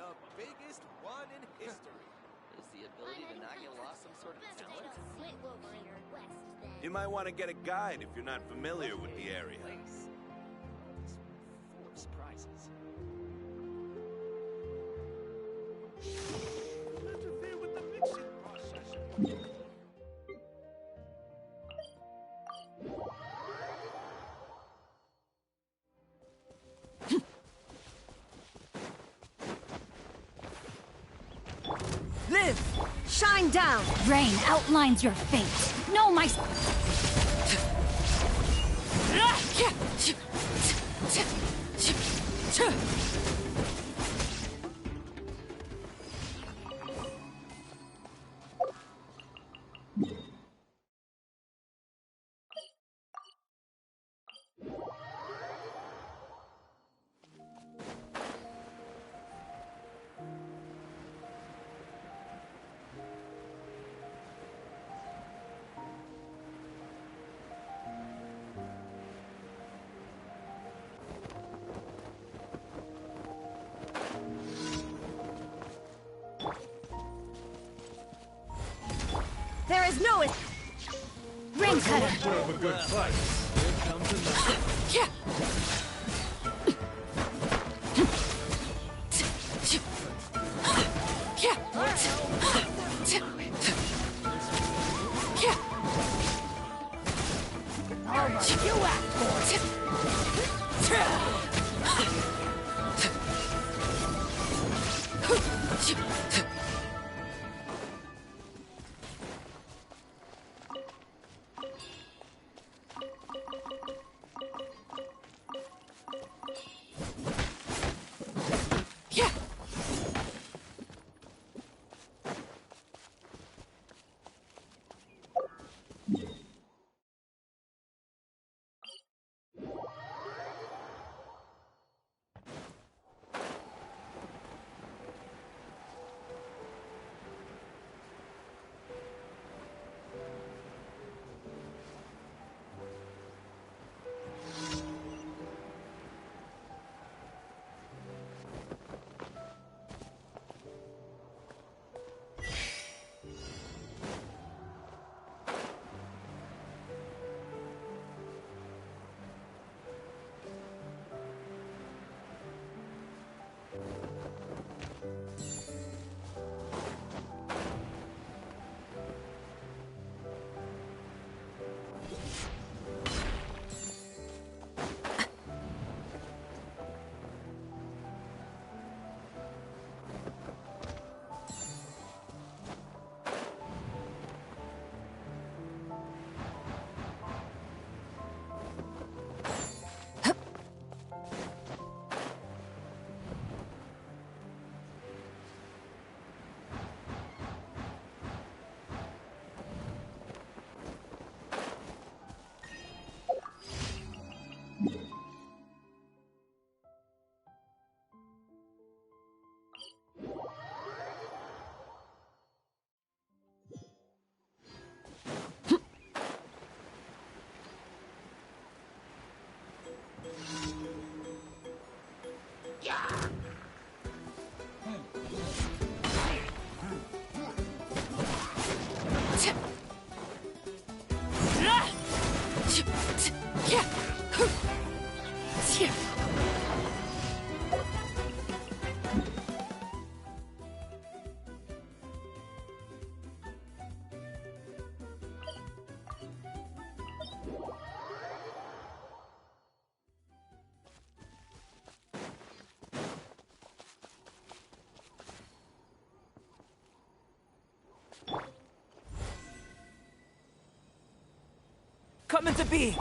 The biggest one in history. Is the ability to not get lost some sort of talent? You might want to get a guide if you're not familiar with the area. Place. Full of surprises. Interfere with the mixing process. Live! Shine down! Rain outlines your fate. No, my... There is no... Ring cutter. Have a good fight. Here comes another. You act for it. Coming to be!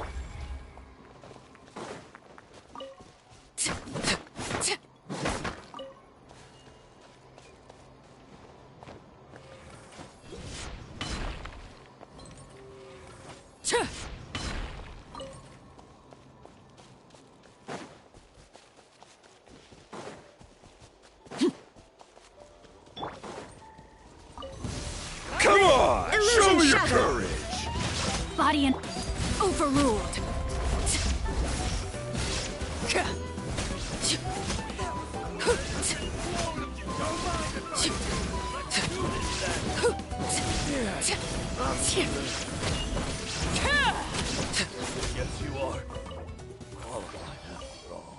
Come on! Show me your courage! Body and overruled. Yes, you are. Qualified after all.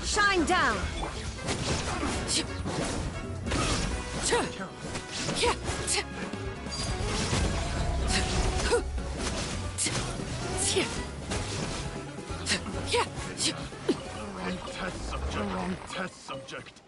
Shine down! Wrong test subject.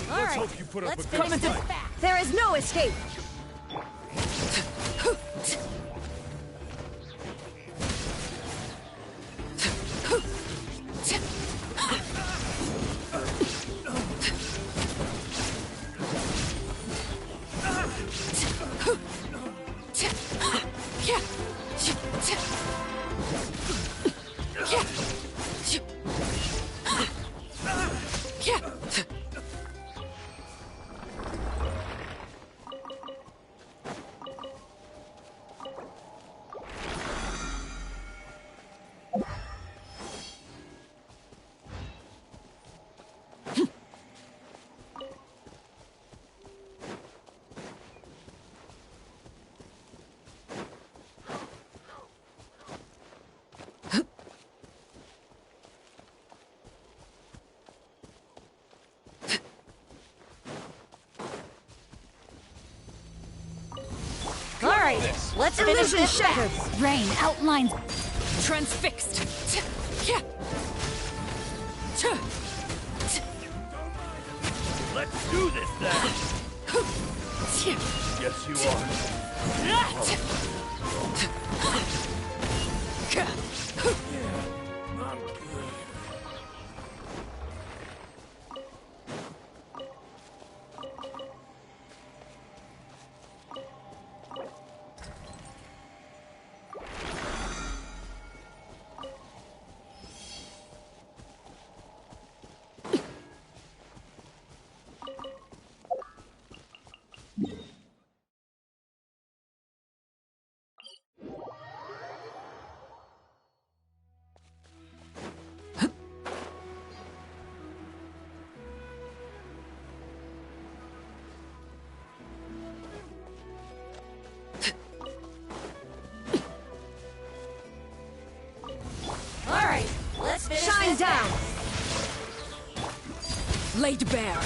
Alright, hope you put up let's a good finish this fight. back. There is no escape! Alright, let's finish Illusion this shattered. back. Rain outlines. Transfixed. Let's do this then. Yes, you are. I'm good. Alright, let's finish Shine down! Laid bare.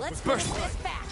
Let's burst this back.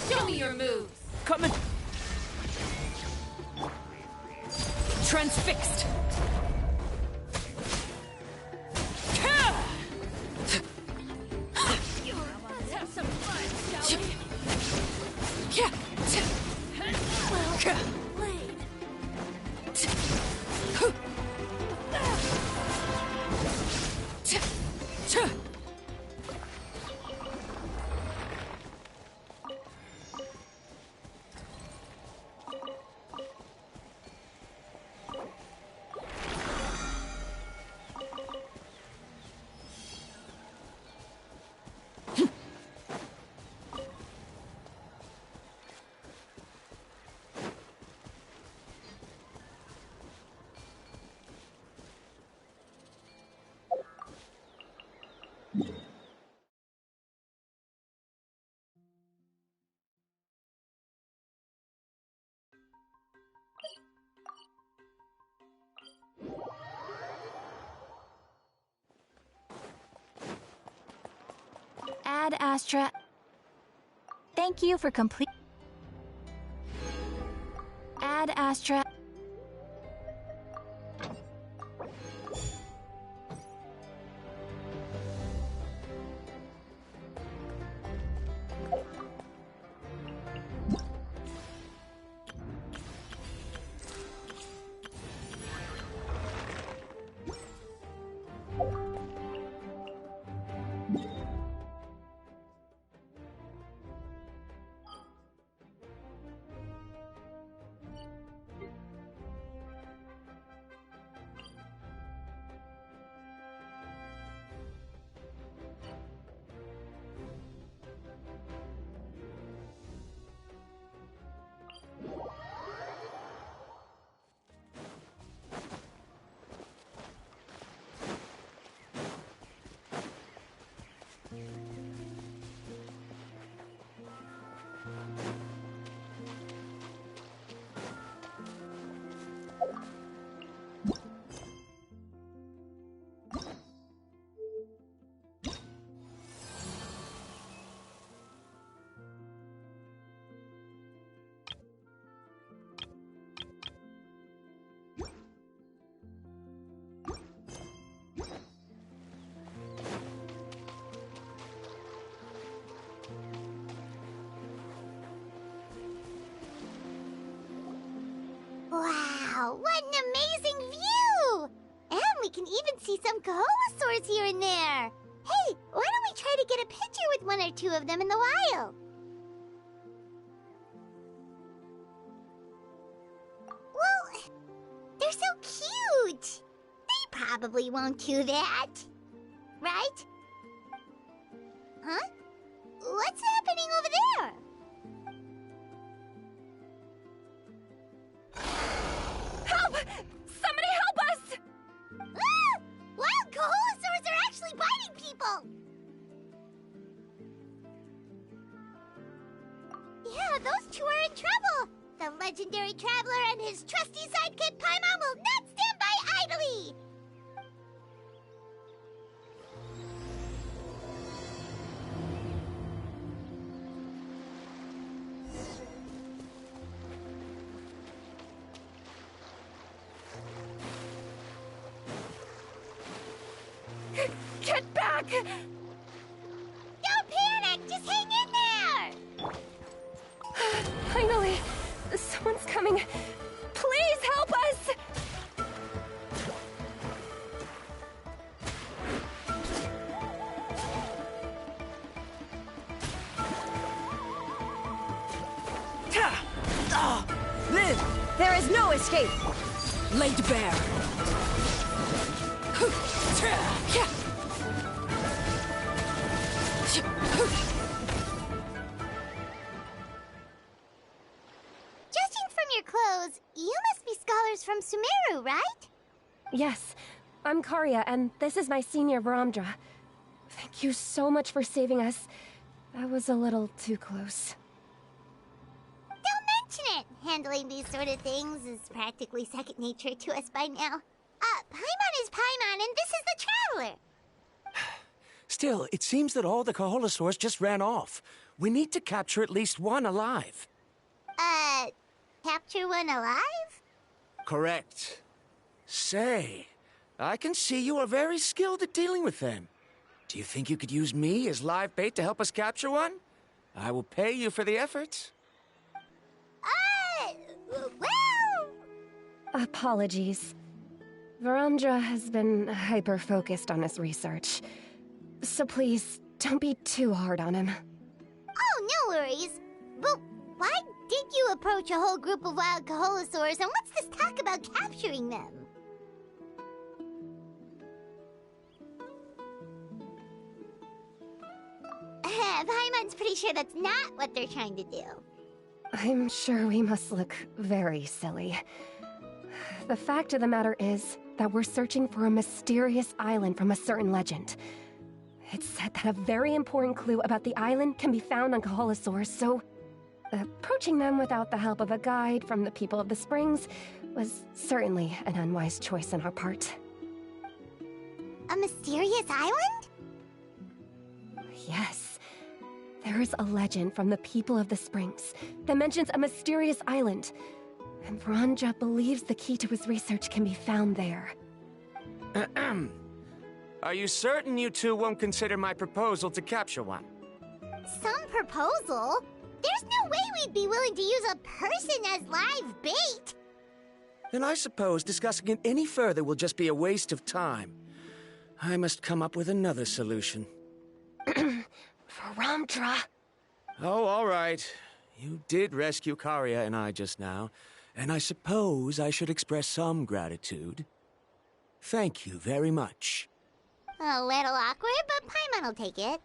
Show me your moves. Coming. Transfixed. Let's have some fun, shall we? Ad Astra. Thank you for complete. Ad Astra. Wow, what an amazing view! And we can even see some Kohosaurs here and there. Hey, why don't we try to get a picture with one or two of them in the wild? Well, they're so cute. They probably won't do that. Right? Huh? What's happening over there? Help! Somebody help us! Ah! Wild Kohosaurs are actually biting people! Yeah, those two are in trouble! The legendary traveler and his trusty sidekick Paimon will not stand by idly! happening? Please help us! Live! There is no escape! Laid bare! Judging from your clothes, you must be scholars from Sumeru, right? Yes, I'm Karya, and this is my senior Varamdra. Thank you so much for saving us. That was a little too close. Don't mention it! Handling these sort of things is practically second nature to us by now. Paimon is Paimon, and this is the Traveler! Still, it seems that all the Kaholosaurs just ran off. We need to capture at least one alive. Capture one alive? Correct. Say, I can see you are very skilled at dealing with them. Do you think you could use me as live bait to help us capture one? I will pay you for the effort. Well... Apologies. Varamdra has been hyper-focused on his research. So please, don't be too hard on him. Oh, no worries. But why did you approach a whole group of wild Kaholosaurs, and what's this talk about capturing them? Paimon's pretty sure that's not what they're trying to do. I'm sure we must look very silly. The fact of the matter is that we're searching for a mysterious island from a certain legend. It's said that a very important clue about the island can be found on Kaholosaurs, so approaching them without the help of a guide from the people of the Springs was certainly an unwise choice on our part. A mysterious island? Yes. There is a legend from the people of the Springs that mentions a mysterious island, and Varamdra believes the key to his research can be found there. Are you certain you two won't consider my proposal to capture one? Some proposal? There's no way we'd be willing to use a person as live bait! Then I suppose discussing it any further will just be a waste of time. I must come up with another solution. Varamdra! Oh, all right. You did rescue Karya and I just now, and I suppose I should express some gratitude. Thank you very much. A little awkward, but Paimon will take it.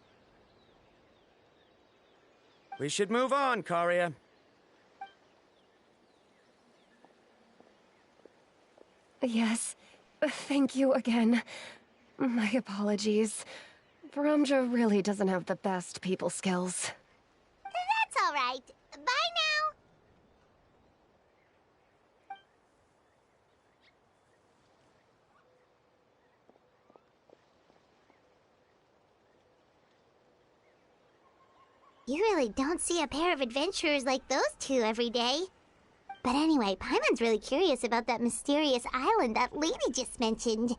We should move on, Karya. Yes, thank you again. My apologies. Varamdra really doesn't have the best people skills. That's all right. Bye now. You really don't see a pair of adventurers like those two every day. But anyway, Paimon's really curious about that mysterious island that lady just mentioned.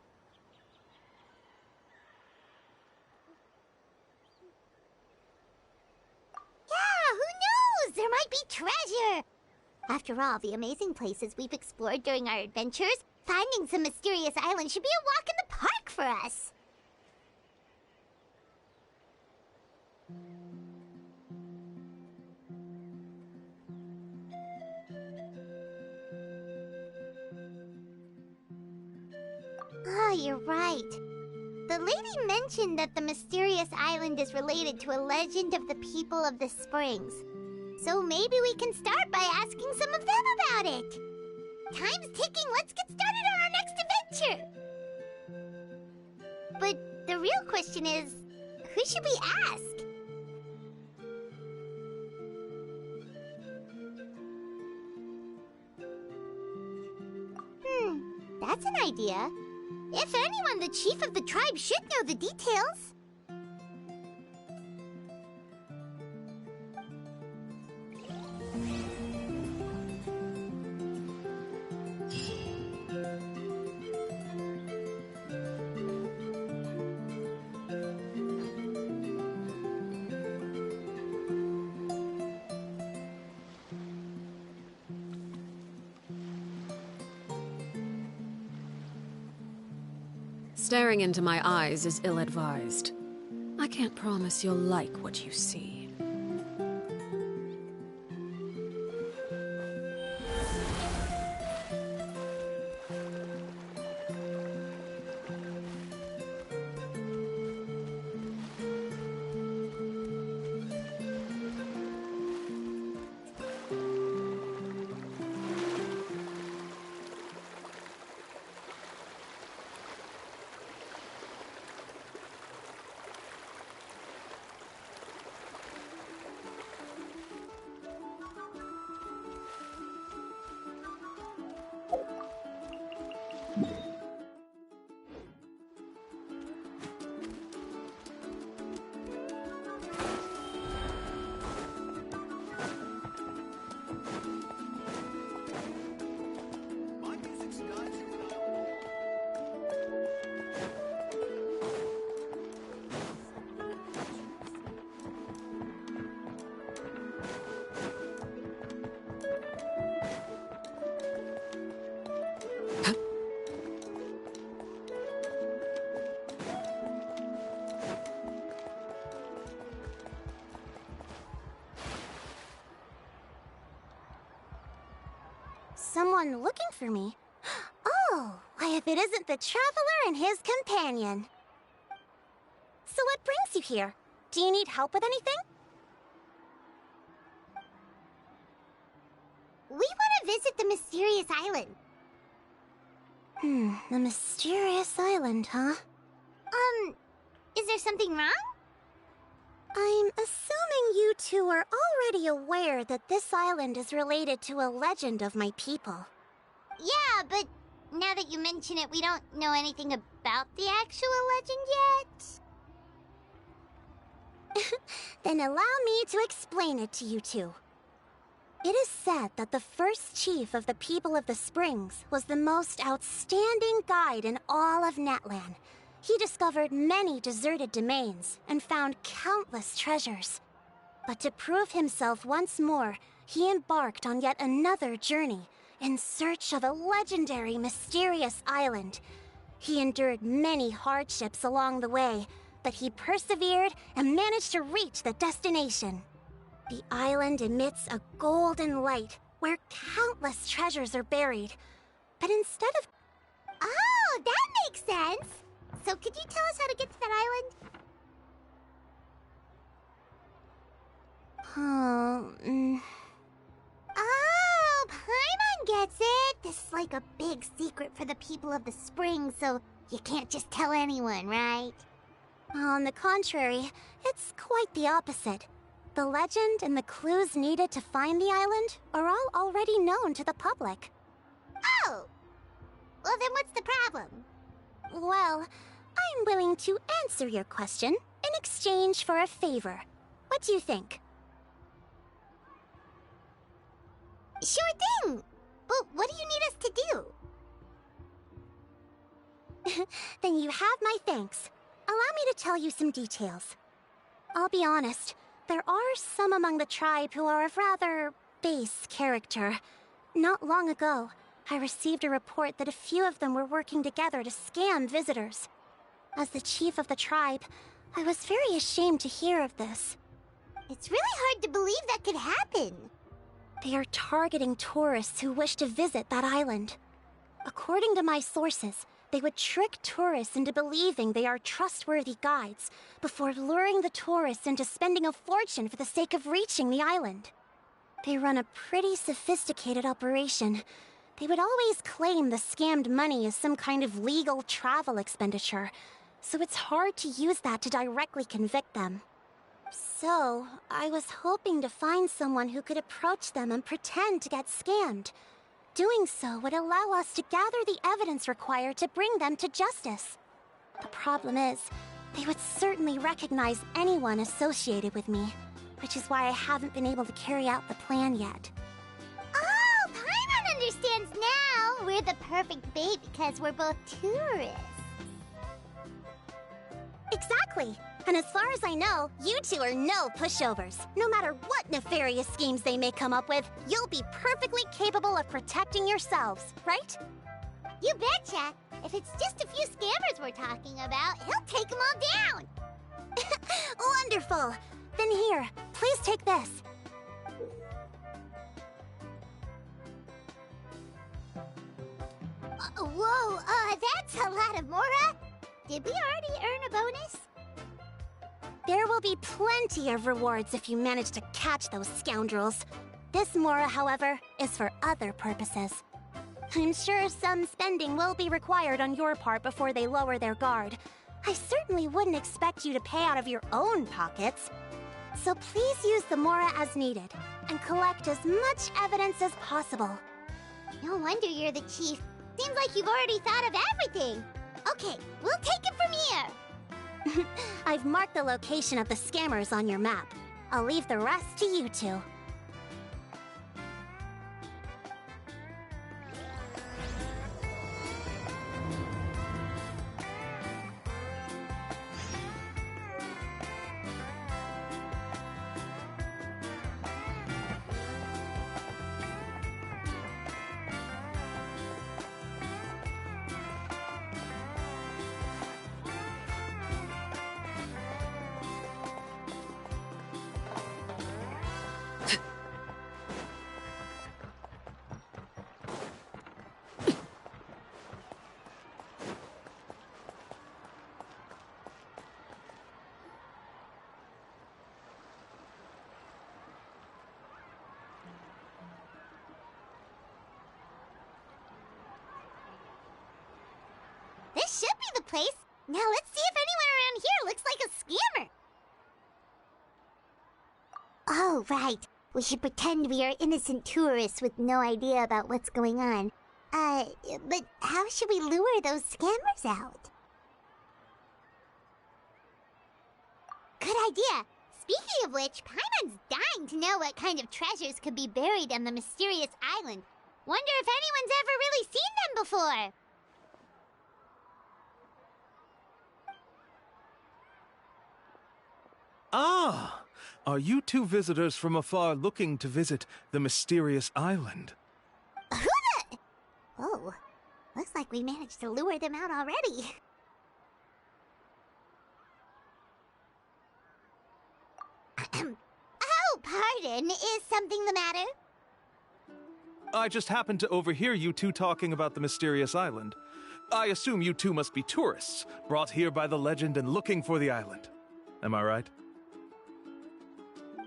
Yeah, who knows? There might be treasure! After all the amazing places we've explored during our adventures, finding some mysterious island should be a walk in the park for us. Oh, you're right. The lady mentioned that the mysterious island is related to a legend of the people of the Springs. So maybe we can start by asking some of them about it. Time's ticking, let's get started on our next adventure! But the real question is, who should we ask? That's an idea. If anyone, the chief of the tribe should know the details. Staring into my eyes is ill-advised. I can't promise you'll like what you see. My music's nice. Someone looking for me? Oh, why if it isn't the Traveler and his companion. So what brings you here? Do you need help with anything? We want to visit the mysterious island. The mysterious island, huh? Is there something wrong? I'm assuming you two are already aware that this island is related to a legend of my people. Yeah, but now that you mention it, we don't know anything about the actual legend yet. Then allow me to explain it to you two. It is said that the first chief of the people of the Springs was the most outstanding guide in all of Natlan. He discovered many deserted domains and found countless treasures. But to prove himself once more, he embarked on yet another journey in search of a legendary, mysterious island. He endured many hardships along the way, but he persevered and managed to reach the destination. The island emits a golden light where countless treasures are buried. But instead of... Oh, that makes sense! So could you tell us how to get to that island? Oh, Paimon gets it! This is like a big secret for the people of the spring, so you can't just tell anyone, right? On the contrary, it's quite the opposite. The legend and the clues needed to find the island are all already known to the public. Oh! Well, then what's the problem? Well, I'm willing to answer your question in exchange for a favor. What do you think? Sure thing! But what do you need us to do? Then you have my thanks. Allow me to tell you some details. I'll be honest, there are some among the tribe who are of rather base character. Not long ago, I received a report that a few of them were working together to scam visitors. As the chief of the tribe, I was very ashamed to hear of this. It's really hard to believe that could happen. They are targeting tourists who wish to visit that island. According to my sources, they would trick tourists into believing they are trustworthy guides before luring the tourists into spending a fortune for the sake of reaching the island. They run a pretty sophisticated operation. They would always claim the scammed money is some kind of legal travel expenditure, so it's hard to use that to directly convict them. So, I was hoping to find someone who could approach them and pretend to get scammed. Doing so would allow us to gather the evidence required to bring them to justice. The problem is, they would certainly recognize anyone associated with me, which is why I haven't been able to carry out the plan yet. Oh, Paimon understands now! We're the perfect bait because we're both tourists. Exactly! And as far as I know, you two are no pushovers. No matter what nefarious schemes they may come up with, you'll be perfectly capable of protecting yourselves, right? You betcha! If it's just a few scammers we're talking about, he'll take them all down! Wonderful! Then here, please take this. Whoa, that's a lot of Mora! Did we already earn a bonus? There will be plenty of rewards if you manage to catch those scoundrels. This Mora, however, is for other purposes. I'm sure some spending will be required on your part before they lower their guard. I certainly wouldn't expect you to pay out of your own pockets. So please use the Mora as needed, and collect as much evidence as possible. No wonder you're the chief. Seems like you've already thought of everything. Okay, we'll take it from here. I've marked the location of the scammers on your map. I'll leave the rest to you two. This should be the place. Now let's see if anyone around here looks like a scammer. Oh, right. We should pretend we are innocent tourists with no idea about what's going on. But how should we lure those scammers out? Good idea. Speaking of which, Paimon's dying to know what kind of treasures could be buried on the mysterious island. Wonder if anyone's ever really seen them before. Ah! Are you two visitors from afar looking to visit the mysterious island? Who the... Oh, looks like we managed to lure them out already. Oh, pardon. Is something the matter? I just happened to overhear you two talking about the mysterious island. I assume you two must be tourists, brought here by the legend and looking for the island. Am I right?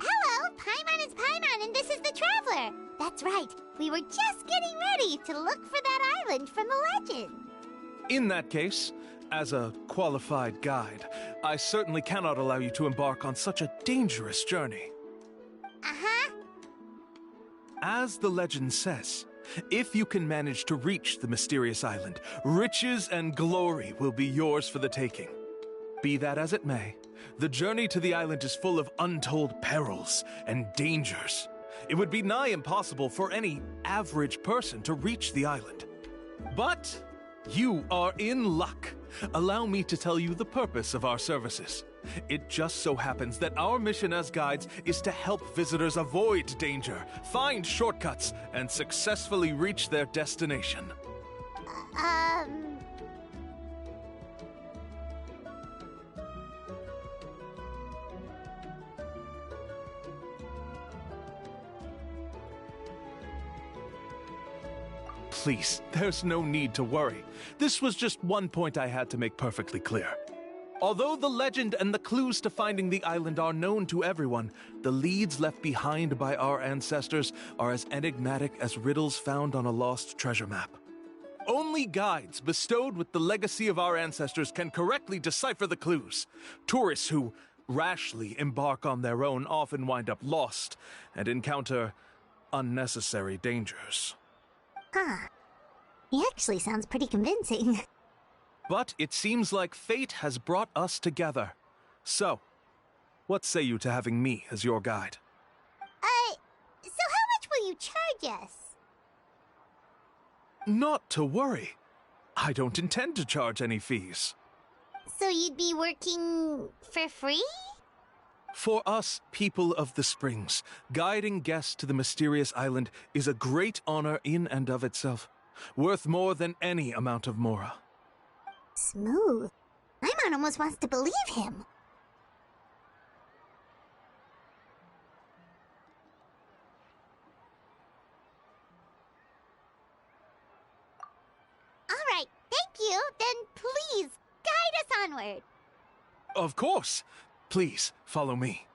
Hello, Paimon is Paimon, and this is the Traveler. That's right. We were just getting ready to look for that island from the legend. In that case, as a qualified guide, I certainly cannot allow you to embark on such a dangerous journey. Uh-huh. As the legend says, if you can manage to reach the mysterious island, riches and glory will be yours for the taking. Be that as it may, the journey to the island is full of untold perils and dangers. It would be nigh impossible for any average person to reach the island. But you are in luck. Allow me to tell you the purpose of our services. It just so happens that our mission as guides is to help visitors avoid danger, find shortcuts, and successfully reach their destination. Please, there's no need to worry. This was just one point I had to make perfectly clear. Although the legend and the clues to finding the island are known to everyone, the leads left behind by our ancestors are as enigmatic as riddles found on a lost treasure map. Only guides bestowed with the legacy of our ancestors can correctly decipher the clues. Tourists who rashly embark on their own often wind up lost and encounter unnecessary dangers. Huh. He actually sounds pretty convincing. But it seems like fate has brought us together. So, what say you to having me as your guide? So how much will you charge us? Not to worry. I don't intend to charge any fees. So you'd be working for free? For us, people of the Springs, guiding guests to the mysterious island is a great honor in and of itself. worth more than any amount of mora. Smooth. Paimon almost wants to believe him. All right, thank you. Then please, guide us onward. Of course. Please, follow me.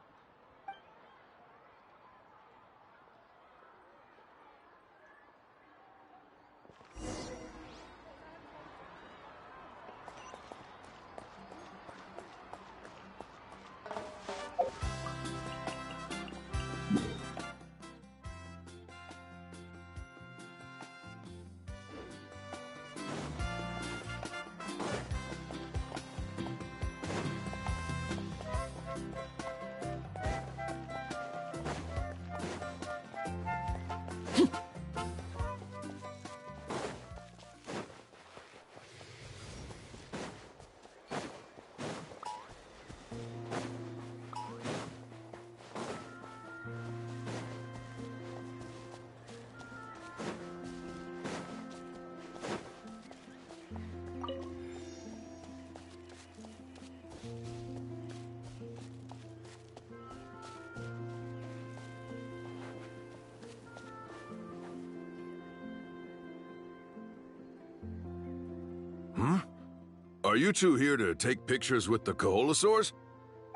Are you two here to take pictures with the Koholosaurs?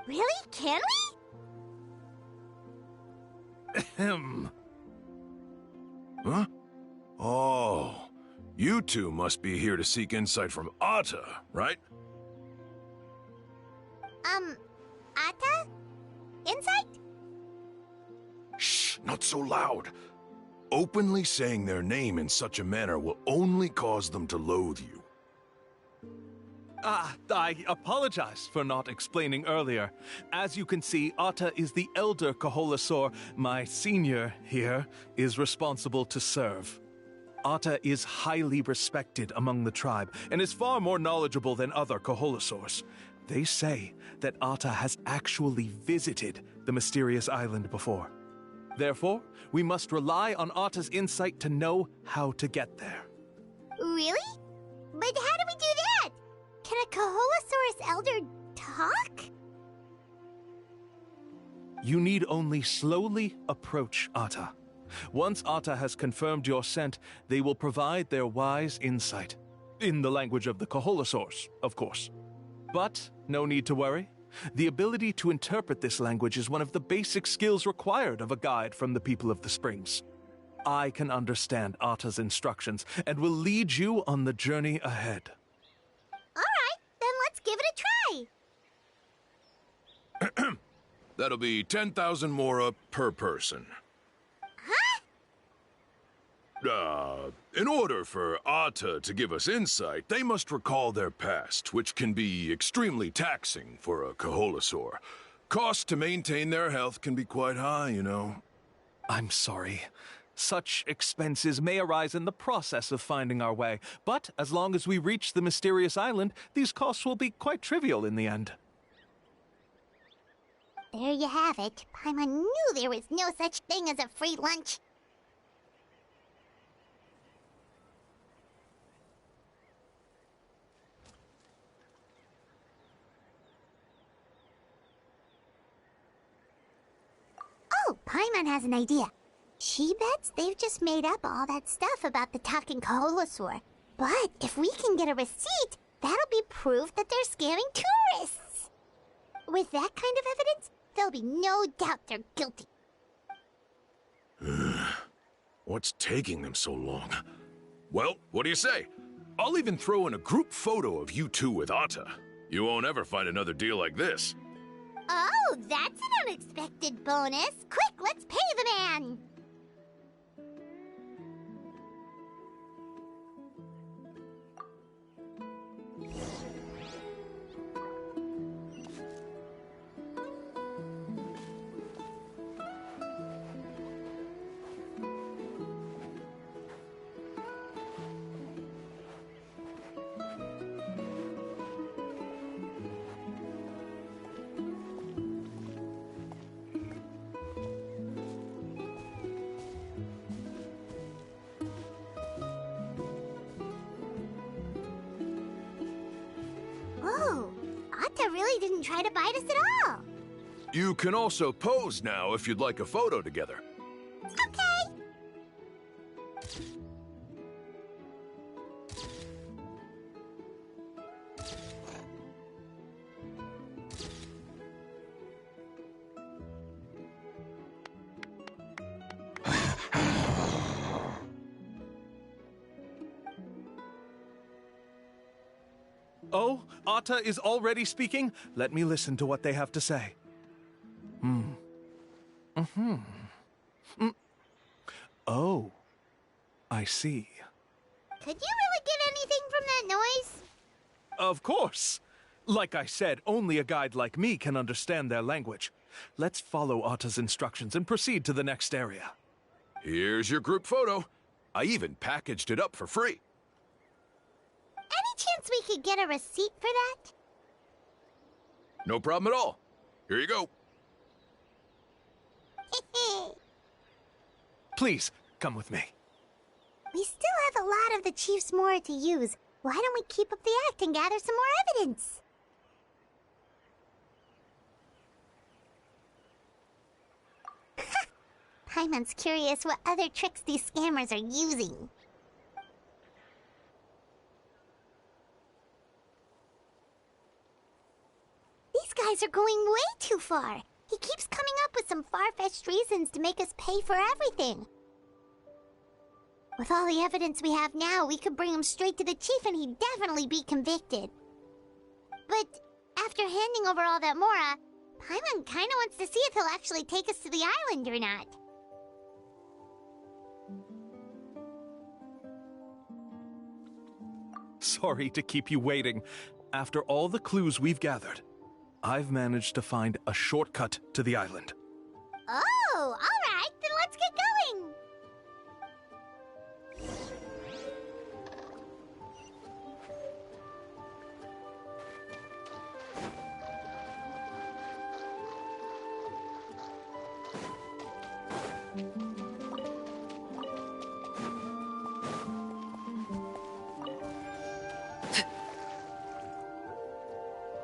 Really? Can we? Ahem. Huh? Oh, you two must be here to seek insight from Atta, right? Atta? Insight? Shh, not so loud. Openly saying their name in such a manner will only cause them to loathe you. I apologize for not explaining earlier. As you can see, Atta is the elder Koholosaur. My senior here is responsible to serve. Atta is highly respected among the tribe and is far more knowledgeable than other Koholosaurs. They say that Atta has actually visited the mysterious island before. Therefore, we must rely on Atta's insight to know how to get there. Really? But how do we do that? Can a Koholosaurus elder talk? You need only slowly approach Atta. Once Atta has confirmed your scent, they will provide their wise insight. In the language of the Koholosaurs, of course. But no need to worry. The ability to interpret this language is one of the basic skills required of a guide from the people of the Springs. I can understand Atta's instructions and will lead you on the journey ahead. All right, then let's give it a try. That'll be 10,000 mora per person. Huh? In order for Atta to give us insight, they must recall their past, which can be extremely taxing for a Koholosaur. Cost to maintain their health can be quite high, you know. I'm sorry. Such expenses may arise in the process of finding our way, but as long as we reach the mysterious island, these costs will be quite trivial in the end. There you have it. Paimon knew there was no such thing as a free lunch. Oh, Paimon has an idea. She bets they've just made up all that stuff about the talking Koholosaur. But if we can get a receipt, that'll be proof that they're scamming tourists. With that kind of evidence, there'll be no doubt they're guilty. What's taking them so long? Well, what do you say? I'll even throw in a group photo of you two with Atta. You won't ever find another deal like this. Oh, that's an unexpected bonus. Quick, let's pay the man. Ata really didn't try to bite us at all. You can also pose now if you'd like a photo together. Okay. Oh, Ata is already speaking? Let me listen to what they have to say. Oh, I see. Could you really get anything from that noise? Of course. Like I said, only a guide like me can understand their language. Let's follow Ata's instructions and proceed to the next area. Here's your group photo. I even packaged it up for free. Any chance we could get a receipt for that? No problem at all. Here you go. Please, come with me. We still have a lot of the Chief's Mora to use. Why don't we keep up the act and gather some more evidence? Paimon's curious what other tricks these scammers are using. These guys are going way too far. He keeps coming up with some far-fetched reasons to make us pay for everything. With all the evidence we have now, we could bring him straight to the chief and he'd definitely be convicted. But after handing over all that Mora, Paimon kinda wants to see if he'll actually take us to the island or not. Sorry to keep you waiting. After all the clues we've gathered, I've managed to find a shortcut to the island. Oh, alright, then let's get going!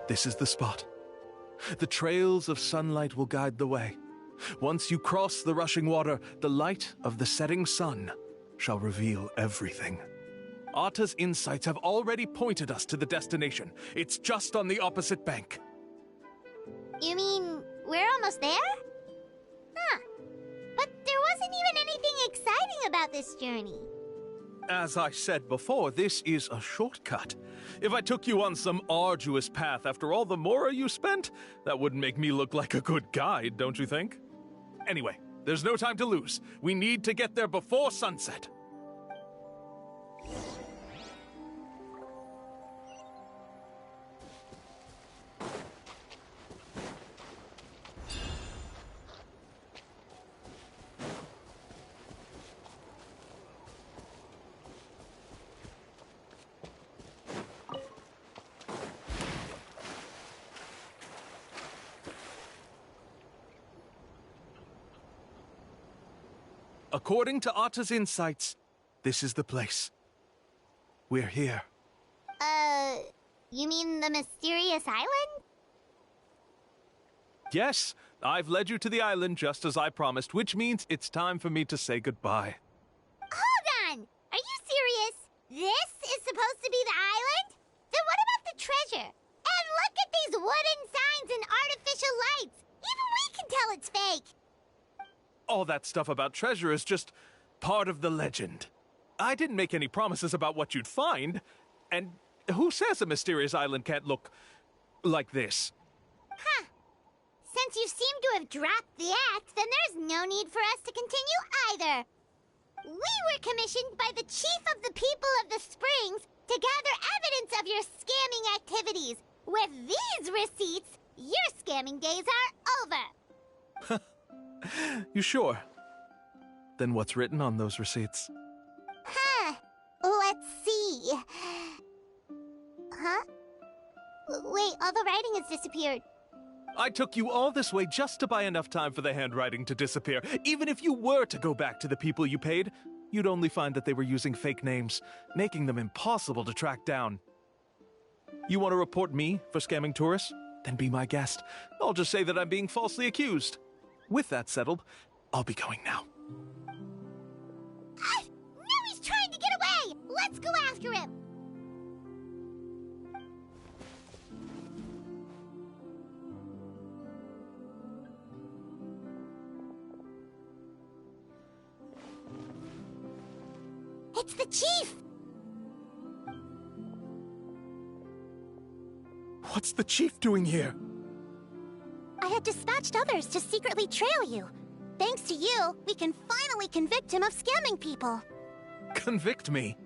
This is the spot. The trails of sunlight will guide the way. Once you cross the rushing water, the light of the setting sun shall reveal everything. Ata's insights have already pointed us to the destination. It's just on the opposite bank. You mean, we're almost there? Huh. But there wasn't even anything exciting about this journey. As I said before, this is a shortcut. If I took you on some arduous path after all the Mora you spent, that wouldn't make me look like a good guide, don't you think? Anyway, there's no time to lose. We need to get there before sunset. According to Ata's insights, this is the place. We're here. You mean the mysterious island? Yes, I've led you to the island just as I promised, which means it's time for me to say goodbye. Hold on! Are you serious? This is supposed to be the island? Then what about the treasure? And look at these wooden signs and artificial lights! Even we can tell it's fake! All that stuff about treasure is just part of the legend. I didn't make any promises about what you'd find. And who says a mysterious island can't look like this? Huh. Since you seem to have dropped the act, then there's no need for us to continue either. We were commissioned by the chief of the people of the Springs to gather evidence of your scamming activities. With these receipts, your scamming days are over. You sure? Then what's written on those receipts? Huh. Let's see. Huh? Wait, all the writing has disappeared. I took you all this way just to buy enough time for the handwriting to disappear. Even if you were to go back to the people you paid, you'd only find that they were using fake names, making them impossible to track down. You want to report me for scamming tourists? then be my guest. I'll just say that I'm being falsely accused. With that settled, I'll be going now. Now he's trying to get away! Let's go after him! It's the chief! What's the chief doing here? I had dispatched others to secretly trail you. Thanks to you, we can finally convict him of scamming people. Convict me?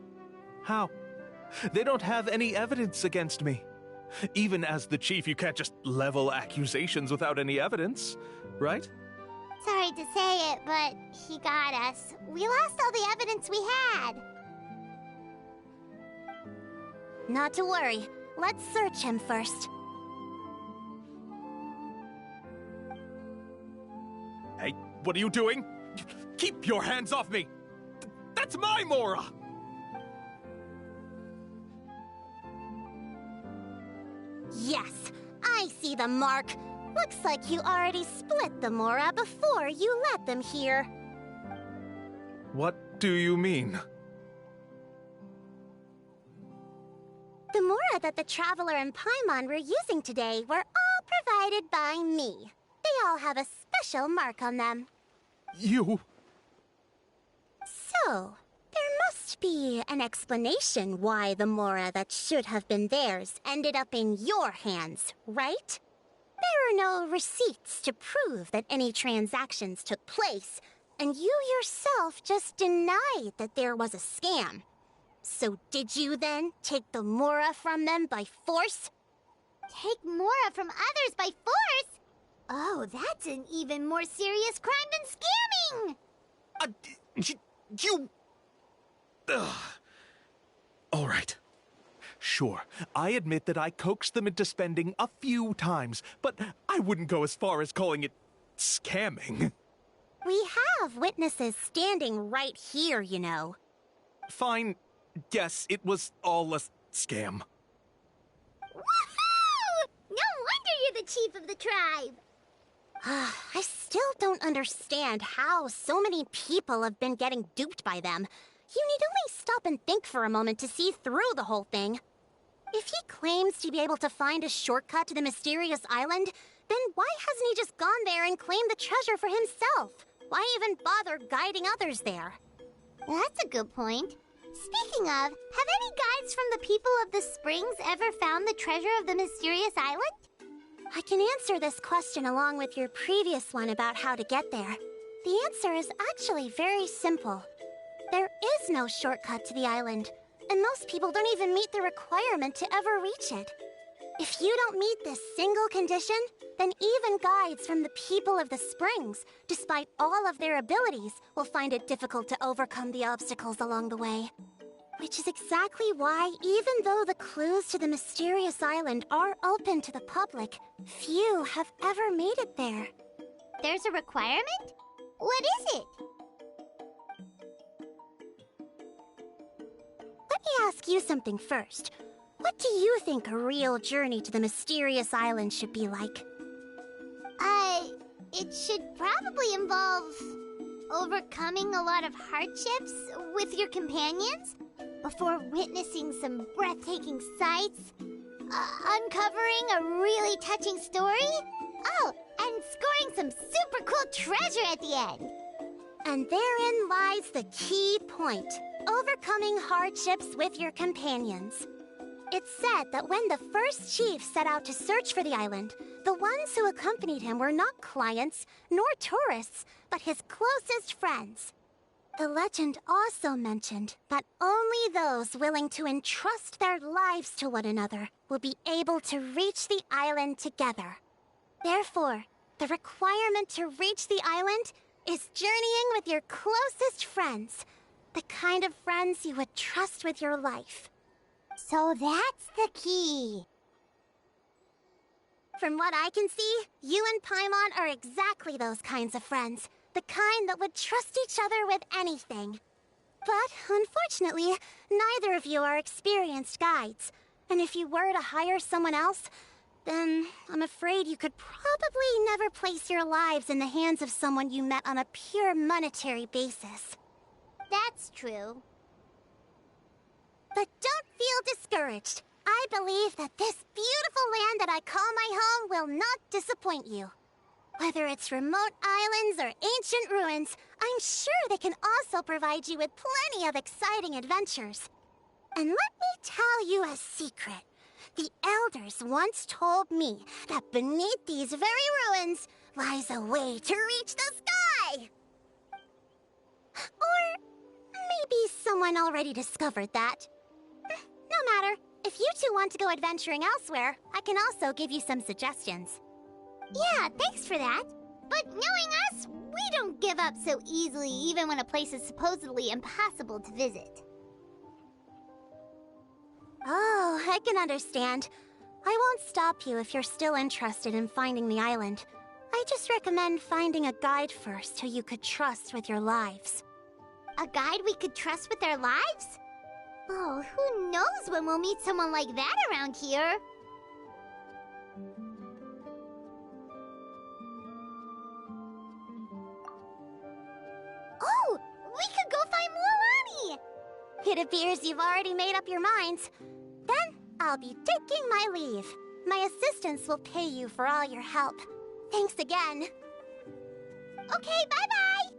How? They don't have any evidence against me. Even as the chief, you can't just level accusations without any evidence, right? Sorry to say it, but he got us. We lost all the evidence we had. Not to worry. Let's search him first. Hey, what are you doing? Keep your hands off me! That's my Mora! Yes, I see the mark. Looks like you already split the Mora before you let them here. What do you mean? The Mora that the Traveler and Paimon were using today were all provided by me. They all have a special mark on them. You... So, there must be an explanation why the Mora that should have been theirs ended up in your hands, right? There are no receipts to prove that any transactions took place, and you yourself just denied that there was a scam. So did you then take the Mora from them by force? Take Mora from others by force? Oh, that's an even more serious crime than scamming! You... Ugh. All right. Sure, I admit that I coaxed them into spending a few times, but I wouldn't go as far as calling it scamming. We have witnesses standing right here, you know. Fine. Yes, it was all a scam. Woohoo! No wonder you're the chief of the tribe! I still don't understand how so many people have been getting duped by them. You need only stop and think for a moment to see through the whole thing. If he claims to be able to find a shortcut to the mysterious island, then why hasn't he just gone there and claimed the treasure for himself? Why even bother guiding others there? That's a good point. Speaking of, have any guides from the people of the springs ever found the treasure of the mysterious island? I can answer this question along with your previous one about how to get there. The answer is actually very simple. There is no shortcut to the island, and most people don't even meet the requirement to ever reach it. If you don't meet this single condition, then even guides from the people of the springs, despite all of their abilities, will find it difficult to overcome the obstacles along the way. Which is exactly why, even though the clues to the mysterious island are open to the public, few have ever made it there. There's a requirement? What is it? Let me ask you something first. What do you think a real journey to the mysterious island should be like? It should probably involve overcoming a lot of hardships with your companions before witnessing some breathtaking sights, uncovering a really touching story, oh, and scoring some super cool treasure at the end. And therein lies the key point, overcoming hardships with your companions. It's said that when the first chief set out to search for the island, the ones who accompanied him were not clients nor tourists, but his closest friends. The legend also mentioned that only those willing to entrust their lives to one another will be able to reach the island together. Therefore, the requirement to reach the island is journeying with your closest friends, the kind of friends you would trust with your life. So that's the key. From what I can see, you and Paimon are exactly those kinds of friends. The kind that would trust each other with anything. But, unfortunately, neither of you are experienced guides. And if you were to hire someone else, then I'm afraid you could probably never place your lives in the hands of someone you met on a pure monetary basis. That's true. But don't feel discouraged. I believe that this beautiful land that I call my home will not disappoint you. Whether it's remote islands or ancient ruins, I'm sure they can also provide you with plenty of exciting adventures. And let me tell you a secret. The elders once told me that beneath these very ruins lies a way to reach the sky! Or maybe someone already discovered that. No matter. If you two want to go adventuring elsewhere, I can also give you some suggestions. Yeah, thanks for that. But knowing us, we don't give up so easily even when a place is supposedly impossible to visit. Oh, I can understand. I won't stop you if you're still interested in finding the island. I just recommend finding a guide first who you could trust with your lives. A guide we could trust with our lives? Oh, who knows when we'll meet someone like that around here? Oh, we could go find Mualani! It appears you've already made up your minds. Then, I'll be taking my leave. My assistants will pay you for all your help. Thanks again. Okay, bye-bye!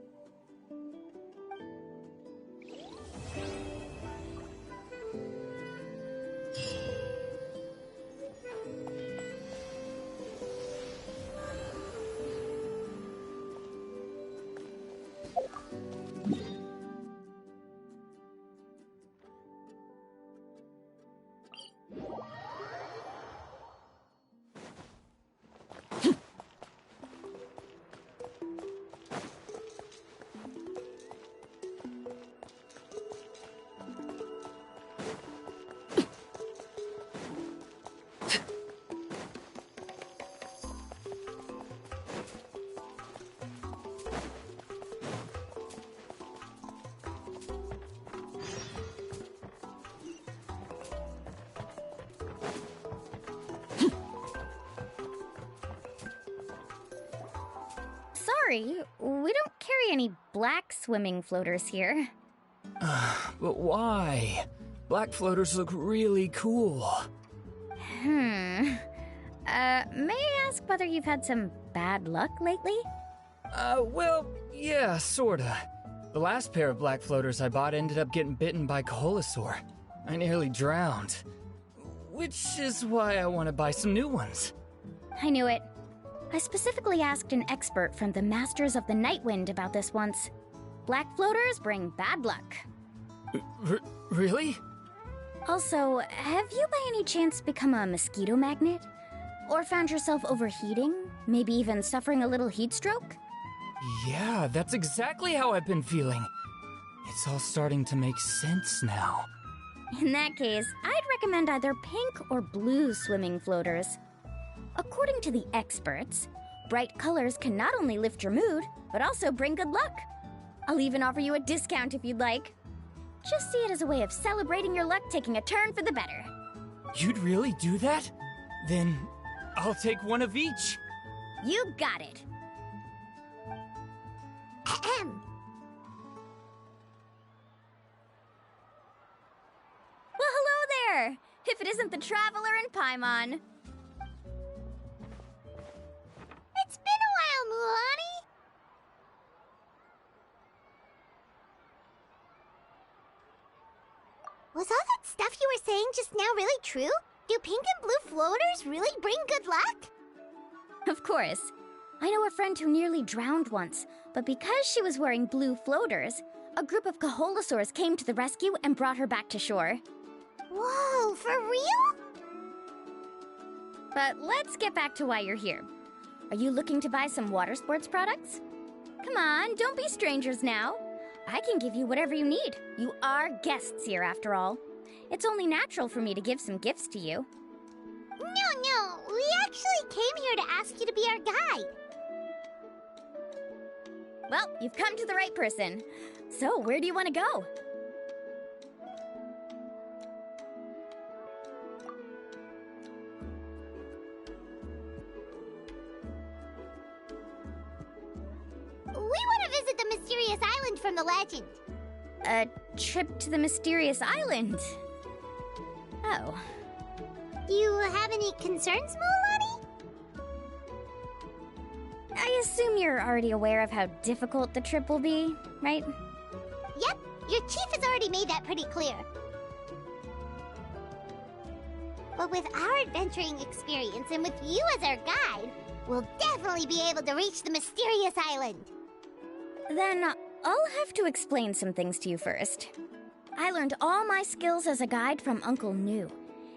Sorry, we don't carry any black swimming floaters here. But why? Black floaters look really cool. May I ask whether you've had some bad luck lately? Well, yeah, sorta. The last pair of black floaters I bought ended up getting bitten by Koholosaur. I nearly drowned. Which is why I want to buy some new ones. I knew it. I specifically asked an expert from the Masters of the Nightwind about this once. Black floaters bring bad luck. Really? Also, have you by any chance become a mosquito magnet? Or found yourself overheating? Maybe even suffering a little heat stroke? Yeah, that's exactly how I've been feeling. It's all starting to make sense now. In that case, I'd recommend either pink or blue swimming floaters. According to the experts, bright colors can not only lift your mood, but also bring good luck. I'll even offer you a discount if you'd like. Just see it as a way of celebrating your luck taking a turn for the better. You'd really do that? Then I'll take one of each. You got it. Ahem. Well, hello there! If it isn't the Traveler in Paimon. It's been a while, Mualani. Was all that stuff you were saying just now really true? Do pink and blue floaters really bring good luck? Of course. I know a friend who nearly drowned once, but because she was wearing blue floaters, a group of Koholosaurs came to the rescue and brought her back to shore. Whoa, for real? But let's get back to why you're here. Are you looking to buy some water sports products? Come on, don't be strangers now. I can give you whatever you need. You are guests here, after all. It's only natural for me to give some gifts to you. No, we actually came here to ask you to be our guide. Well, you've come to the right person. So, where do you want to go? from the legend. A trip to the mysterious island. Oh. Do you have any concerns, Mualani? I assume you're already aware of how difficult the trip will be, right? Yep, your chief has already made that pretty clear. But with our adventuring experience and with you as our guide, we'll definitely be able to reach the mysterious island. Then I'll have to explain some things to you first. I learned all my skills as a guide from Uncle Nu,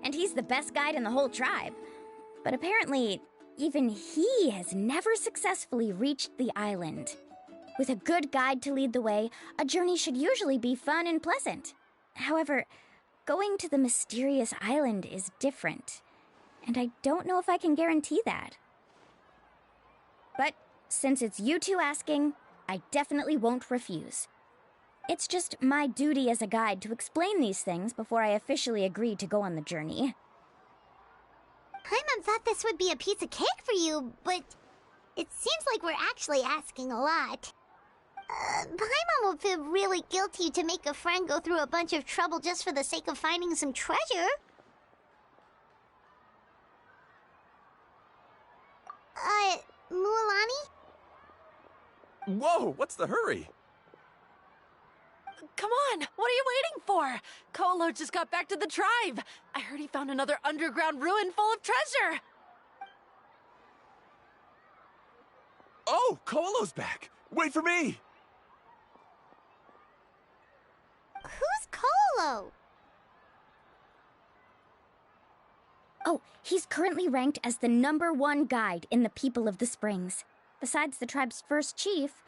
and he's the best guide in the whole tribe. But apparently, even he has never successfully reached the island. With a good guide to lead the way, a journey should usually be fun and pleasant. However, going to the mysterious island is different, and I don't know if I can guarantee that. But since it's you two asking, I definitely won't refuse. It's just my duty as a guide to explain these things before I officially agree to go on the journey. Paimon thought this would be a piece of cake for you, but it seems like we're actually asking a lot. Paimon will feel really guilty to make a friend go through a bunch of trouble just for the sake of finding some treasure. Mualani? Whoa, what's the hurry? Come on, what are you waiting for? Kolo just got back to the tribe. I heard he found another underground ruin full of treasure. Oh, Kolo's back. Wait for me. Who's Kolo? Oh, he's currently ranked as the #1 guide in the People of the Springs. Besides the tribe's first chief,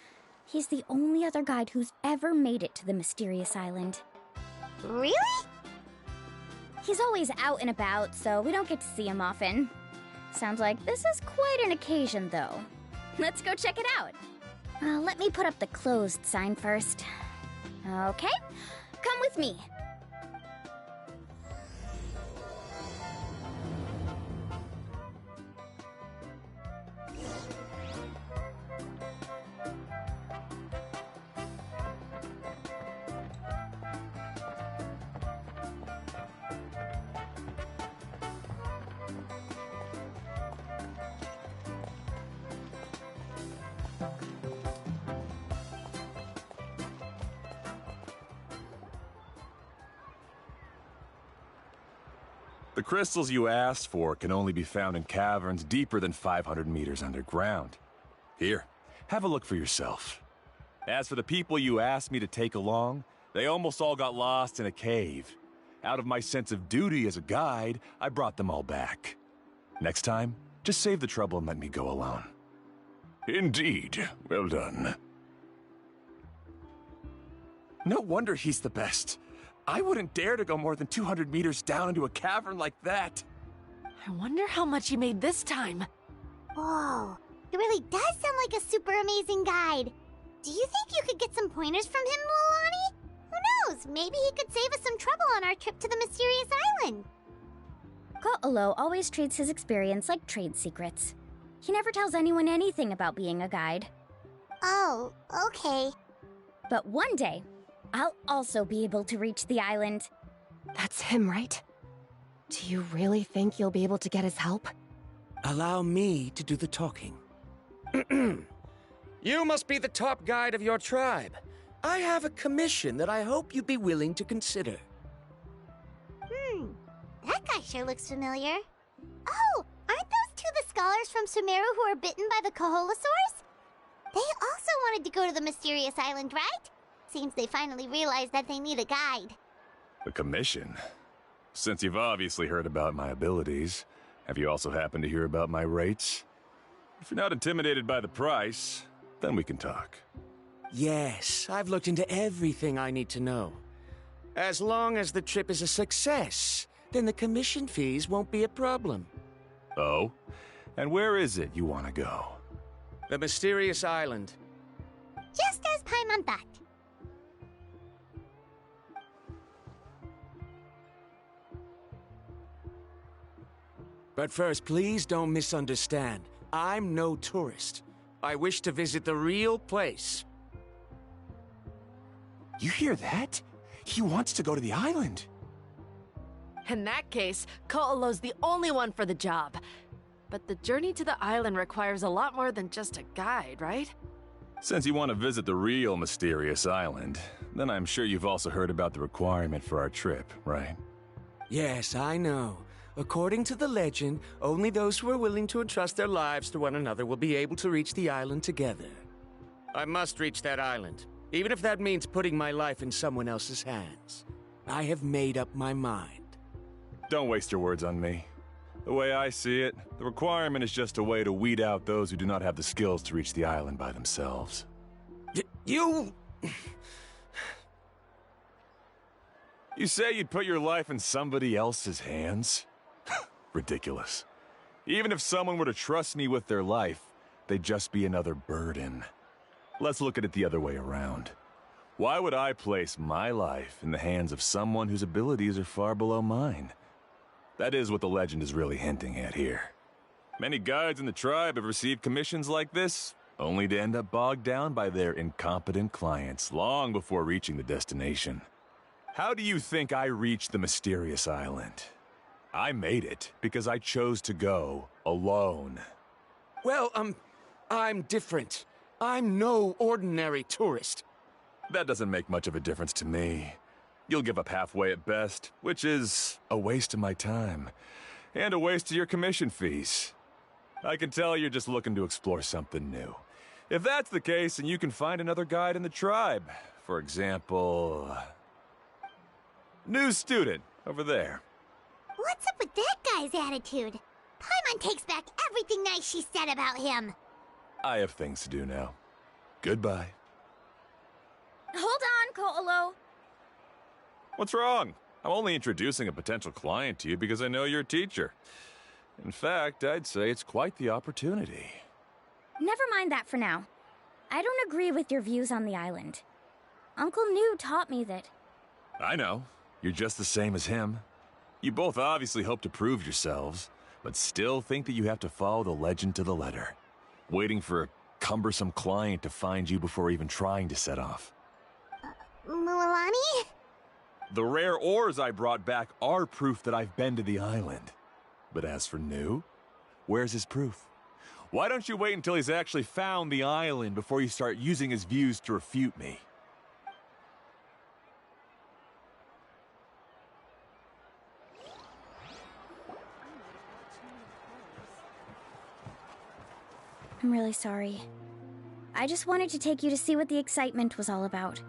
he's the only other guide who's ever made it to the mysterious island. Really? He's always out and about, so we don't get to see him often. Sounds like this is quite an occasion, though. Let's go check it out. Let me put up the closed sign first. Okay, come with me. The crystals you asked for can only be found in caverns deeper than 500 meters underground. Here, have a look for yourself. As for the people you asked me to take along, they almost all got lost in a cave. Out of my sense of duty as a guide, I brought them all back. Next time, just save the trouble and let me go alone. Indeed. Well done. No wonder he's the best. I wouldn't dare to go more than 200 meters down into a cavern like that. I wonder how much he made this time. Whoa, he really does sound like a super amazing guide. Do you think you could get some pointers from him, Mualani? Who knows, maybe he could save us some trouble on our trip to the mysterious island. Ko'olo always treats his experience like trade secrets. He never tells anyone anything about being a guide. Oh, okay. But one day, I'll also be able to reach the island. That's him, right? Do you really think you'll be able to get his help? Allow me to do the talking. You must be the top guide of your tribe. I have a commission that I hope you'd be willing to consider. That guy sure looks familiar. Oh, aren't those two the scholars from Sumeru who were bitten by the Kaholasaurs? They also wanted to go to the mysterious island, right? Seems they finally realized that they need a guide. A commission? Since you've obviously heard about my abilities, have you also happened to hear about my rates? If you're not intimidated by the price, then we can talk. Yes, I've looked into everything I need to know. As long as the trip is a success, then the commission fees won't be a problem. Oh? And where is it you want to go? The mysterious island. Just as Paimon thought. But first, please don't misunderstand. I'm no tourist. I wish to visit the real place. You hear that? He wants to go to the island. In that case, Ko'olo's the only one for the job. But the journey to the island requires a lot more than just a guide, right? Since you want to visit the real mysterious island, then I'm sure you've also heard about the requirement for our trip, right? Yes, I know. According to the legend, only those who are willing to entrust their lives to one another will be able to reach the island together. I must reach that island, even if that means putting my life in someone else's hands. I have made up my mind. Don't waste your words on me. The way I see it, the requirement is just a way to weed out those who do not have the skills to reach the island by themselves. You say you'd put your life in somebody else's hands? Ridiculous. Even if someone were to trust me with their life, they'd just be another burden. Let's look at it the other way around. Why would I place my life in the hands of someone whose abilities are far below mine? That is what the legend is really hinting at here. Many guides in the tribe have received commissions like this, only to end up bogged down by their incompetent clients long before reaching the destination. How do you think I reached the mysterious island? I made it because I chose to go alone. Well, I'm different. I'm no ordinary tourist. That doesn't make much of a difference to me. You'll give up halfway at best, which is a waste of my time. And a waste of your commission fees. I can tell you're just looking to explore something new. If that's the case, then you can find another guide in the tribe. For example... new student, over there. What's up with that guy's attitude? Paimon takes back everything nice she said about him. I have things to do now. Goodbye. Hold on, Ko'olo. What's wrong? I'm only introducing a potential client to you because I know you're a teacher. In fact, I'd say it's quite the opportunity. Never mind that for now. I don't agree with your views on the island. Uncle New taught me that... I know. You're just the same as him. You both obviously hope to prove yourselves, but still think that you have to follow the legend to the letter, waiting for a cumbersome client to find you before even trying to set off. Mualani? The rare ores I brought back are proof that I've been to the island. But as for New, where's his proof? Why don't you wait until he's actually found the island before you start using his views to refute me? I'm really sorry. I just wanted to take you to see what the excitement was all about.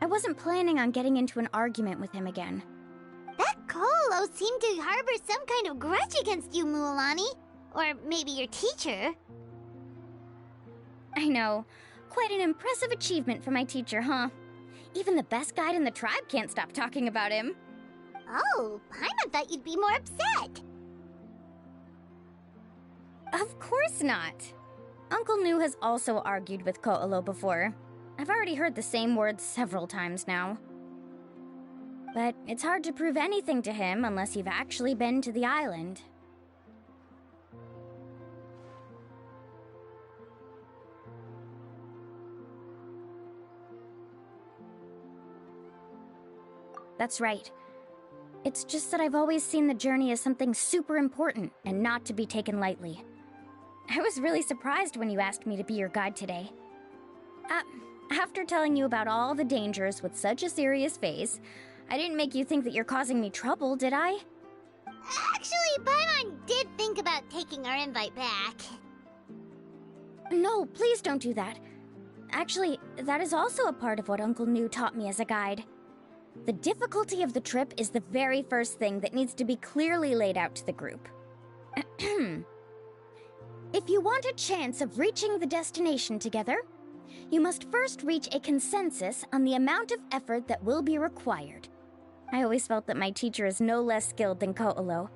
I wasn't planning on getting into an argument with him again. That Ko'olo seemed to harbor some kind of grudge against you, Mualani. Or maybe your teacher. I know. Quite an impressive achievement for my teacher, huh? Even the best guide in the tribe can't stop talking about him. Oh, Paimon thought you'd be more upset. Of course not. Uncle New has also argued with Ko'olo before. I've already heard the same words several times now. But it's hard to prove anything to him unless you've actually been to the island. That's right. It's just that I've always seen the journey as something super important and not to be taken lightly. I was really surprised when you asked me to be your guide today. After telling you about all the dangers with such a serious face, I didn't make you think that you're causing me trouble, did I? Actually, Paimon did think about taking our invite back. No, please don't do that. Actually, that is also a part of what Uncle New taught me as a guide. The difficulty of the trip is the very first thing that needs to be clearly laid out to the group. If you want a chance of reaching the destination together, you must first reach a consensus on the amount of effort that will be required. I always felt that my teacher is no less skilled than Ko'olo.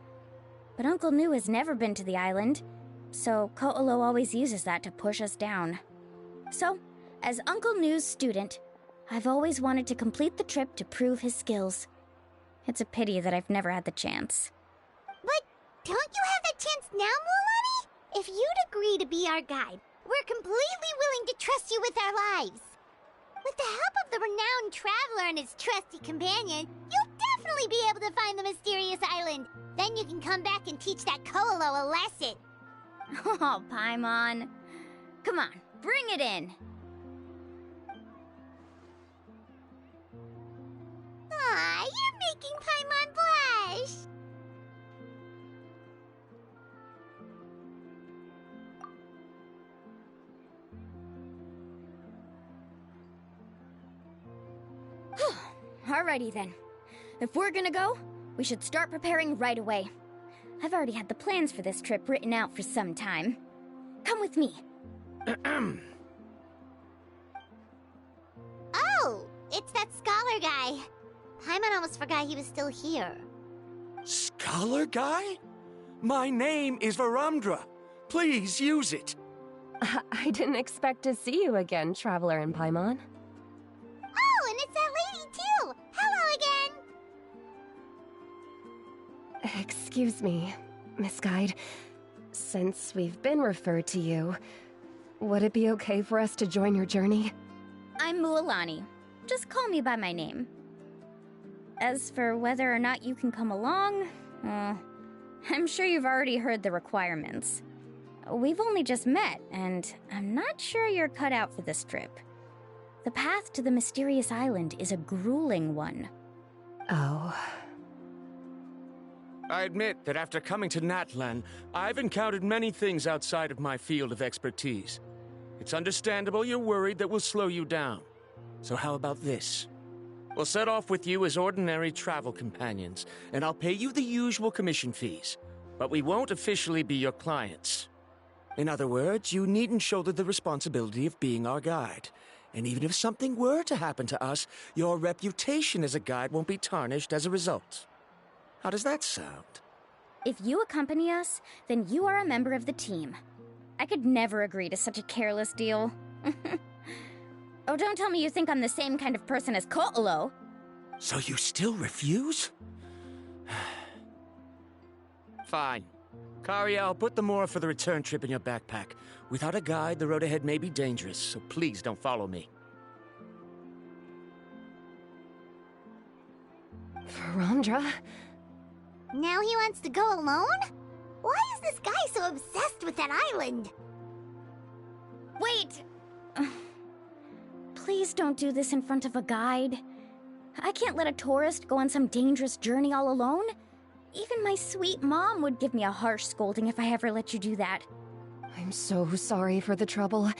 But Uncle New has never been to the island, so Ko'olo always uses that to push us down. So, as Uncle New's student, I've always wanted to complete the trip to prove his skills. It's a pity that I've never had the chance. But don't you have that chance now, Mualani? If you'd agree to be our guide, we're completely willing to trust you with our lives. With the help of the renowned traveler and his trusty companion, you'll definitely be able to find the mysterious island. Then you can come back and teach that Koalo a lesson. Oh, Paimon. Come on, bring it in. Aw, you're making Paimon blush. Alrighty then. If we're gonna go, we should start preparing right away. I've already had the plans for this trip written out for some time. Come with me. Oh, it's that scholar guy. Paimon almost forgot he was still here. Scholar guy? My name is Varamdra. Please use it. I didn't expect to see you again, Traveler and Paimon. Oh, and it's that lady too! Hello again! Excuse me, Miss Guide. Since we've been referred to you, would it be okay for us to join your journey? I'm Mualani. Just call me by my name. As for whether or not you can come along, I'm sure you've already heard the requirements. We've only just met, and I'm not sure you're cut out for this trip. The path to the mysterious island is a grueling one. Oh. I admit that after coming to Natlan, I've encountered many things outside of my field of expertise. It's understandable you're worried that we'll slow you down. So how about this? We'll set off with you as ordinary travel companions, and I'll pay you the usual commission fees. But we won't officially be your clients. In other words, you needn't shoulder the responsibility of being our guide. And even if something were to happen to us, your reputation as a guide won't be tarnished as a result. How does that sound? If you accompany us, then you are a member of the team. I could never agree to such a careless deal. Oh, don't tell me you think I'm the same kind of person as Ko'olo. So you still refuse? Fine. Kariel, put the Mora for the return trip in your backpack. Without a guide, the road ahead may be dangerous, so please don't follow me. Varamdra? Now he wants to go alone? Why is this guy so obsessed with that island? Wait! Please don't do this in front of a guide. I can't let a tourist go on some dangerous journey all alone. Even my sweet mom would give me a harsh scolding if I ever let you do that. I'm so sorry for the trouble.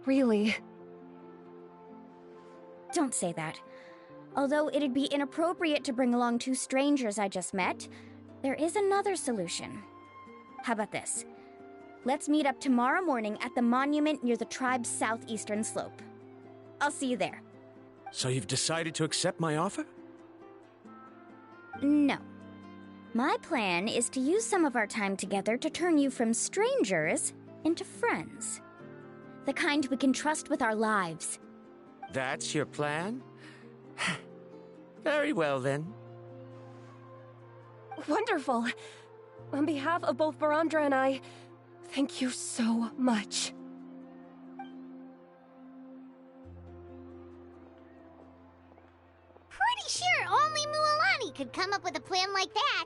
Really. Don't say that. Although it'd be inappropriate to bring along two strangers I just met, there is another solution. How about this? Let's meet up tomorrow morning at the monument near the tribe's southeastern slope. I'll see you there. So you've decided to accept my offer? No. My plan is to use some of our time together to turn you from strangers into friends. The kind we can trust with our lives. That's your plan? Very well, then. Wonderful. On behalf of both Varamdra and I, thank you so much. Pretty sure only Mualani could come up with a plan like that.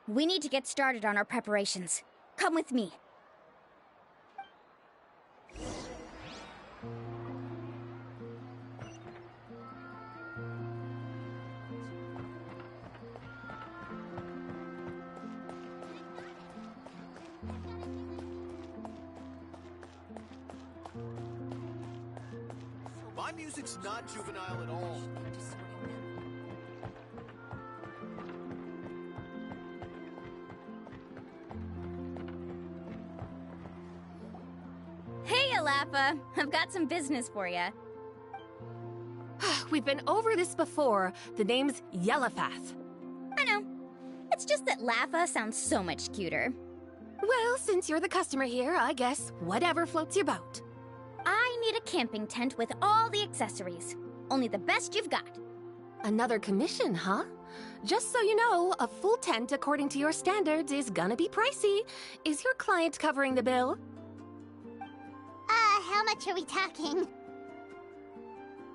We need to get started on our preparations. Come with me. My music's not juvenile at all. Hey, Alapha! I've got some business for you. We've been over this before. The name's Yellowfath. I know. It's just that Laffa sounds so much cuter. Well, since you're the customer here, I guess whatever floats your boat. I need a camping tent with all the accessories. Only the best you've got. Another commission, huh? Just so you know, a full tent according to your standards is gonna be pricey. Is your client covering the bill? How much are we talking?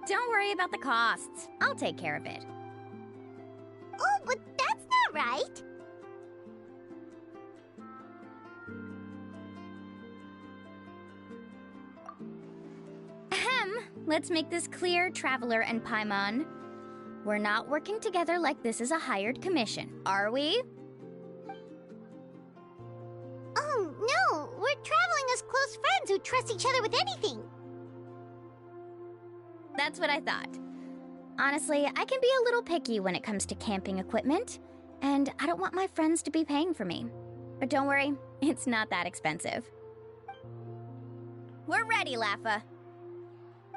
Don't worry about the costs. I'll take care of it. Oh, but that's not right. Ahem. Let's make this clear, Traveler and Paimon. We're not working together like this is a hired commission, are we? Oh, no! We're traveling as close friends who trust each other with anything. That's what I thought. Honestly, I can be a little picky when it comes to camping equipment, and I don't want my friends to be paying for me. But don't worry, it's not that expensive. We're ready, Laffa.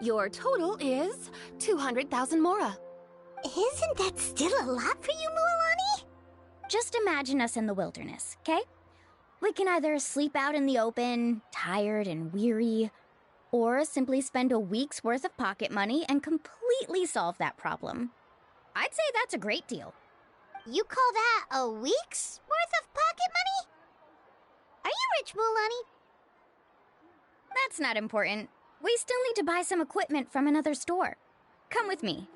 Your total is 200,000 mora. Isn't that still a lot for you, Mualani? Just imagine us in the wilderness, okay? We can either sleep out in the open, tired and weary, or simply spend a week's worth of pocket money and completely solve that problem. I'd say that's a great deal. You call that a week's worth of pocket money? Are you rich, Mualani? That's not important. We still need to buy some equipment from another store. Come with me.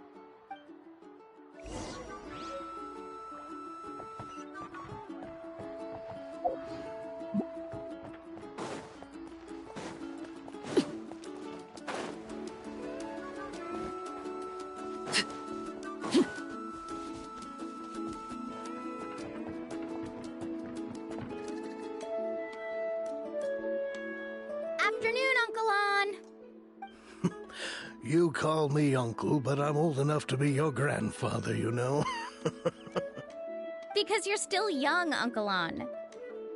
Afternoon, Uncle On. You call me uncle, but I'm old enough to be your grandfather, you know. Because you're still young, Uncle On.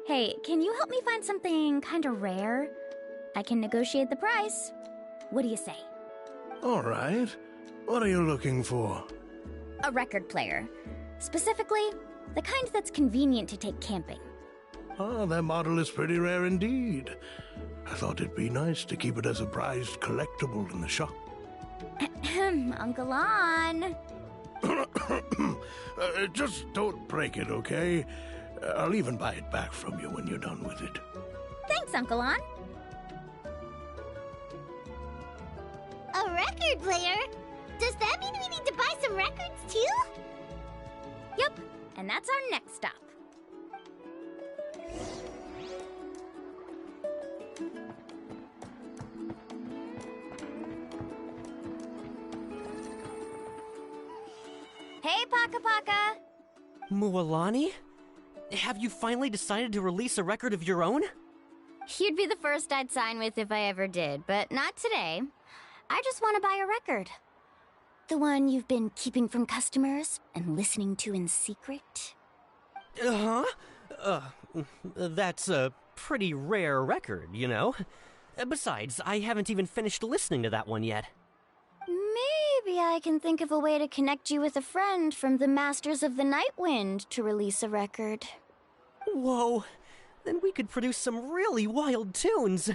Hey, can you help me find something kind of rare? I can negotiate the price. What do you say? All right. What are you looking for? A record player. Specifically, the kind that's convenient to take camping. Ah, that model is pretty rare indeed. I thought it'd be nice to keep it as a prized collectible in the shop. Uncle On. Just don't break it, okay? I'll even buy it back from you when you're done with it. Thanks, Uncle On. A record player? Does that mean we need to buy some records too? Yep, and that's our next stop. Hey, Paka Paka! Mualani? Have you finally decided to release a record of your own? You'd be the first I'd sign with if I ever did, but not today. I just want to buy a record. The one you've been keeping from customers and listening to in secret. That's a pretty rare record, you know? Besides, I haven't even finished listening to that one yet. Maybe I can think of a way to connect you with a friend from the Masters of the Night Wind to release a record. Whoa, then we could produce some really wild tunes.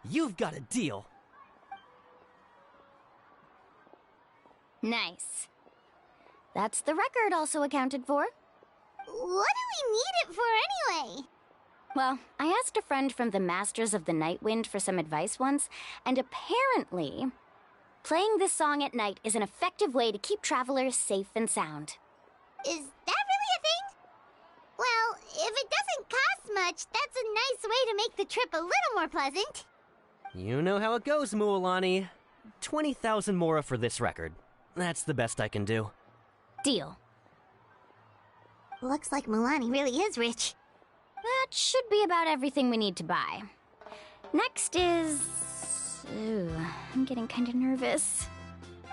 You've got a deal. Nice. That's the record also accounted for. What do we need it for anyway? Well, I asked a friend from the Masters of the Night Wind for some advice once, and apparently, playing this song at night is an effective way to keep travelers safe and sound. Is that really a thing? Well, if it doesn't cost much, that's a nice way to make the trip a little more pleasant. You know how it goes, Mualani. 20,000 mora for this record. That's the best I can do. Deal. Looks like Mualani really is rich. That should be about everything we need to buy. Next is... Ooh, I'm getting kind of nervous.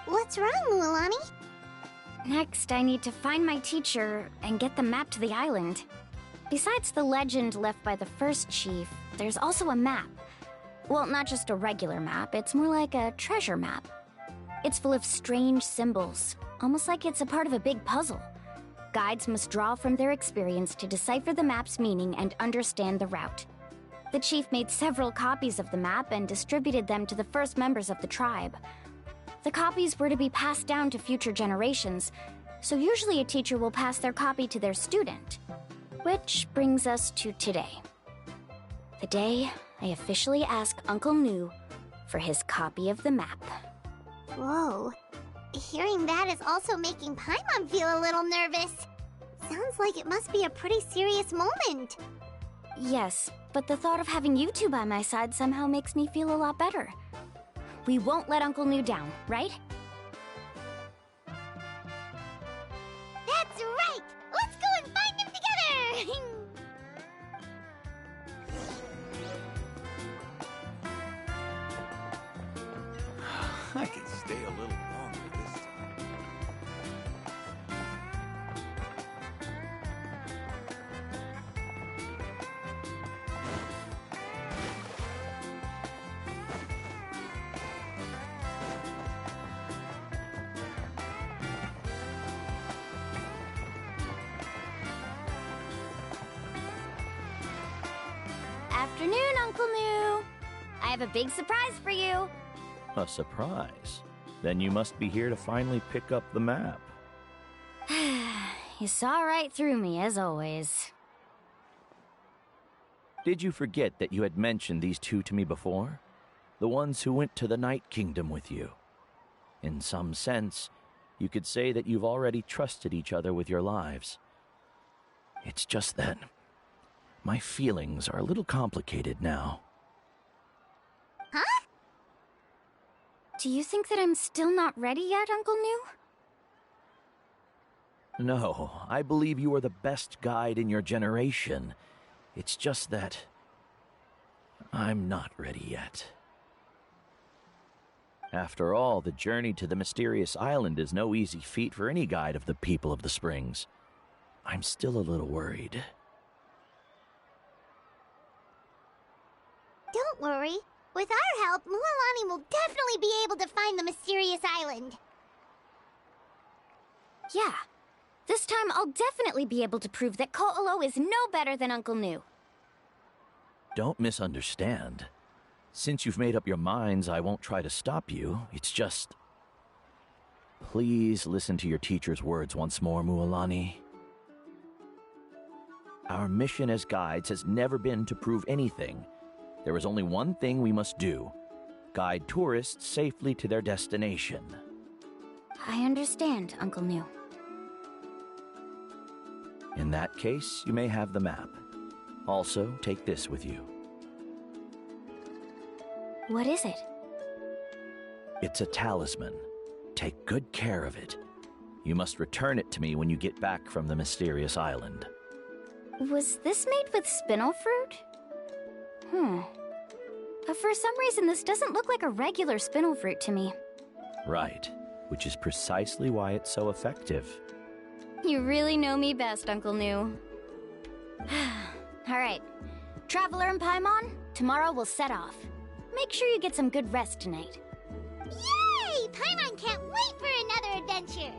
What's wrong, Mualani? Next, I need to find my teacher and get the map to the island. Besides the legend left by the first chief, there's also a map. Well, not just a regular map, it's more like a treasure map. It's full of strange symbols, almost like it's a part of a big puzzle. Guides must draw from their experience to decipher the map's meaning and understand the route. The chief made several copies of the map and distributed them to the first members of the tribe. The copies were to be passed down to future generations, so usually a teacher will pass their copy to their student. Which brings us to today. The day I officially ask Uncle New for his copy of the map. Whoa. Hearing that is also making Paimon feel a little nervous. Sounds like it must be a pretty serious moment. Yes, but the thought of having you two by my side somehow makes me feel a lot better. We won't let Uncle New down, right? That's right! Let's go and find him together! I can stay a little longer this time. Afternoon, Uncle New. I have a big surprise for you. A surprise? Then you must be here to finally pick up the map. You saw right through me, as always. Did you forget that you had mentioned these two to me before? The ones who went to the Night Kingdom with you. In some sense, you could say that you've already trusted each other with your lives. It's just that my feelings are a little complicated now. Huh? Do you think that I'm still not ready yet, Uncle New? No, I believe you are the best guide in your generation. It's just that I'm not ready yet. After all, the journey to the mysterious island is no easy feat for any guide of the people of the Springs. I'm still a little worried. Don't worry. With our help, Mualani will definitely be able to find the mysterious island. Yeah. This time I'll definitely be able to prove that Ko'olo is no better than Uncle New. Don't misunderstand. Since you've made up your minds, I won't try to stop you. It's just... Please listen to your teacher's words once more, Mualani. Our mission as guides has never been to prove anything. There is only one thing we must do. Guide tourists safely to their destination. I understand, Uncle New. In that case, you may have the map. Also, take this with you. What is it? It's a talisman. Take good care of it. You must return it to me when you get back from the mysterious island. Was this made with spinel fruit? But for some reason, this doesn't look like a regular spinel fruit to me. Right, which is precisely why it's so effective. You really know me best, Uncle New. Alright, Traveler and Paimon, tomorrow we'll set off. Make sure you get some good rest tonight. Yay! Paimon can't wait for another adventure!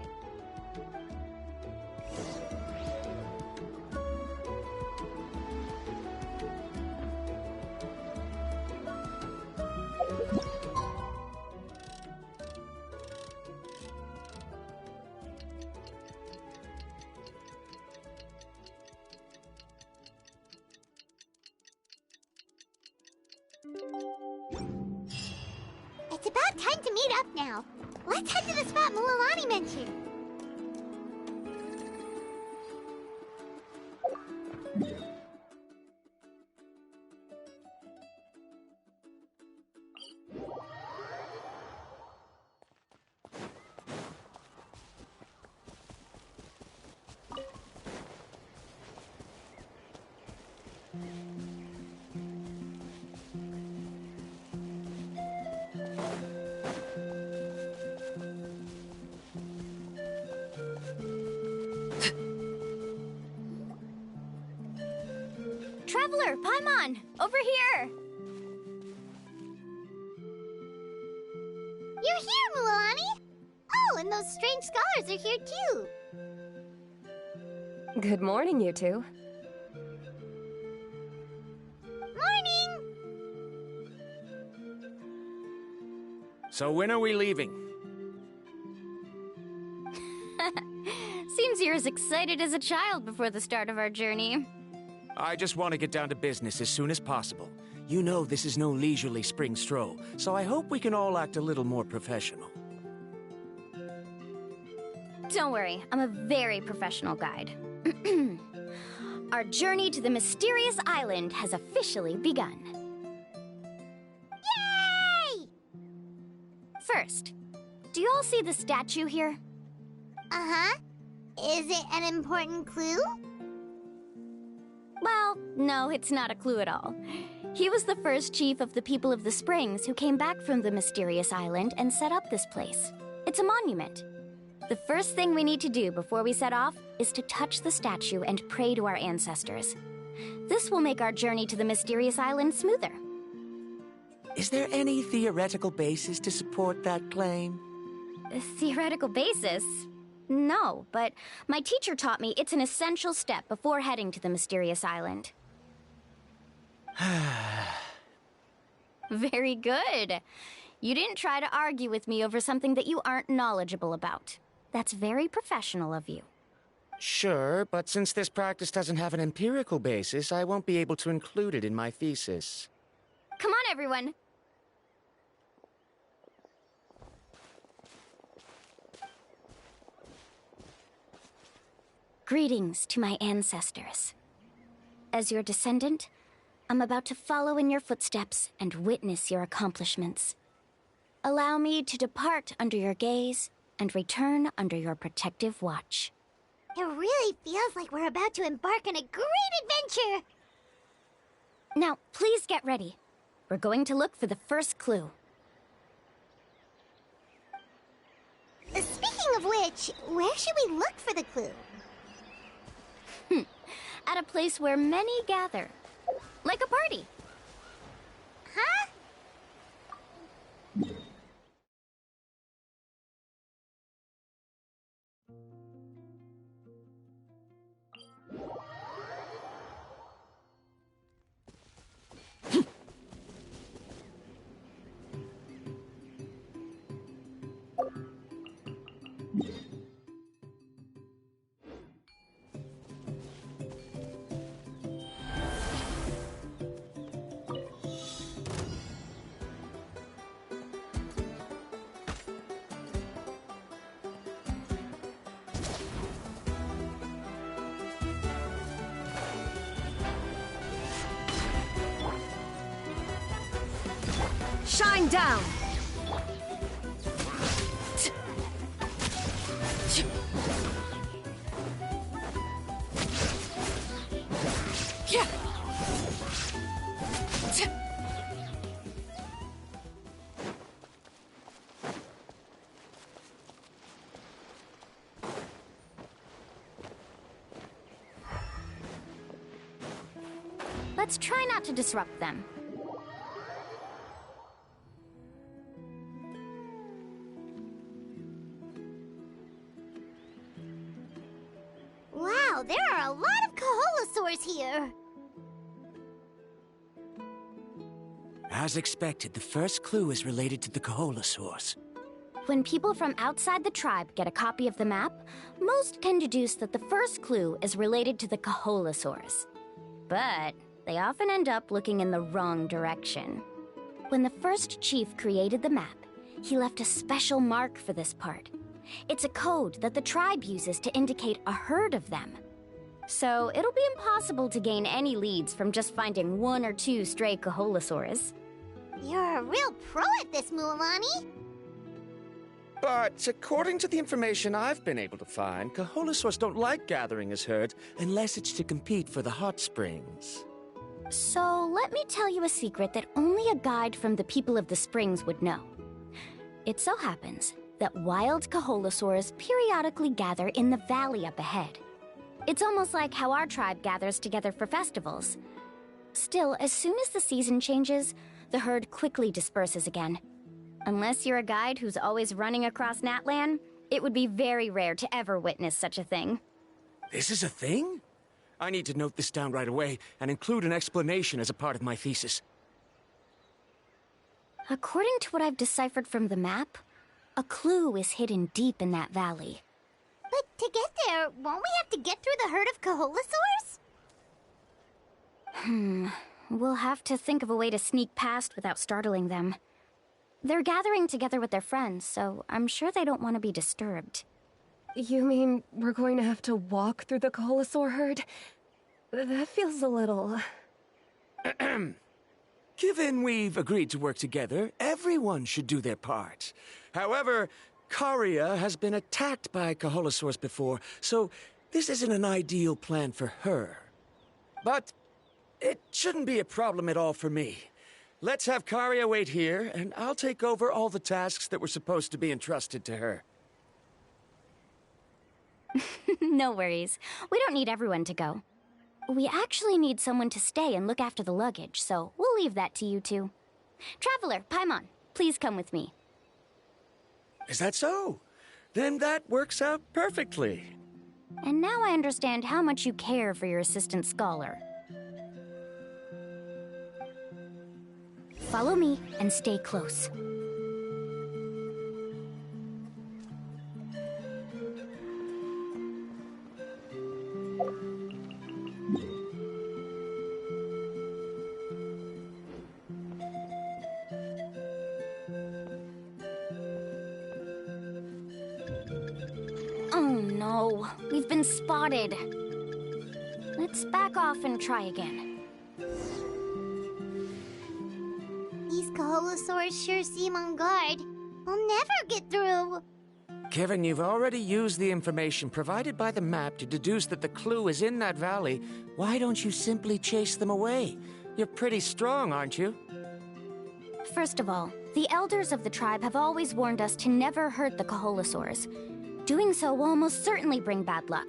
It's about time to meet up now. Let's head to the spot Mualani mentioned. Traveler, Paimon, over here! You're here, Mualani! Oh, and those strange scholars are here too! Good morning, you two. Morning! So when are we leaving? Seems you're as excited as a child before the start of our journey. I just want to get down to business as soon as possible. You know this is no leisurely spring stroll, so I hope we can all act a little more professional. Don't worry, I'm a very professional guide. Our journey to the mysterious island has officially begun. Yay! First, do you all see the statue here? Uh-huh. Is it an important clue? Well, no, it's not a clue at all. He was the first chief of the people of the Springs who came back from the mysterious island and set up this place. It's a monument. The first thing we need to do before we set off is to touch the statue and pray to our ancestors. This will make our journey to the mysterious island smoother. Is there any theoretical basis to support that claim? A theoretical basis? No, but my teacher taught me it's an essential step before heading to the mysterious island. Very good. You didn't try to argue with me over something that you aren't knowledgeable about. That's very professional of you. Sure, but since this practice doesn't have an empirical basis, I won't be able to include it in my thesis. Come on, everyone. Greetings to my ancestors. As your descendant, I'm about to follow in your footsteps and witness your accomplishments. Allow me to depart under your gaze and return under your protective watch. It really feels like we're about to embark on a great adventure! Now, please get ready. We're going to look for the first clue. Speaking of which, where should we look for the clue? At a place where many gather. Like a party. Huh? Shine down! Let's try not to disrupt them. Wow, there are a lot of Kaholosaurs here! As expected, the first clue is related to the Kaholosaurs. When people from outside the tribe get a copy of the map, most can deduce that the first clue is related to the Kaholosaurs. But they often end up looking in the wrong direction. When the first chief created the map, he left a special mark for this part. It's a code that the tribe uses to indicate a herd of them. So it'll be impossible to gain any leads from just finding one or two stray Kaholosaurs. You're a real pro at this, Mualani. But according to the information I've been able to find, Kaholosaurs don't like gathering as herds unless it's to compete for the hot springs. So let me tell you a secret that only a guide from the people of the springs would know. It so happens that wild Kaholosaurs periodically gather in the valley up ahead. It's almost like how our tribe gathers together for festivals. Still, as soon as the season changes, the herd quickly disperses again. Unless you're a guide who's always running across Natlan, it would be very rare to ever witness such a thing. This is a thing? I need to note this down right away and include an explanation as a part of my thesis. According to what I've deciphered from the map, a clue is hidden deep in that valley. But to get there, won't we have to get through the herd of Kaholasaurs? We'll have to think of a way to sneak past without startling them. They're gathering together with their friends, so I'm sure they don't want to be disturbed. You mean we're going to have to walk through the Kaholasaur herd? That feels a little... Given we've agreed to work together, everyone should do their part. However, Karia has been attacked by Kaholasaurs before, so this isn't an ideal plan for her. But it shouldn't be a problem at all for me. Let's have Karia wait here, and I'll take over all the tasks that were supposed to be entrusted to her. No worries. We don't need everyone to go. We actually need someone to stay and look after the luggage, so we'll leave that to you two. Traveler, Paimon, please come with me. Is that so? Then that works out perfectly. And now I understand how much you care for your assistant scholar. Follow me and stay close. Oh no, we've been spotted. Let's back off and try again. These Kaholasaurs sure seem on guard. We'll never get through. Kevin, you've already used the information provided by the map to deduce that the clue is in that valley. Why don't you simply chase them away? You're pretty strong, aren't you? First of all, the elders of the tribe have always warned us to never hurt the Kaholasaurs. Doing so will almost certainly bring bad luck.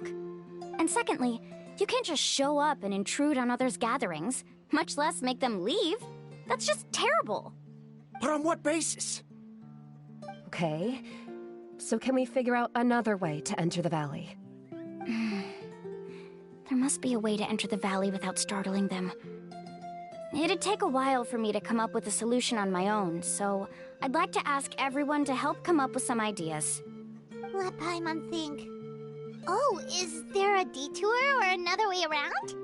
And secondly, you can't just show up and intrude on others' gatherings, much less make them leave. That's just terrible. But on what basis? Okay, so can we figure out another way to enter the valley? There must be a way to enter the valley without startling them. It'd take a while for me to come up with a solution on my own, so I'd like to ask everyone to help come up with some ideas. Let Paimon think. Oh, is there a detour or another way around?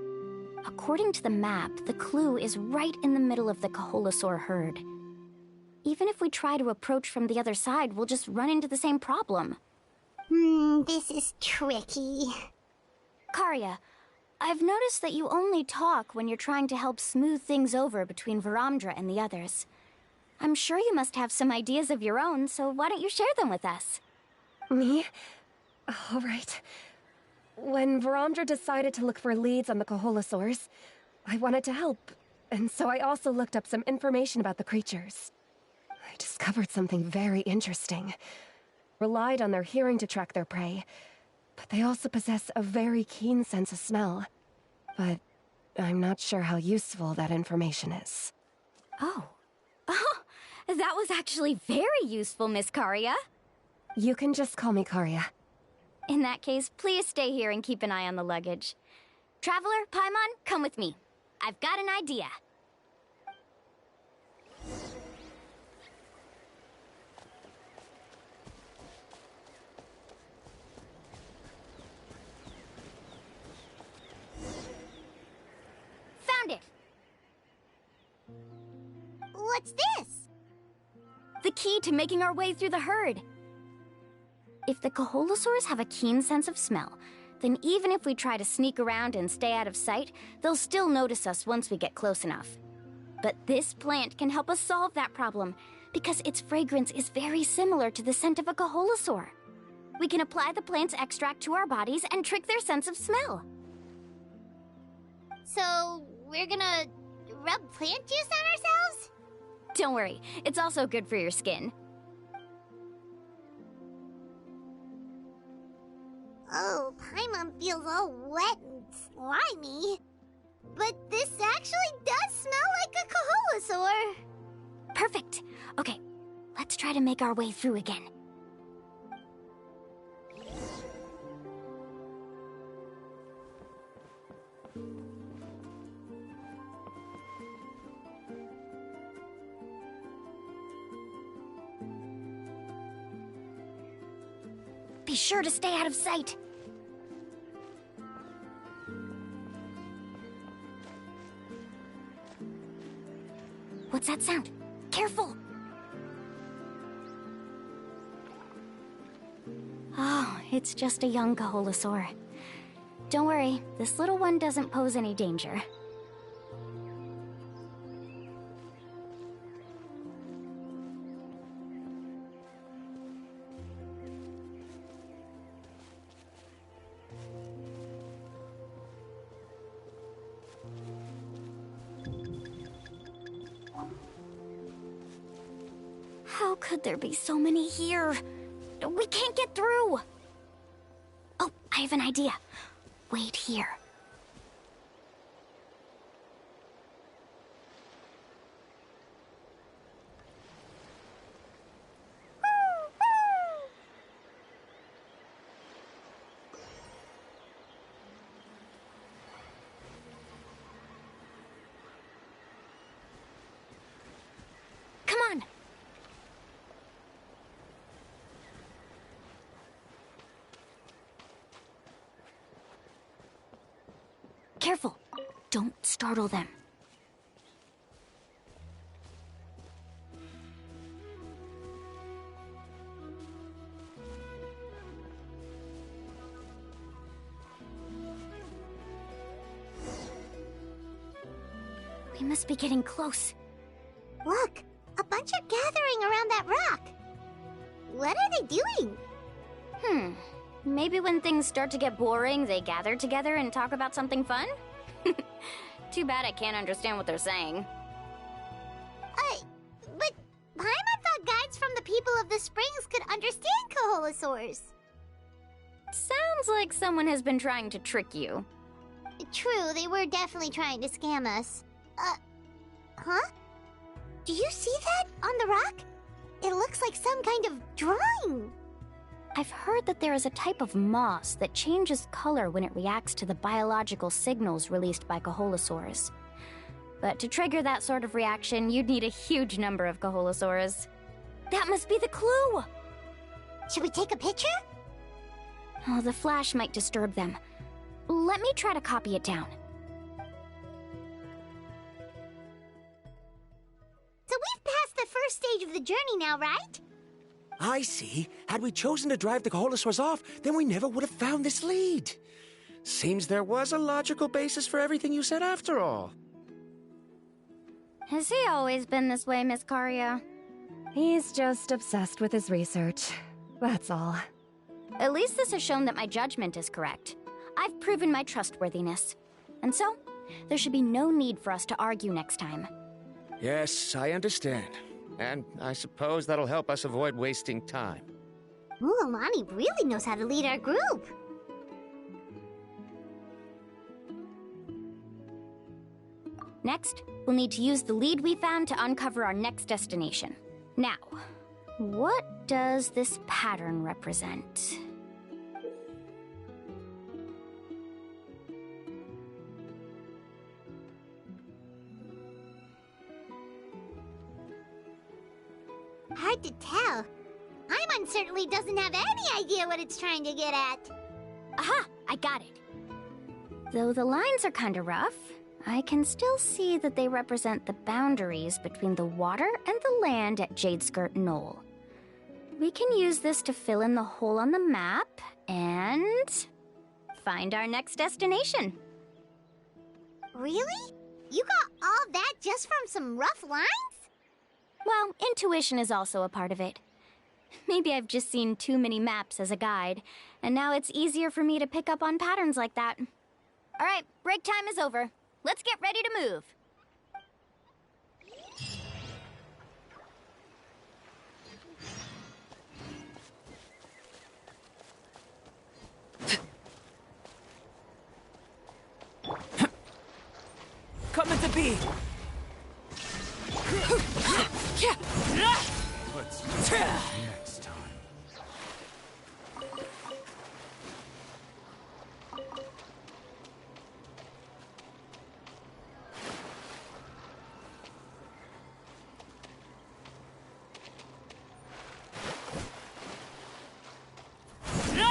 According to the map, the clue is right in the middle of the Kaholasaur herd. Even if we try to approach from the other side, we'll just run into the same problem. This is tricky. Karia, I've noticed that you only talk when you're trying to help smooth things over between Varamdra and the others. I'm sure you must have some ideas of your own, so why don't you share them with us? Me? All right. When Varamdra decided to look for leads on the Kaholasaurs, I wanted to help, and so I also looked up some information about the creatures. I discovered something very interesting. Relied on their hearing to track their prey, but they also possess a very keen sense of smell. But I'm not sure how useful that information is. Oh, that was actually very useful, Miss Karia. You can just call me Karia. In that case, please stay here and keep an eye on the luggage. Traveler, Paimon, come with me. I've got an idea. Found it! What's this? The key to making our way through the herd. If the Kaholasaurs have a keen sense of smell, then even if we try to sneak around and stay out of sight, they'll still notice us once we get close enough. But this plant can help us solve that problem, because its fragrance is very similar to the scent of a Kaholasaur. We can apply the plant's extract to our bodies and trick their sense of smell. So, we're gonna rub plant juice on ourselves? Don't worry, it's also good for your skin. Oh, Paimon feels all wet and slimy. But this actually does smell like a Kaholasaur. Perfect. Okay, let's try to make our way through again. Be sure to stay out of sight. What's that sound? Careful! Oh, it's just a young Kaholosaur. Don't worry, this little one doesn't pose any danger. How could there be so many here? We can't get through! Oh, I have an idea. Wait here. Come on! Careful! Don't startle them. We must be getting close. Look! A bunch are gathering around that rock! What are they doing? Maybe when things start to get boring, they gather together and talk about something fun? Too bad I can't understand what they're saying. But Paimon thought guides from the people of the springs could understand Kaholosaurs. Sounds like someone has been trying to trick you. True, they were definitely trying to scam us. Huh? Do you see that on the rock? It looks like some kind of drawing. I've heard that there is a type of moss that changes color when it reacts to the biological signals released by Kaholosaurs. But to trigger that sort of reaction, you'd need a huge number of Kaholosaurs. That must be the clue! Should we take a picture? Oh, the flash might disturb them. Let me try to copy it down. So we've passed the first stage of the journey now, right? I see. Had we chosen to drive the Kaholosaurs off, then we never would have found this lead. Seems there was a logical basis for everything you said after all. Has he always been this way, Miss Karia? He's just obsessed with his research. That's all. At least this has shown that my judgment is correct. I've proven my trustworthiness. And so, there should be no need for us to argue next time. Yes, I understand. And I suppose that'll help us avoid wasting time. Ooh, Alani really knows how to lead our group. Next, we'll need to use the lead we found to uncover our next destination. Now, what does this pattern represent? Hard to tell. Paimon certainly doesn't have any idea what it's trying to get at. Aha! I got it. Though the lines are kinda rough, I can still see that they represent the boundaries between the water and the land at Jadeskirt Knoll. We can use this to fill in the hole on the map and find our next destination. Really? You got all that just from some rough lines? Well, intuition is also a part of it. Maybe I've just seen too many maps as a guide, and now it's easier for me to pick up on patterns like that. All right, break time is over. Let's get ready to move. Coming to be! Let's do it next time. No!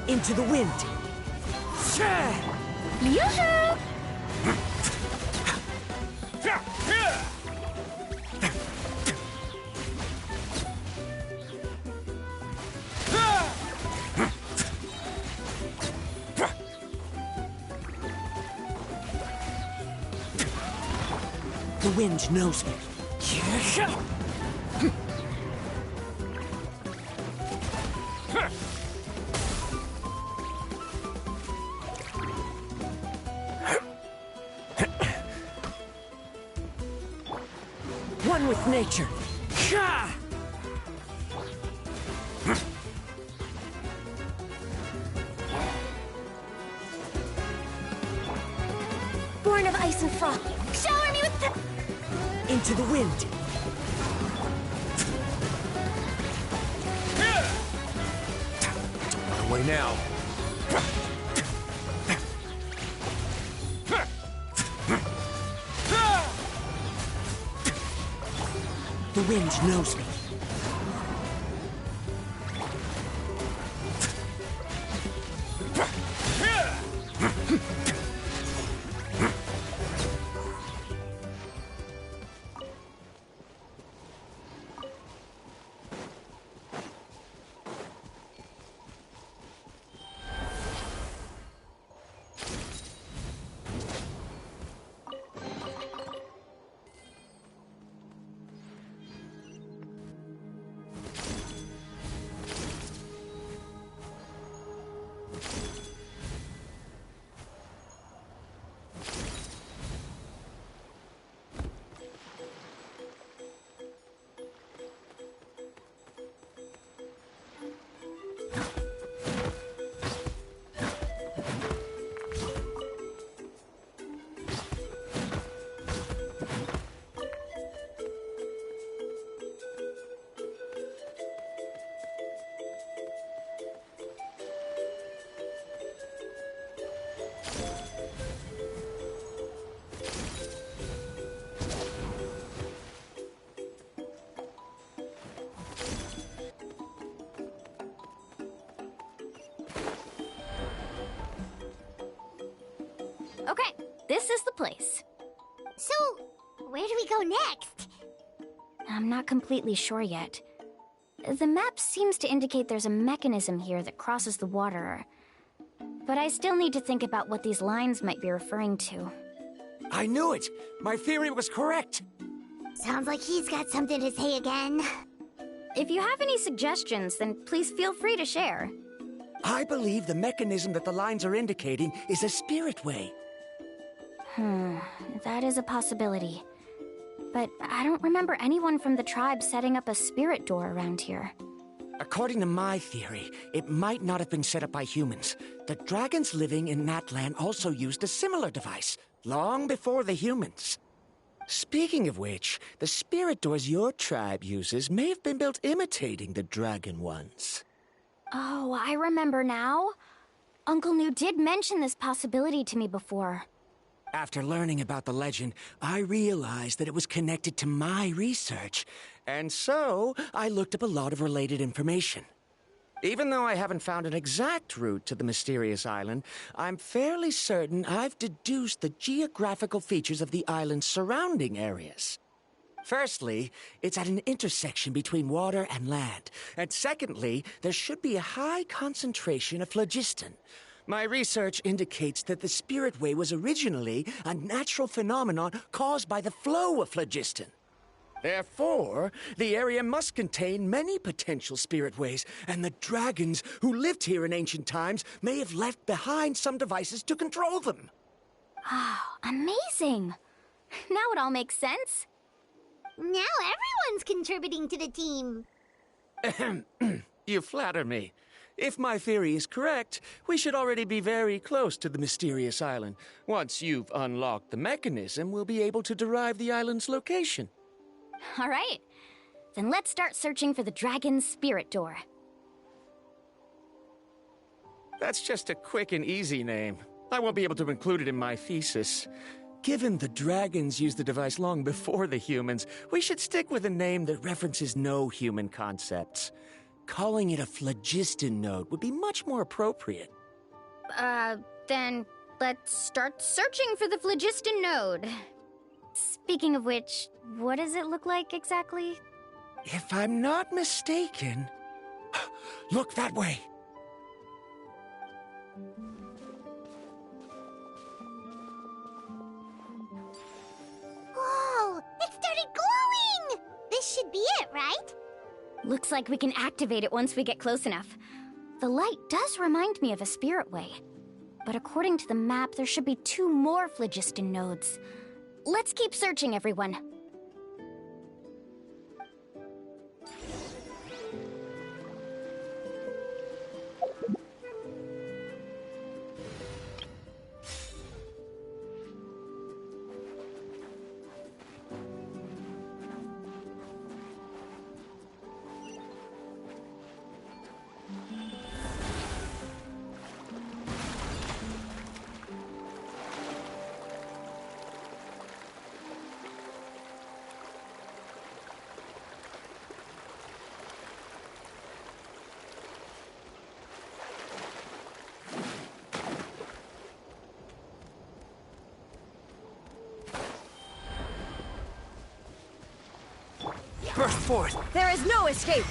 Into the wind. Yoo-hoo! The wind knows me. One with nature. Born of ice and froth, shower me with the... Into the wind. Run away now. The wind knows me. Okay, this is the place. So, where do we go next? I'm not completely sure yet. The map seems to indicate there's a mechanism here that crosses the water. But I still need to think about what these lines might be referring to. I knew it! My theory was correct! Sounds like he's got something to say again. If you have any suggestions, then please feel free to share. I believe the mechanism that the lines are indicating is a spirit way. That is a possibility. But I don't remember anyone from the tribe setting up a spirit door around here. According to my theory, it might not have been set up by humans. The dragons living in that land also used a similar device, long before the humans. Speaking of which, the spirit doors your tribe uses may have been built imitating the dragon ones. Oh, I remember now. Uncle New did mention this possibility to me before. After learning about the legend, I realized that it was connected to my research, and so I looked up a lot of related information. Even though I haven't found an exact route to the mysterious island, I'm fairly certain I've deduced the geographical features of the island's surrounding areas. Firstly, it's at an intersection between water and land, and secondly, there should be a high concentration of phlogiston. My research indicates that the Spirit Way was originally a natural phenomenon caused by the flow of phlogiston. Therefore, the area must contain many potential Spirit Ways, and the dragons who lived here in ancient times may have left behind some devices to control them. Oh, amazing! Now it all makes sense. Now everyone's contributing to the team. You flatter me. If my theory is correct, we should already be very close to the mysterious island. Once you've unlocked the mechanism, we'll be able to derive the island's location. All right. Then let's start searching for the dragon's spirit door. That's just a quick and easy name. I won't be able to include it in my thesis. Given the dragons used the device long before the humans, we should stick with a name that references no human concepts. Calling it a phlogiston node would be much more appropriate. Then let's start searching for the phlogiston node. Speaking of which, what does it look like exactly? If I'm not mistaken... Look that way! Whoa! It started glowing! This should be it, right? Looks like we can activate it once we get close enough. The light does remind me of a spirit way. But according to the map, there should be 2 more phlogiston nodes. Let's keep searching, everyone. Burst forth! There is no escape!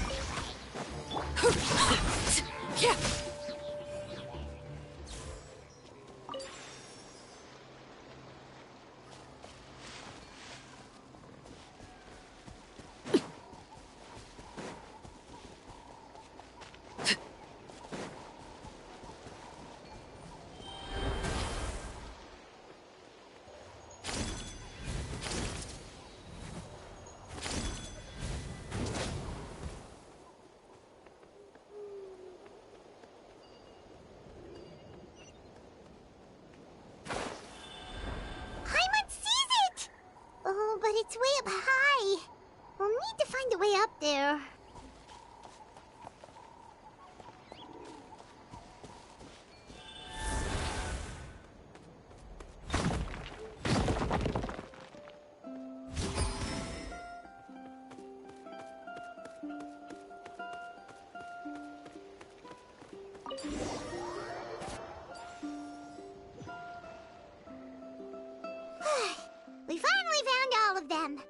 We finally found all of them.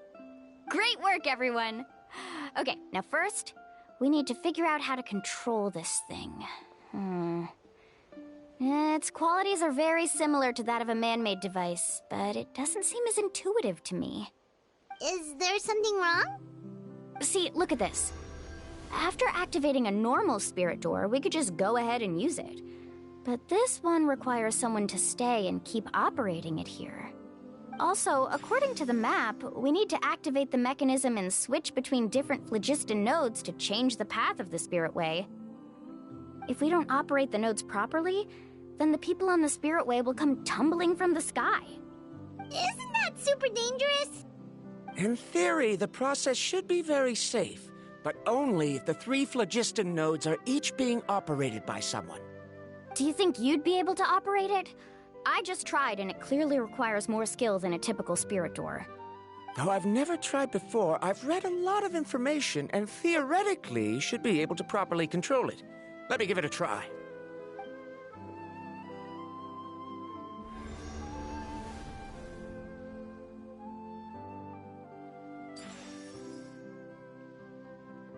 Great work, everyone. Okay, now first, we need to figure out how to control this thing. Its qualities are very similar to that of a man-made device, but it doesn't seem as intuitive to me. Is there something wrong? See, look at this. After activating a normal spirit door, we could just go ahead and use it. But this one requires someone to stay and keep operating it here. Also, according to the map, we need to activate the mechanism and switch between different phlogiston nodes to change the path of the spirit way. If we don't operate the nodes properly, then the people on the spirit way will come tumbling from the sky. Isn't that super dangerous? In theory, the process should be very safe, but only if the 3 phlogiston nodes are each being operated by someone. Do you think you'd be able to operate it? I just tried, and it clearly requires more skill than a typical spirit door. Though I've never tried before, I've read a lot of information and theoretically should be able to properly control it. Let me give it a try.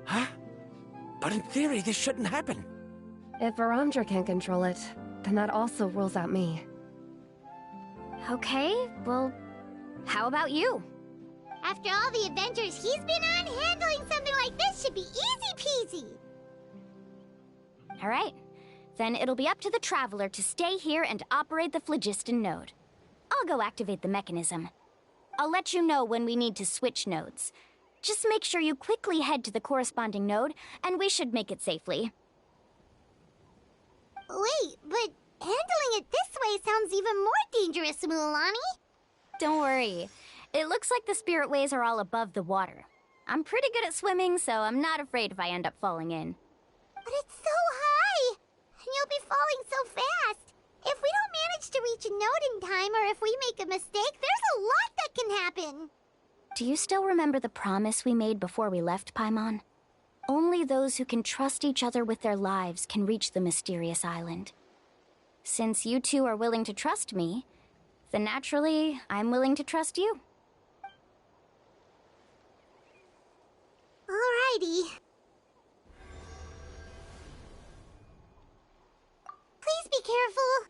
Huh? But in theory, this shouldn't happen. If Varandra can control it, then that also rules out me. Okay, well, how about you? After all the adventures he's been on, handling something like this should be easy peasy. All right, then it'll be up to the Traveler to stay here and operate the phlogiston node. I'll go activate the mechanism. I'll let you know when we need to switch nodes. Just make sure you quickly head to the corresponding node, and we should make it safely. Wait, but handling it this way sounds even more dangerous, Mualani. Don't worry. It looks like the spirit ways are all above the water. I'm pretty good at swimming, so I'm not afraid if I end up falling in. But it's so high! And you'll be falling so fast! If we don't manage to reach a node in time, or if we make a mistake, there's a lot that can happen! Do you still remember the promise we made before we left, Paimon? Only those who can trust each other with their lives can reach the mysterious island. Since you two are willing to trust me, then naturally, I'm willing to trust you. Alrighty. Please be careful.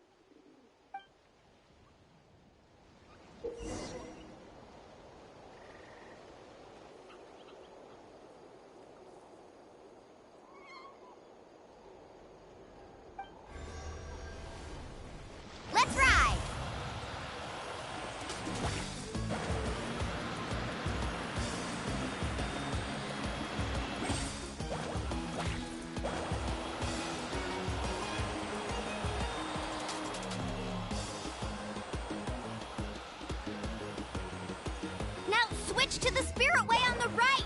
Let's ride! Now switch to the spirit way on the right!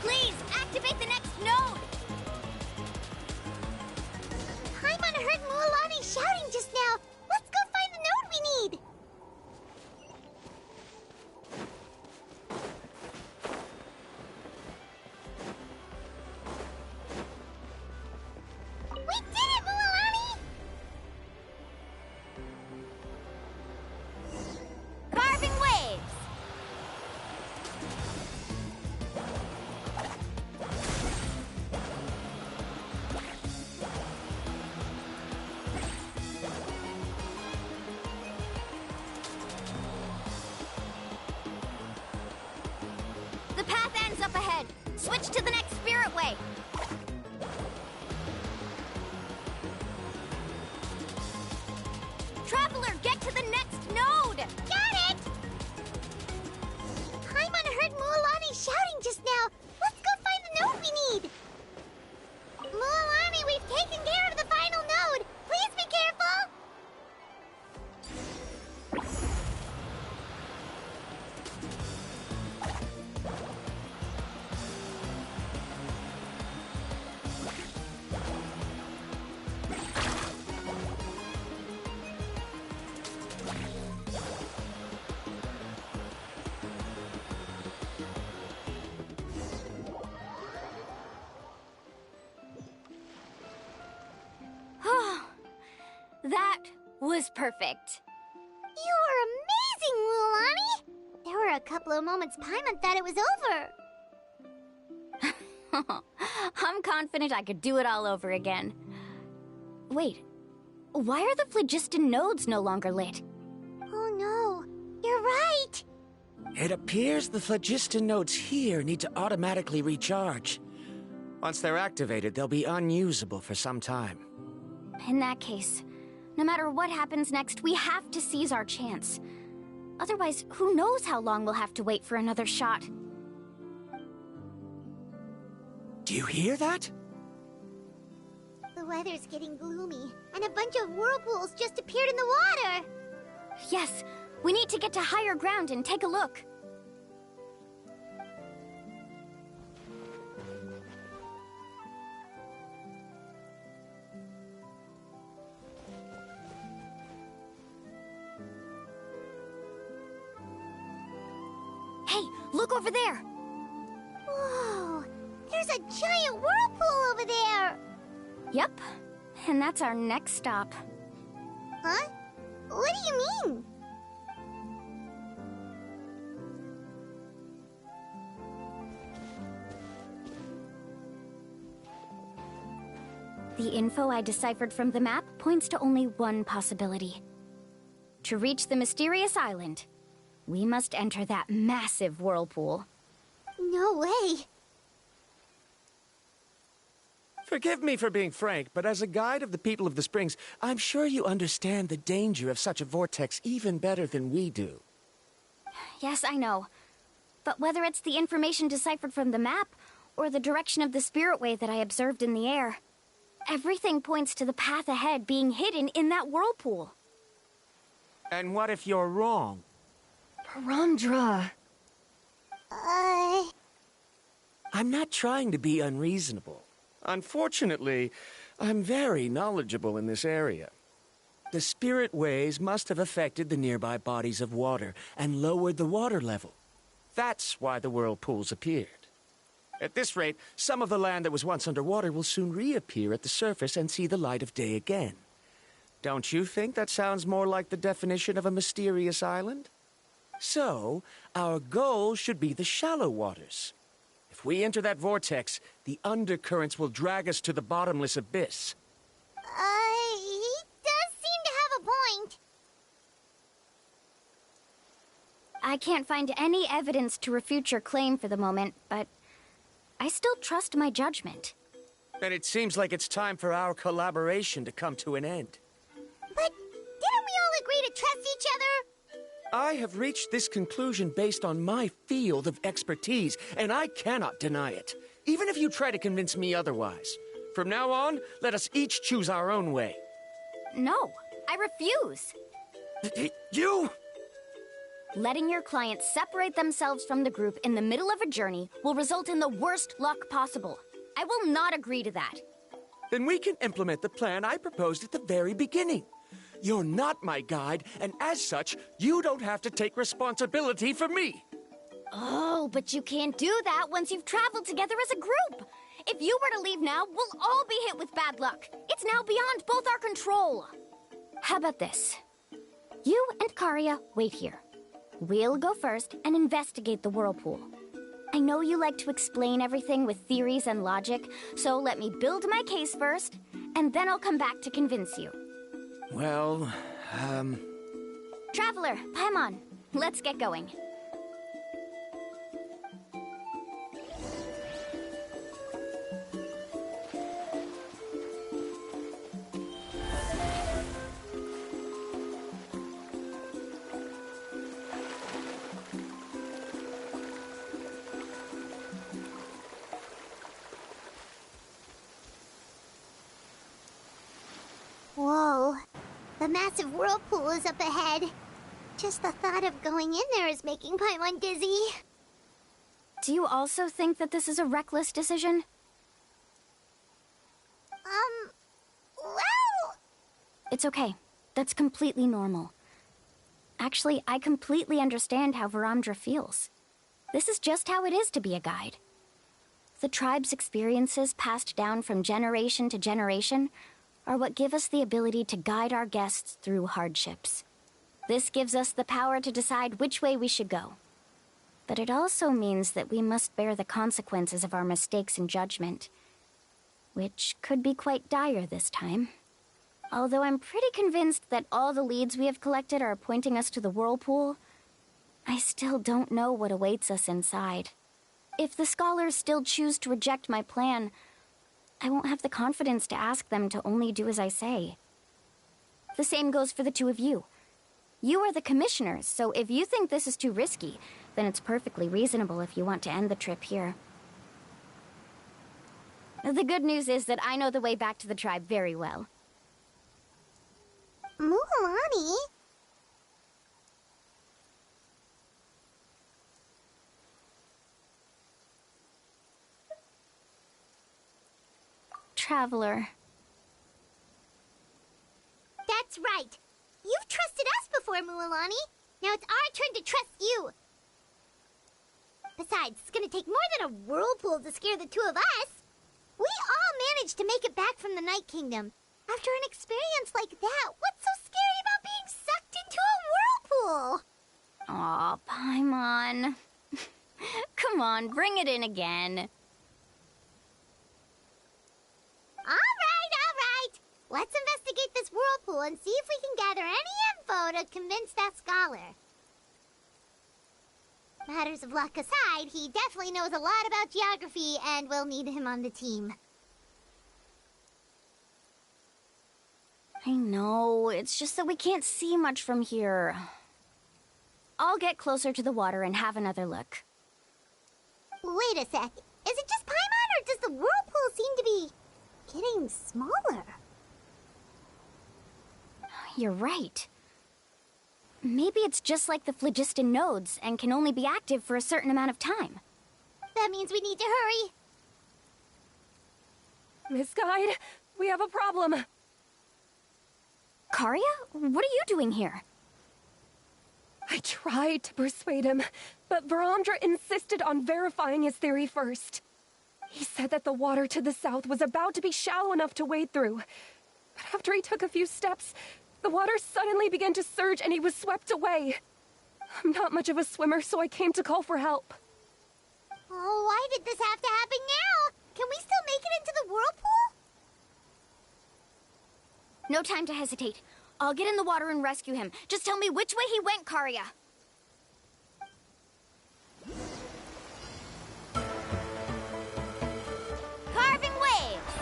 Please, activate the next node! Paimon heard Mualani shouting just now. Let's go find the node we need. We did it, Mualani! was perfect. You were amazing, Lulani! There were a couple of moments Paimon thought it was over. I'm confident I could do it all over again. Wait, why are the phlogiston nodes no longer lit? Oh no, you're right! It appears the phlogiston nodes here need to automatically recharge. Once they're activated, they'll be unusable for some time. In that case, no matter what happens next, we have to seize our chance. Otherwise, who knows how long we'll have to wait for another shot. Do you hear that? The weather's getting gloomy, and a bunch of whirlpools just appeared in the water! Yes, we need to get to higher ground and take a look. Hey, look over there! Whoa! There's a giant whirlpool over there! Yep, and that's our next stop. Huh? What do you mean? The info I deciphered from the map points to only one possibility. To reach the mysterious island, we must enter that massive whirlpool. No way! Forgive me for being frank, but as a guide of the people of the Springs, I'm sure you understand the danger of such a vortex even better than we do. Yes, I know. But whether it's the information deciphered from the map, or the direction of the spirit wave that I observed in the air, everything points to the path ahead being hidden in that whirlpool. And what if you're wrong? Paramdra. I'm not trying to be unreasonable. Unfortunately, I'm very knowledgeable in this area. The spirit waves must have affected the nearby bodies of water and lowered the water level. That's why the whirlpools appeared. At this rate, some of the land that was once underwater will soon reappear at the surface and see the light of day again. Don't you think that sounds more like the definition of a mysterious island? So, our goal should be the shallow waters. If we enter that vortex, the undercurrents will drag us to the bottomless abyss. He does seem to have a point. I can't find any evidence to refute your claim for the moment, but I still trust my judgment. And it seems like it's time for our collaboration to come to an end. But didn't we all agree to trust each other? I have reached this conclusion based on my field of expertise, and I cannot deny it, even if you try to convince me otherwise. From now on, let us each choose our own way. No, I refuse. You? Letting your clients separate themselves from the group in the middle of a journey will result in the worst luck possible. I will not agree to that. Then we can implement the plan I proposed at the very beginning. You're not my guide, and as such, you don't have to take responsibility for me. Oh, but you can't do that once you've traveled together as a group. If you were to leave now, we'll all be hit with bad luck. It's now beyond both our control. How about this? You and Karia wait here. We'll go first and investigate the whirlpool. I know you like to explain everything with theories and logic, so let me build my case first, and then I'll come back to convince you. Well, Traveler, Paimon, let's get going. Whoa. The massive whirlpool is up ahead. Just the thought of going in there is making Paimon dizzy. Do you also think that this is a reckless decision? Well... It's okay. That's completely normal. Actually, I completely understand how Varamdra feels. This is just how it is to be a guide. The tribe's experiences passed down from generation to generation are what give us the ability to guide our guests through hardships. This gives us the power to decide which way we should go. But it also means that we must bear the consequences of our mistakes and judgment, which could be quite dire this time. Although I'm pretty convinced that all the leads we have collected are pointing us to the whirlpool, I still don't know what awaits us inside. If the scholars still choose to reject my plan, I won't have the confidence to ask them to only do as I say. The same goes for the two of you. You are the commissioners, so if you think this is too risky, then it's perfectly reasonable if you want to end the trip here. The good news is that I know the way back to the tribe very well. Mualani? Traveler. That's right. You've trusted us before, Mualani. Now it's our turn to trust you. Besides, it's gonna take more than a whirlpool to scare the two of us. We all managed to make it back from the Night Kingdom. After an experience like that, what's so scary about being sucked into a whirlpool? Aw, Paimon. Come on, bring it in again. All right. Let's investigate this whirlpool and see if we can gather any info to convince that scholar. Matters of luck aside, he definitely knows a lot about geography, and we'll need him on the team. I know, it's just that we can't see much from here. I'll get closer to the water and have another look. Wait a sec. Is it just Paimon, or does the whirlpool seem to be getting smaller? You're right. Maybe it's just like the phlogiston nodes and can only be active for a certain amount of time. That means we need to hurry. Miss Guide, we have a problem. Karia? What are you doing here? I tried to persuade him, but Varamdra insisted on verifying his theory first. He said that the water to the south was about to be shallow enough to wade through. But after he took a few steps, the water suddenly began to surge and he was swept away. I'm not much of a swimmer, so I came to call for help. Oh, why did this have to happen now? Can we still make it into the whirlpool? No time to hesitate. I'll get in the water and rescue him. Just tell me which way he went, Karia. Carving waves!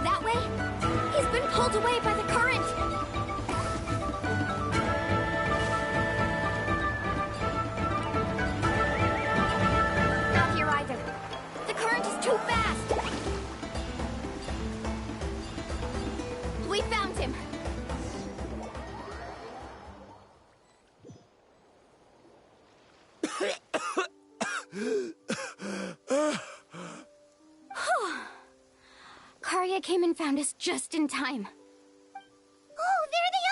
That way? He's been pulled away by the current! Not here either. The current is too fast! We found him! Karia came and found us just in time. Oh, there they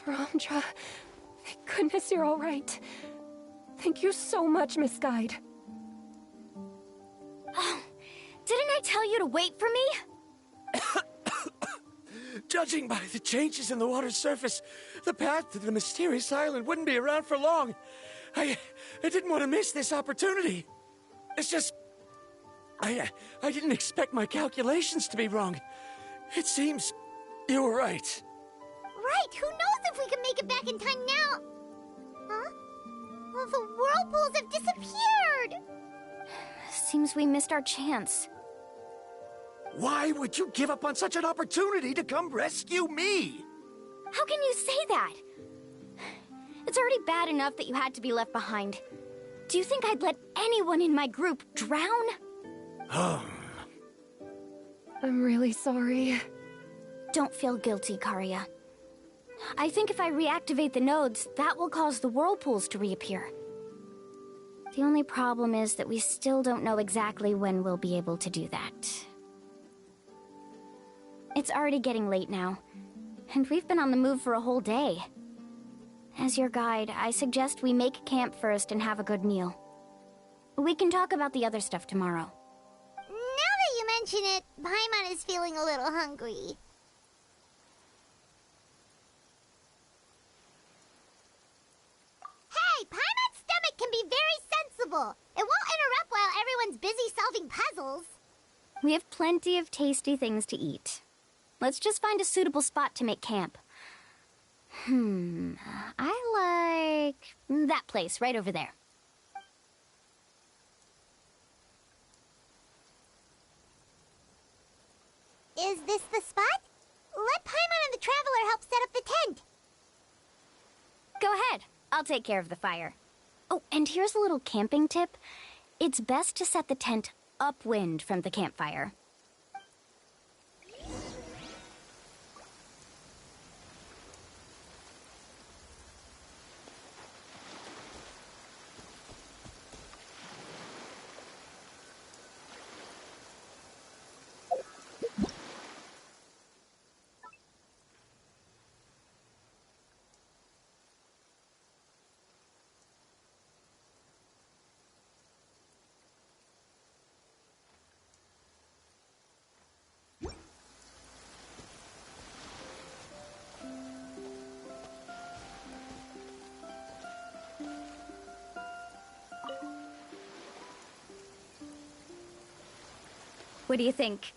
are! Varamdra, thank goodness you're all right. Thank you so much, Miss Guide. Oh, didn't I tell you to wait for me? Judging by the changes in the water's surface, the path to the mysterious island wouldn't be around for long. I didn't want to miss this opportunity. It's just... I didn't expect my calculations to be wrong. It seems you were right. Right, who knows if we can make it back in time now? Huh? Well, the whirlpools have disappeared! Seems we missed our chance. Why would you give up on such an opportunity to come rescue me? How can you say that? It's already bad enough that you had to be left behind. Do you think I'd let anyone in my group drown? I'm really sorry. Don't feel guilty, Karia. I think if I reactivate the nodes, that will cause the whirlpools to reappear. The only problem is that we still don't know exactly when we'll be able to do that. It's already getting late now, and we've been on the move for a whole day. As your guide, I suggest we make camp first and have a good meal. We can talk about the other stuff tomorrow. Now that you mention it, Paimon is feeling a little hungry. Hey, Paimon's stomach can be very sensible. It won't interrupt while everyone's busy solving puzzles. We have plenty of tasty things to eat. Let's just find a suitable spot to make camp. I like that place right over there. Is this the spot? Let Paimon and the Traveler help set up the tent. Go ahead. I'll take care of the fire. Oh, and here's a little camping tip. It's best to set the tent upwind from the campfire. What do you think?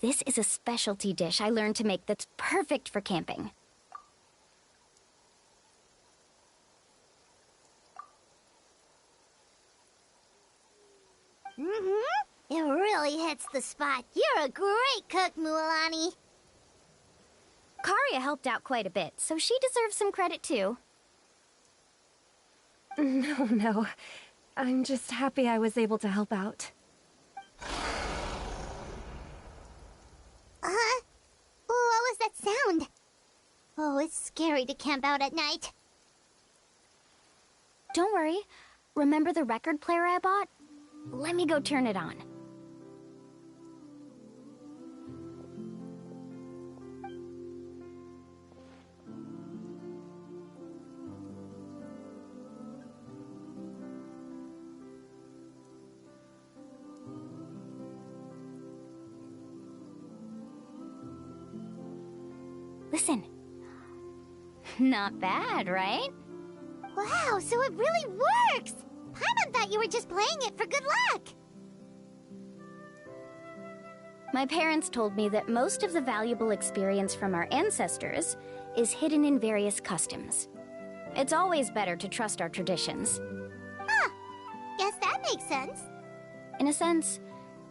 This is a specialty dish I learned to make that's perfect for camping. It really hits the spot. You're a great cook, Mualani. Karia helped out quite a bit, so she deserves some credit too. No. I'm just happy I was able to help out. What was that sound? Oh, it's scary to camp out at night. Don't worry. Remember the record player I bought? Let me go turn it on. Listen. Not bad, right? Wow, so it really works! Paimon thought you were just playing it for good luck! My parents told me that most of the valuable experience from our ancestors is hidden in various customs. It's always better to trust our traditions. Huh. Guess that makes sense. In a sense,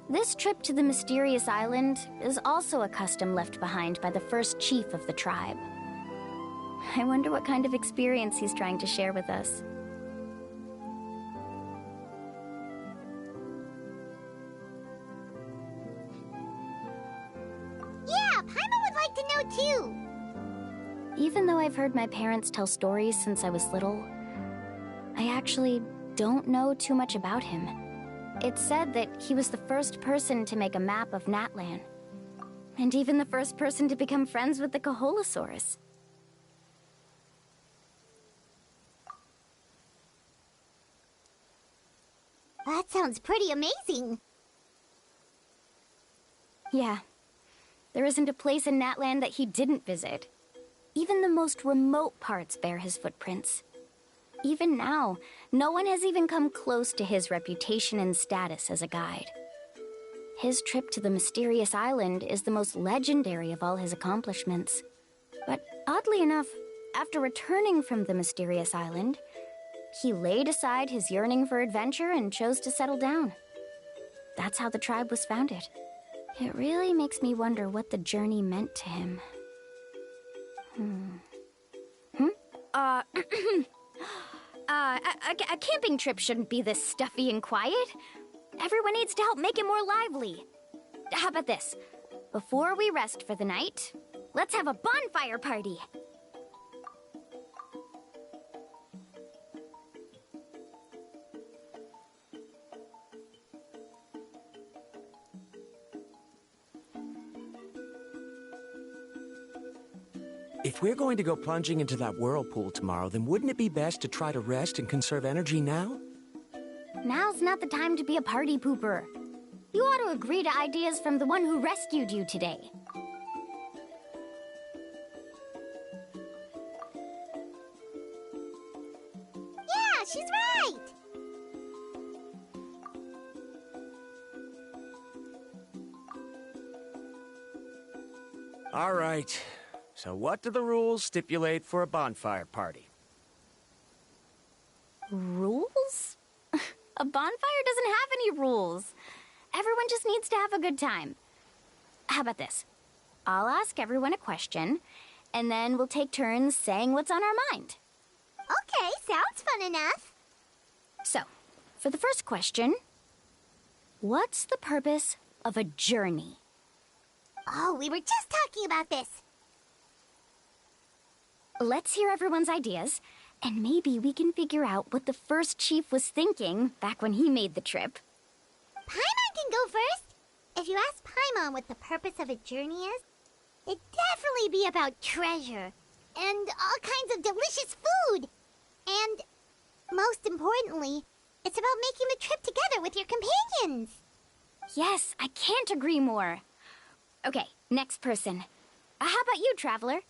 this trip to the mysterious island is also a custom left behind by the first chief of the tribe. I wonder what kind of experience he's trying to share with us. Yeah, Paimon would like to know too. Even though I've heard my parents tell stories since I was little, I actually don't know too much about him. It's said that he was the first person to make a map of Natlan, and even the first person to become friends with the Kaholosaurus. That sounds pretty amazing. Yeah. There isn't a place in Natlan that he didn't visit. Even the most remote parts bear his footprints. Even now, no one has even come close to his reputation and status as a guide. His trip to the mysterious island is the most legendary of all his accomplishments. But oddly enough, after returning from the mysterious island, he laid aside his yearning for adventure and chose to settle down. That's how the tribe was founded. It really makes me wonder what the journey meant to him. A camping trip shouldn't be this stuffy and quiet. Everyone needs to help make it more lively. How about this? Before we rest for the night, let's have a bonfire party. If we're going to go plunging into that whirlpool tomorrow, then wouldn't it be best to try to rest and conserve energy now? Now's not the time to be a party pooper. You ought to agree to ideas from the one who rescued you today. Yeah, she's right! All right. So what do the rules stipulate for a bonfire party? Rules? A bonfire doesn't have any rules. Everyone just needs to have a good time. How about this? I'll ask everyone a question, and then we'll take turns saying what's on our mind. Okay, sounds fun enough. So, for the first question, what's the purpose of a journey? Oh, we were just talking about this. Let's hear everyone's ideas, and maybe we can figure out what the first chief was thinking back when he made the trip. Paimon can go first. If you ask Paimon what the purpose of a journey is, it'd definitely be about treasure and all kinds of delicious food. And, most importantly, it's about making the trip together with your companions. Yes, I can't agree more. Okay, next person. How about you, Traveler?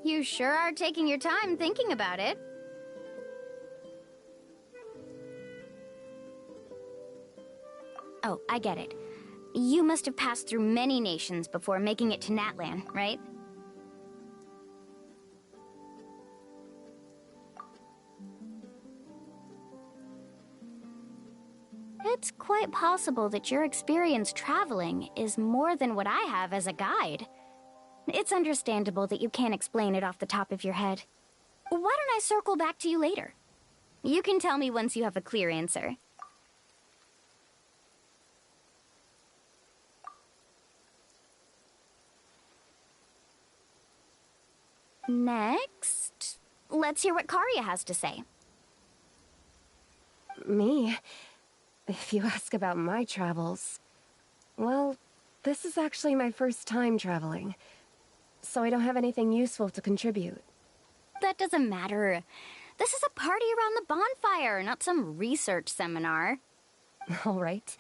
You sure are taking your time thinking about it. Oh, I get it. You must have passed through many nations before making it to Natlan, right? It's quite possible that your experience traveling is more than what I have as a guide. It's understandable that you can't explain it off the top of your head. Why don't I circle back to you later? You can tell me once you have a clear answer. Next, let's hear what Karya has to say. Me? If you ask about my travels... Well, this is actually my first time traveling, so I don't have anything useful to contribute. That doesn't matter. This is a party around the bonfire, not some research seminar. All right.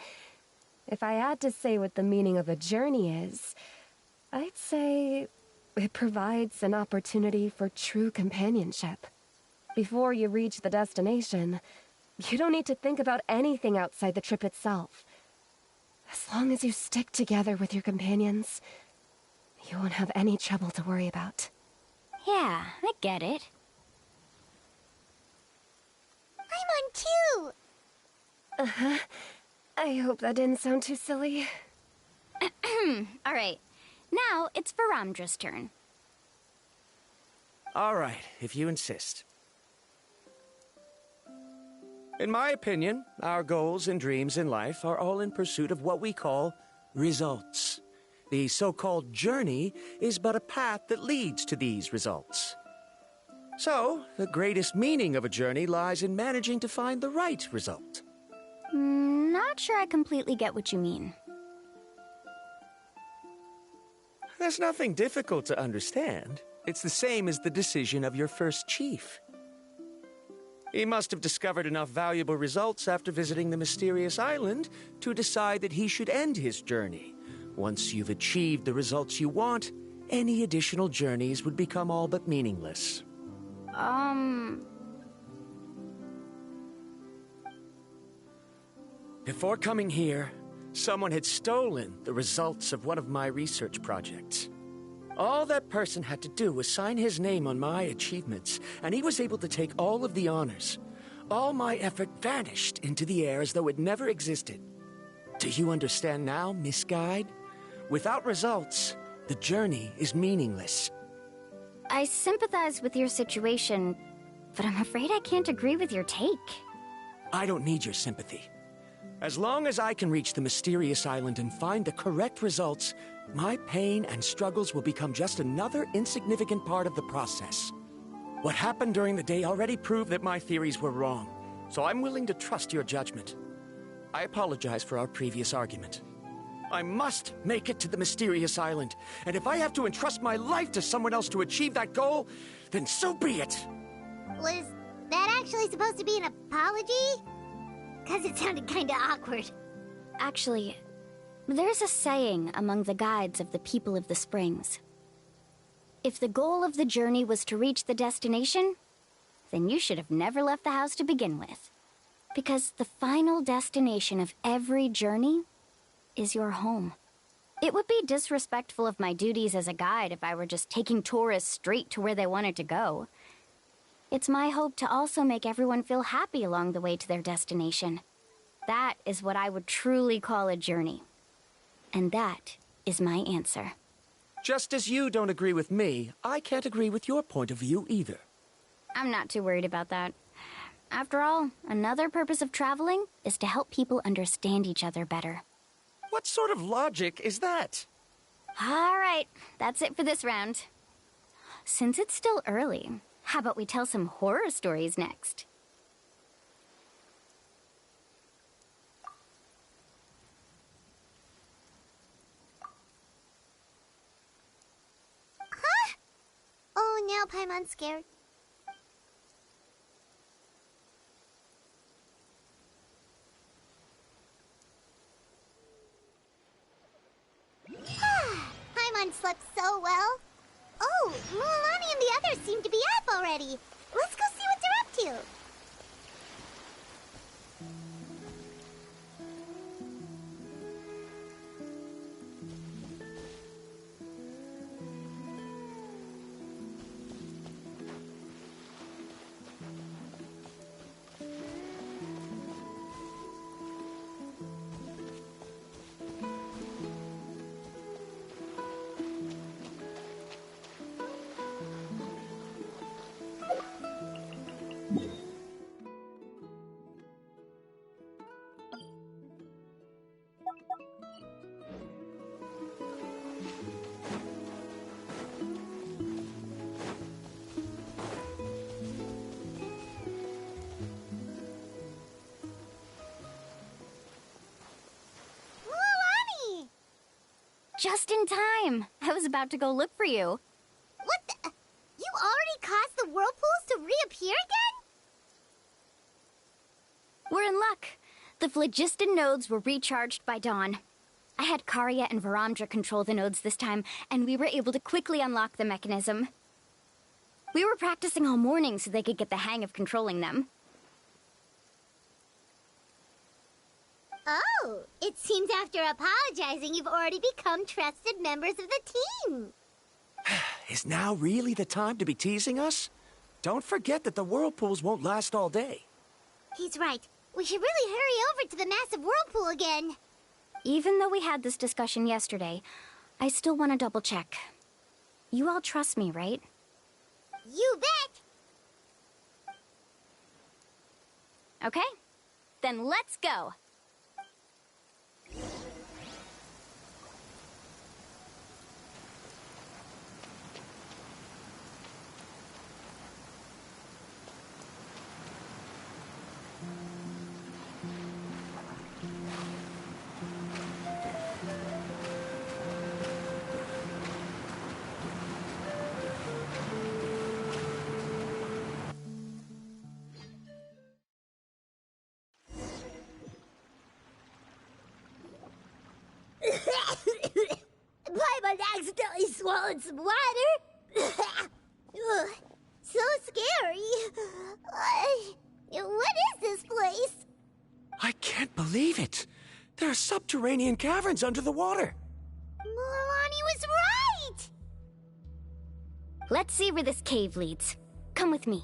If I had to say what the meaning of a journey is, I'd say it provides an opportunity for true companionship. Before you reach the destination, you don't need to think about anything outside the trip itself. As long as you stick together with your companions, you won't have any trouble to worry about. Yeah, I get it. I'm on too! Uh-huh. I hope that didn't sound too silly. All right. Now it's Varamdra's turn. All right, if you insist. In my opinion, our goals and dreams in life are all in pursuit of what we call results. The so-called journey is but a path that leads to these results. So, the greatest meaning of a journey lies in managing to find the right result. Not sure I completely get what you mean. There's nothing difficult to understand. It's the same as the decision of your first chief. He must have discovered enough valuable results after visiting the mysterious island to decide that he should end his journey. Once you've achieved the results you want, any additional journeys would become all but meaningless. Before coming here, someone had stolen the results of one of my research projects. All that person had to do was sign his name on my achievements, and he was able to take all of the honors. All my effort vanished into the air as though it never existed. Do you understand now, Miss Guide? Without results, the journey is meaningless. I sympathize with your situation, but I'm afraid I can't agree with your take. I don't need your sympathy. As long as I can reach the mysterious island and find the correct results, my pain and struggles will become just another insignificant part of the process. What happened during the day already proved that my theories were wrong, so I'm willing to trust your judgment. I apologize for our previous argument. I must make it to the mysterious island, and if I have to entrust my life to someone else to achieve that goal, then so be it! Was that actually supposed to be an apology? Because it sounded kinda awkward. Actually, there's a saying among the guides of the people of the springs. If the goal of the journey was to reach the destination, then you should have never left the house to begin with. Because the final destination of every journey is your home. It would be disrespectful of my duties as a guide if I were just taking tourists straight to where they wanted to go. It's my hope to also make everyone feel happy along the way to their destination. That is what I would truly call a journey. And that is my answer. Just as you don't agree with me, I can't agree with your point of view either. I'm not too worried about that. After all, another purpose of traveling is to help people understand each other better. What sort of logic is that? All right, that's it for this round. Since it's still early, how about we tell some horror stories next? Huh? Oh, now Paimon's scared. Paimon slept so well. Oh, Mualani and the others seem to be up already. Let's go see what they're up to. Just in time. I was about to go look for you. What the? You already caused the whirlpools to reappear again? We're in luck. The phlogiston nodes were recharged by dawn. I had Karya and Varamdra control the nodes this time, and we were able to quickly unlock the mechanism. We were practicing all morning so they could get the hang of controlling them. Oh, it seems after apologizing, you've already become trusted members of the team. Is now really the time to be teasing us? Don't forget that the whirlpools won't last all day. He's right. We should really hurry over to the massive whirlpool again. Even though we had this discussion yesterday, I still want to double check. You all trust me, right? You bet! Okay, then let's go. swallowed some water. Ugh, so scary. What is this place? I can't believe it. There are subterranean caverns under the water. Milani was right! Let's see where this cave leads. Come with me.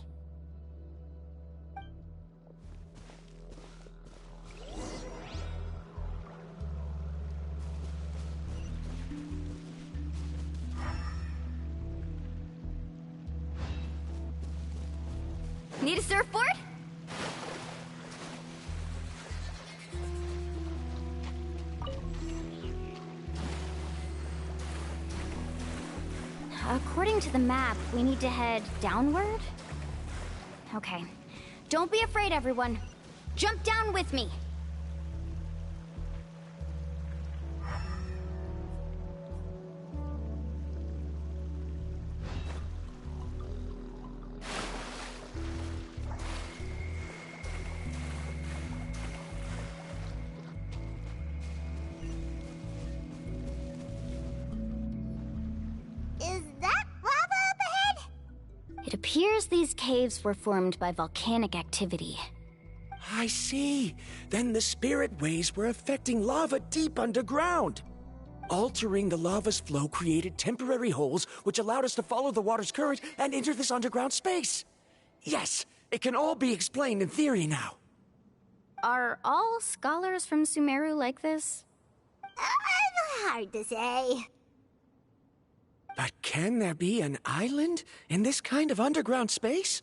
Need a surfboard? According to the map, we need to head downward? Okay. Don't be afraid, everyone. Jump down with me. It appears these caves were formed by volcanic activity. I see. Then the spirit waves were affecting lava deep underground. Altering the lava's flow created temporary holes which allowed us to follow the water's current and enter this underground space. Yes, it can all be explained in theory now. Are all scholars from Sumeru like this? Hard to say. But can there be an island in this kind of underground space?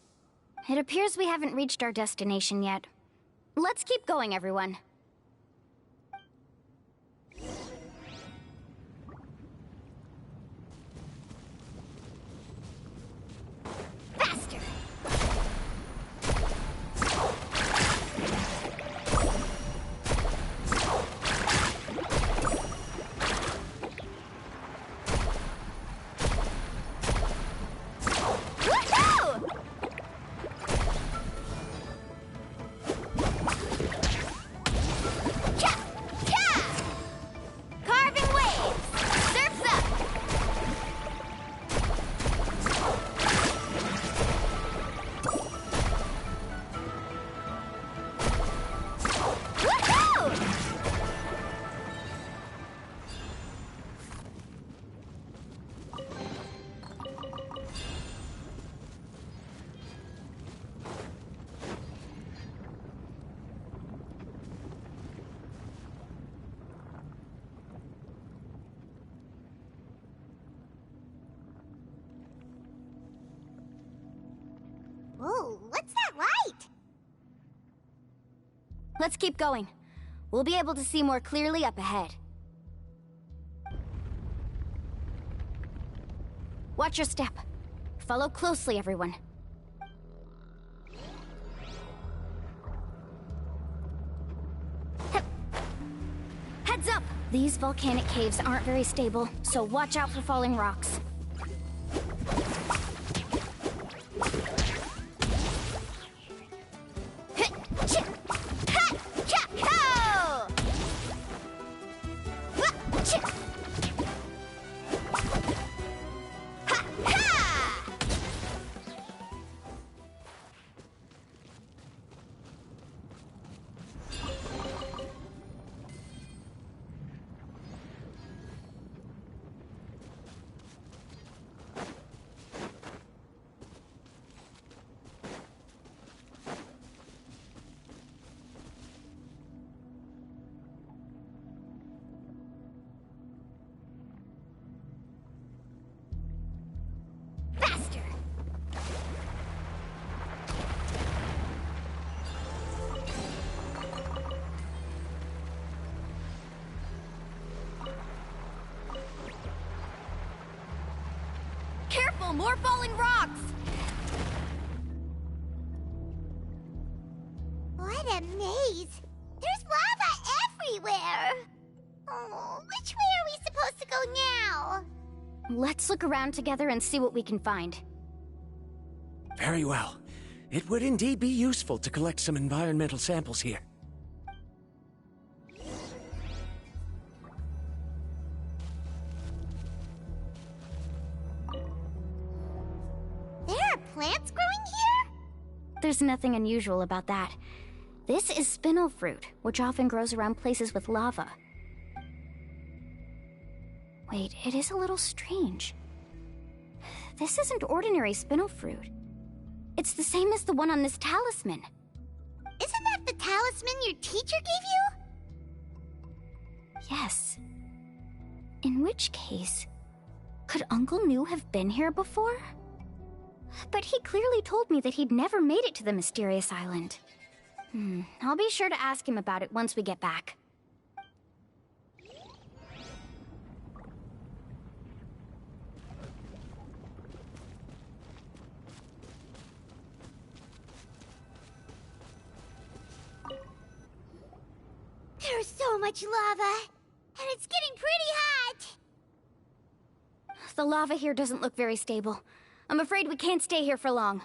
It appears we haven't reached our destination yet. Let's keep going, everyone. Faster! Whoa, what's that light? Let's keep going. We'll be able to see more clearly up ahead. Watch your step. Follow closely, everyone. Heads up! These volcanic caves aren't very stable, so watch out for falling rocks. Careful, more falling rocks! What a maze! There's lava everywhere! Oh, which way are we supposed to go now? Let's look around together and see what we can find. Very well. It would indeed be useful to collect some environmental samples here. plants growing here? There's nothing unusual about that. This is spinel fruit, which often grows around places with lava. Wait, it is a little strange. This isn't ordinary spinel fruit. It's the same as the one on this talisman. Isn't that the talisman your teacher gave you? Yes. In which case, could Uncle New have been here before? But he clearly told me that he'd never made it to the mysterious island. I'll be sure to ask him about it once we get back. There's so much lava, and it's getting pretty hot. The lava here doesn't look very stable. I'm afraid we can't stay here for long.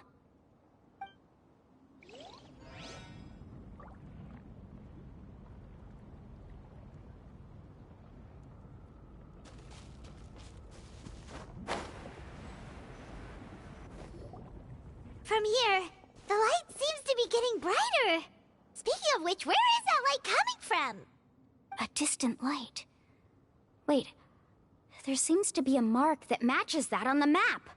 From here, the light seems to be getting brighter. Speaking of which, where is that light coming from? A distant light. Wait, there seems to be a mark that matches that on the map.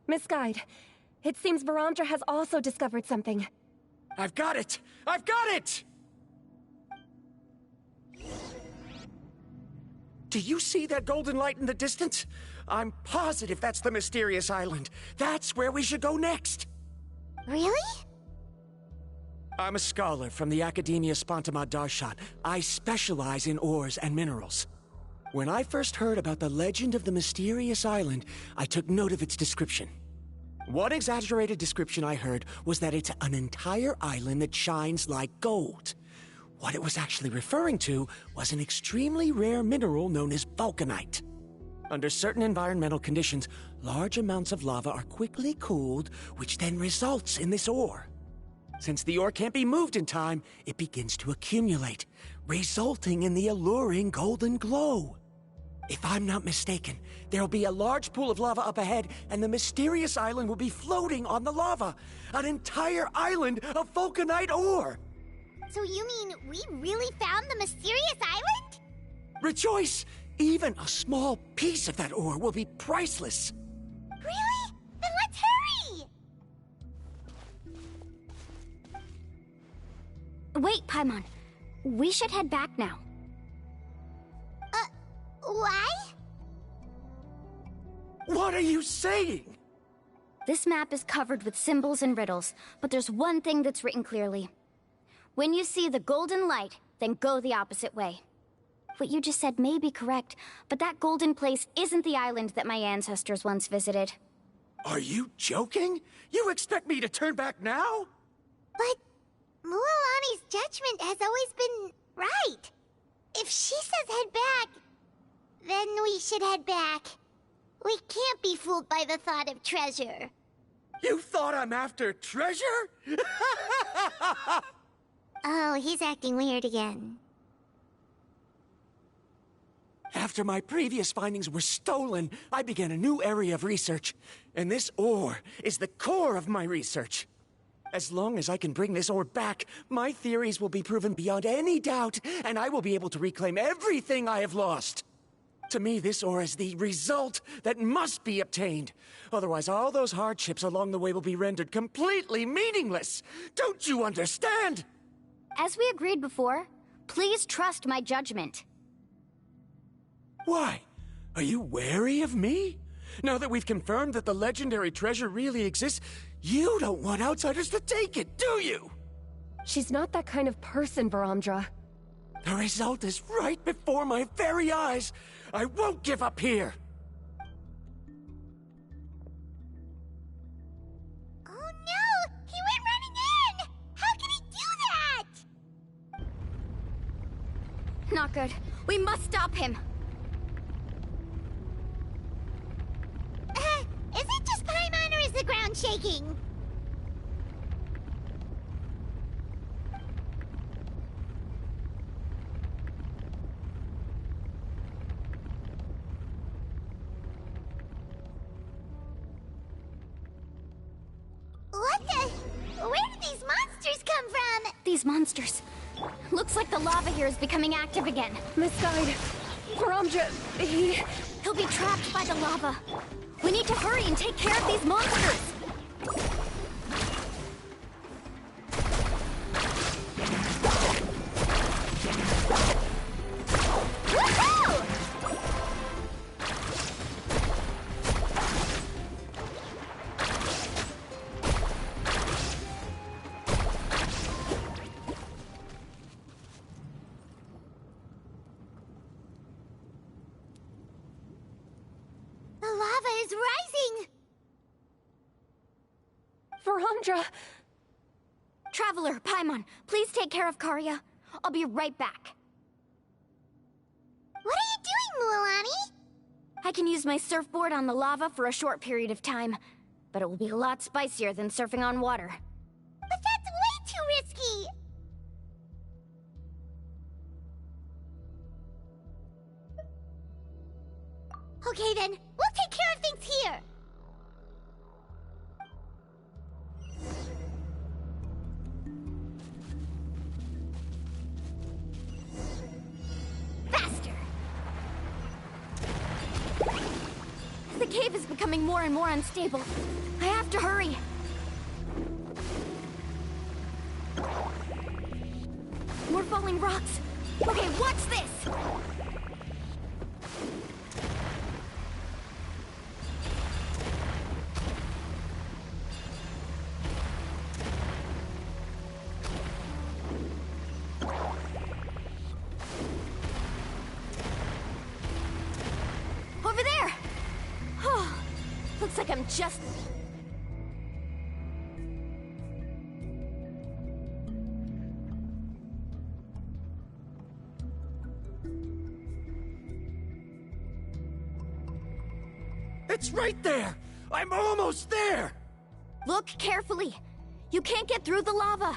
Miss Guide, it seems Varamdra has also discovered something. I've got it! I've got it! Do you see that golden light in the distance? I'm positive that's the mysterious island. That's where we should go next. Really? I'm a scholar from the Academia Spontamad Darshan. I specialize in ores and minerals. When I first heard about the legend of the mysterious island, I took note of its description. One exaggerated description I heard was that it's an entire island that shines like gold. What it was actually referring to was an extremely rare mineral known as vulcanite. Under certain environmental conditions, large amounts of lava are quickly cooled, which then results in this ore. Since the ore can't be moved in time, it begins to accumulate, resulting in the alluring golden glow. If I'm not mistaken, there'll be a large pool of lava up ahead, and the mysterious island will be floating on the lava. An entire island of vulcanite ore! So you mean we really found the mysterious island? Rejoice! Even a small piece of that ore will be priceless. Really? Then let's hurry! Wait, Paimon. We should head back now. Why? What are you saying? This map is covered with symbols and riddles, but there's one thing that's written clearly. When you see the golden light, then go the opposite way. What you just said may be correct, but that golden place isn't the island that my ancestors once visited. Are you joking? You expect me to turn back now? But Mualani's judgment has always been right. If she says head back, then we should head back. We can't be fooled by the thought of treasure. You thought I'm after treasure? Oh, he's acting weird again. After my previous findings were stolen, I began a new area of research. And this ore is the core of my research. As long as I can bring this ore back, my theories will be proven beyond any doubt, and I will be able to reclaim everything I have lost. To me, this ore is the result that must be obtained. Otherwise, all those hardships along the way will be rendered completely meaningless. Don't you understand? As we agreed before, please trust my judgment. Why? Are you wary of me? Now that we've confirmed that the legendary treasure really exists, you don't want outsiders to take it, do you? She's not that kind of person, Varamdra. The result is right before my very eyes. I won't give up here. Oh no! He went running in! How can he do that? Not good. We must stop him. Is it just Paimon or is the ground shaking? these monsters. Looks like the lava here is becoming active again. Misguide. Varamdra, He'll be trapped by the lava. We need to hurry and take care of these monsters. Woohoo! The lava is rising! Varamdra! Traveler, Paimon, please take care of Karya. I'll be right back. What are you doing, Mualani? I can use my surfboard on the lava for a short period of time, but it will be a lot spicier than surfing on water. But that's way too risky! Okay then, we'll take care of things here! Faster! The cave is becoming more and more unstable. I have to hurry. More falling rocks. Okay, watch this! Over there! Oh, looks like I'm just... It's right there! I'm almost there! Look carefully. You can't get through the lava.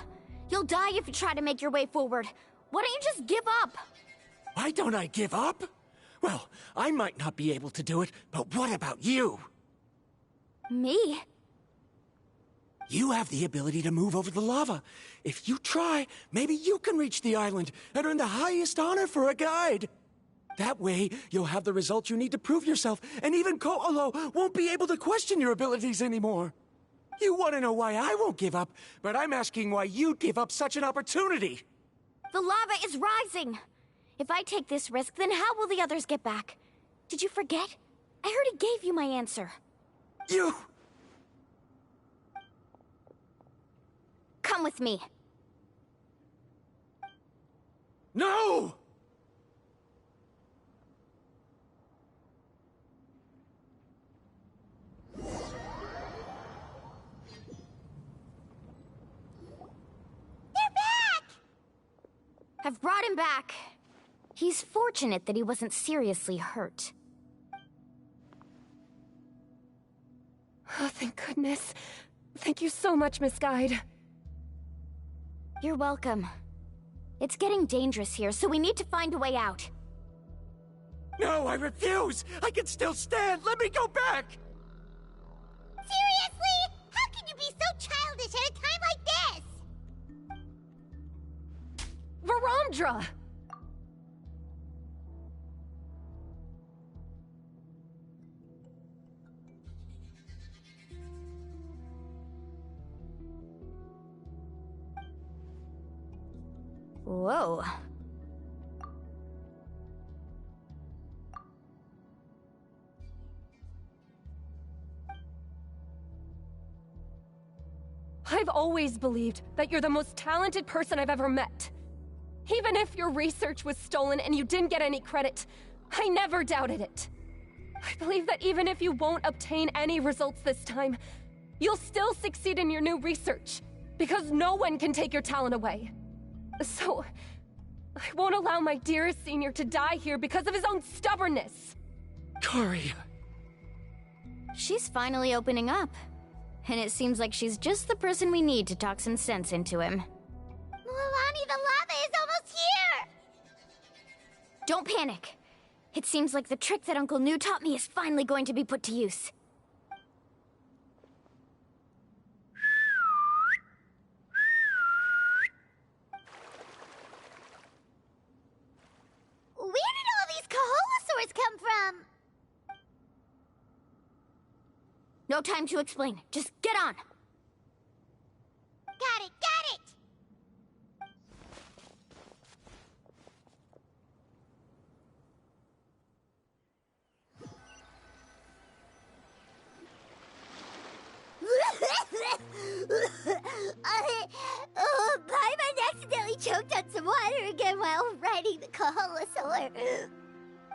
You'll die if you try to make your way forward. Why don't you just give up? Why don't I give up? Well, I might not be able to do it, but what about you? Me? You have the ability to move over the lava. If you try, maybe you can reach the island and earn the highest honor for a guide. That way, you'll have the results you need to prove yourself, and even Ko'olo won't be able to question your abilities anymore. You want to know why I won't give up, but I'm asking why you'd give up such an opportunity. The lava is rising. If I take this risk, then how will the others get back? Did you forget? I already gave you my answer. You... Come with me. No! I've brought him back. He's fortunate that he wasn't seriously hurt. Oh, thank goodness. Thank you so much, Misguide. You're welcome. It's getting dangerous here, so we need to find a way out. No, I refuse! I can still stand! Let me go back! Seriously? How can you be so childish at a time like this? Varamdra! Whoa. I've always believed that you're the most talented person I've ever met. Even if your research was stolen and you didn't get any credit, I never doubted it. I believe that even if you won't obtain any results this time, you'll still succeed in your new research, because no one can take your talent away. So, I won't allow my dearest senior to die here because of his own stubbornness. Karya. She's finally opening up. And it seems like she's just the person we need to talk some sense into him. Mualani, the lava is almost here! Don't panic. It seems like the trick that Uncle New taught me is finally going to be put to use. No time to explain. Just get on. Got it, got it! Paimon accidentally choked on some water again while riding the Kaholasaur.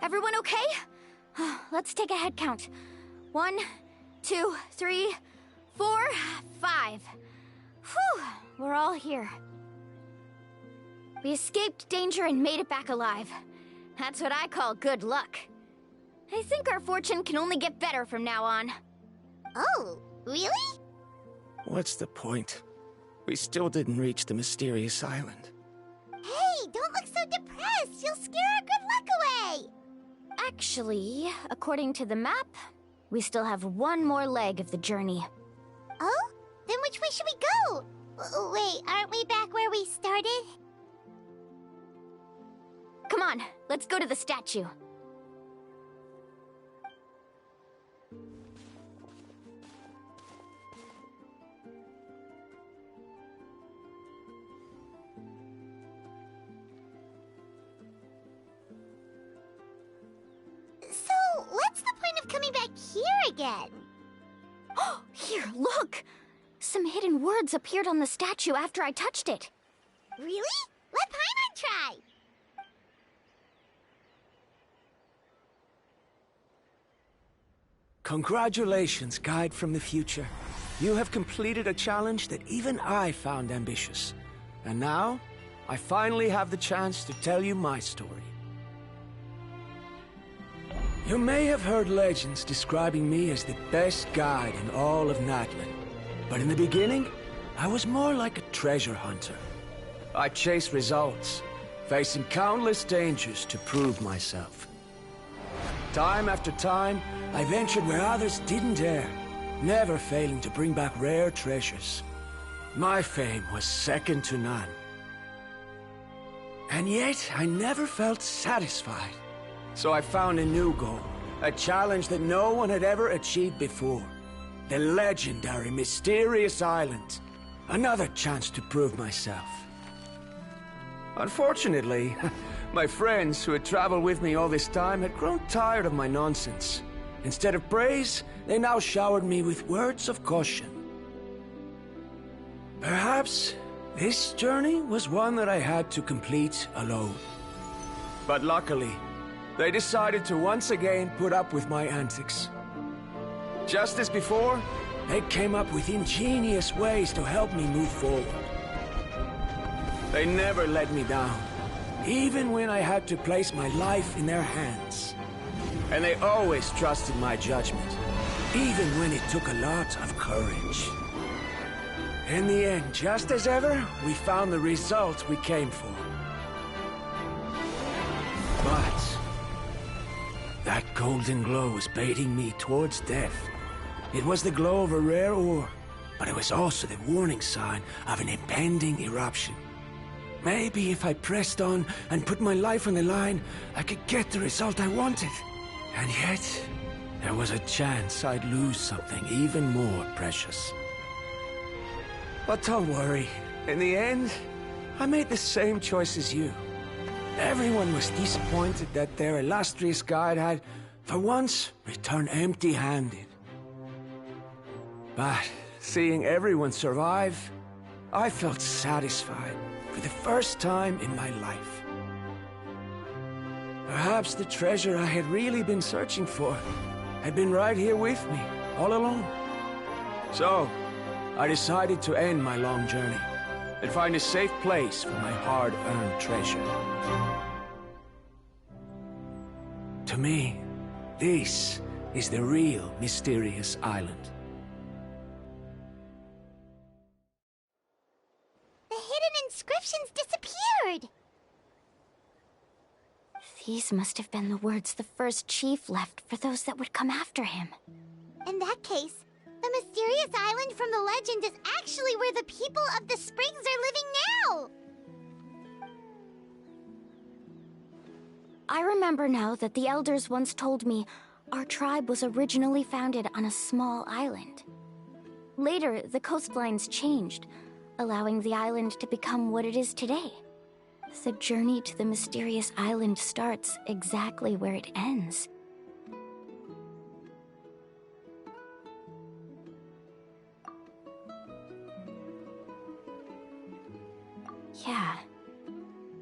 Everyone okay? Let's take a head count. 1, 2, 3, 4, 5. Whew, we're all here. We escaped danger and made it back alive. That's what I call good luck. I think our fortune can only get better from now on. Oh, really? What's the point? We still didn't reach the mysterious island. Hey, don't look so depressed. You'll scare our good luck away. Actually, according to the map, we still have one more leg of the journey. Oh? Then which way should we go? Wait, aren't we back where we started? Come on, let's go to the statue. So, what's the point of coming back here again? Oh, here, look! Some hidden words appeared on the statue after I touched it. Really? Let Paimon try! Congratulations, guide from the future. You have completed a challenge that even I found ambitious. And now, I finally have the chance to tell you my story. You may have heard legends describing me as the best guide in all of Natlan. But in the beginning, I was more like a treasure hunter. I chased results, facing countless dangers to prove myself. Time after time, I ventured where others didn't dare, never failing to bring back rare treasures. My fame was second to none. And yet, I never felt satisfied. So I found a new goal, a challenge that no one had ever achieved before. The legendary Mysterious Island. Another chance to prove myself. Unfortunately, my friends who had traveled with me all this time had grown tired of my nonsense. Instead of praise, they now showered me with words of caution. Perhaps this journey was one that I had to complete alone. But luckily, they decided to once again put up with my antics. Just as before, they came up with ingenious ways to help me move forward. They never let me down, even when I had to place my life in their hands. And they always trusted my judgment, even when it took a lot of courage. In the end, just as ever, we found the result we came for. But that golden glow was baiting me towards death. It was the glow of a rare ore, but it was also the warning sign of an impending eruption. Maybe if I pressed on and put my life on the line, I could get the result I wanted. And yet, there was a chance I'd lose something even more precious. But don't worry. In the end, I made the same choice as you. Everyone was disappointed that their illustrious guide had, for once, returned empty-handed. But seeing everyone survive, I felt satisfied for the first time in my life. Perhaps the treasure I had really been searching for had been right here with me, all along. So, I decided to end my long journey and find a safe place for my hard-earned treasure. To me, this is the real Mysterious Island. The hidden inscriptions disappeared! These must have been the words the first chief left for those that would come after him. In that case, the mysterious island from the legend is actually where the people of the springs are living now! I remember now that the elders once told me our tribe was originally founded on a small island. Later, the coastlines changed, allowing the island to become what it is today. The journey to the mysterious island starts exactly where it ends. Yeah,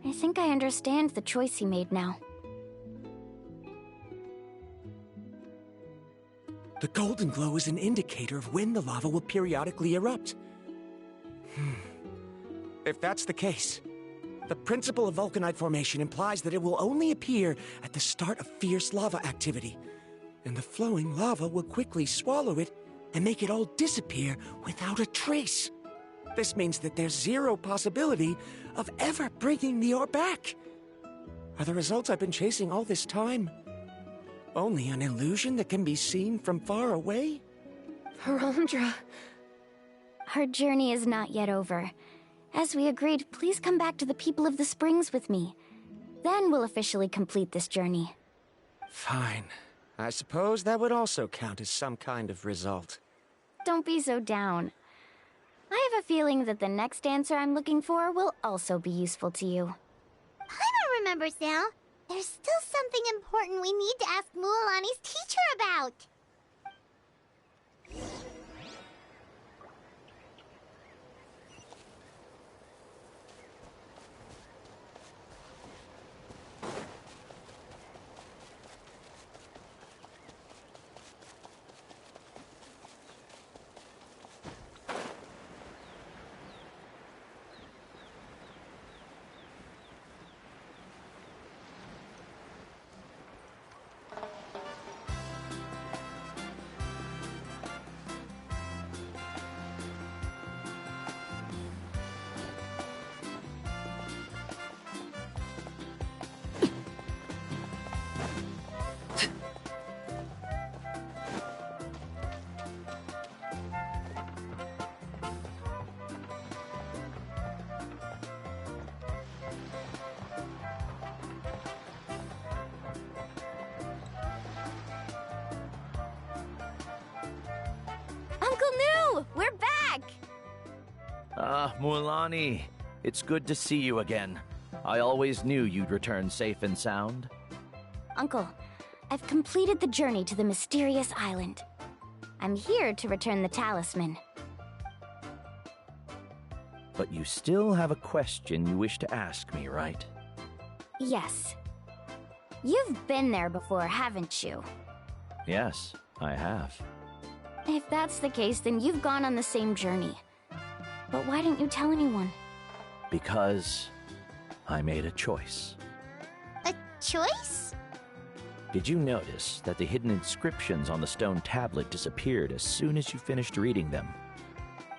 I think I understand the choice he made now. The golden glow is an indicator of when the lava will periodically erupt. If that's the case, the principle of vulcanite formation implies that it will only appear at the start of fierce lava activity, and the flowing lava will quickly swallow it and make it all disappear without a trace. This means that there's zero possibility of ever bringing the ore back. Are the results I've been chasing all this time only an illusion that can be seen from far away? Arandra. Our journey is not yet over. As we agreed, please come back to the people of the springs with me. Then we'll officially complete this journey. Fine. I suppose that would also count as some kind of result. Don't be so down. I have a feeling that the next answer I'm looking for will also be useful to you. Paimon remembers now. There's still something important we need to ask Mualani's teacher about. We're back! Mualani, it's good to see you again. I always knew you'd return safe and sound. Uncle, I've completed the journey to the mysterious island. I'm here to return the talisman. But you still have a question you wish to ask me, right? Yes. You've been there before, haven't you? Yes, I have. If that's the case, then you've gone on the same journey. But why didn't you tell anyone? Because I made a choice. A choice? Did you notice that the hidden inscriptions on the stone tablet disappeared as soon as you finished reading them?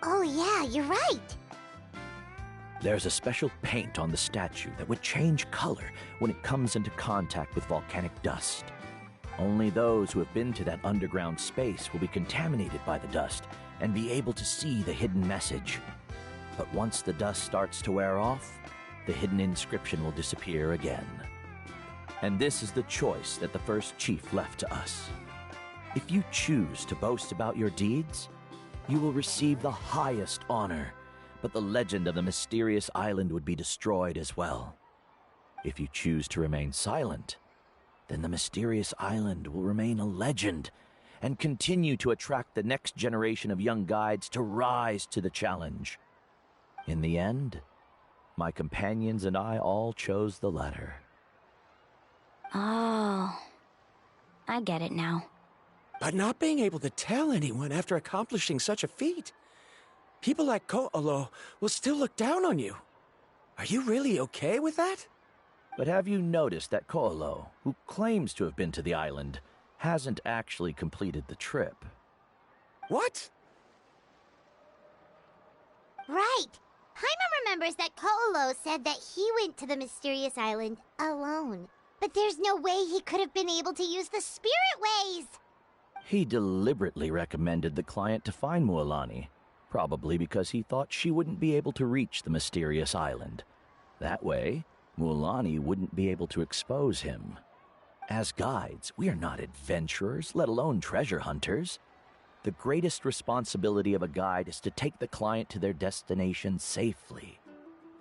Oh yeah, you're right. There's a special paint on the statue that would change color when it comes into contact with volcanic dust. Only those who have been to that underground space will be contaminated by the dust and be able to see the hidden message. But once the dust starts to wear off, the hidden inscription will disappear again. And this is the choice that the first chief left to us. If you choose to boast about your deeds, you will receive the highest honor, but the legend of the mysterious island would be destroyed as well. If you choose to remain silent, then the mysterious island will remain a legend and continue to attract the next generation of young guides to rise to the challenge. In the end, my companions and I all chose the latter. Oh, I get it now. But not being able to tell anyone after accomplishing such a feat. People like Ko'olo will still look down on you. Are you really okay with that? But have you noticed that Ko'olo, who claims to have been to the island, hasn't actually completed the trip? What? Right. Paimon remembers that Ko'olo said that he went to the mysterious island alone. But there's no way he could have been able to use the spirit ways! He deliberately recommended the client to find Mualani, probably because he thought she wouldn't be able to reach the mysterious island. That way, Mualani wouldn't be able to expose him. As guides, we are not adventurers, let alone treasure hunters. The greatest responsibility of a guide is to take the client to their destination safely.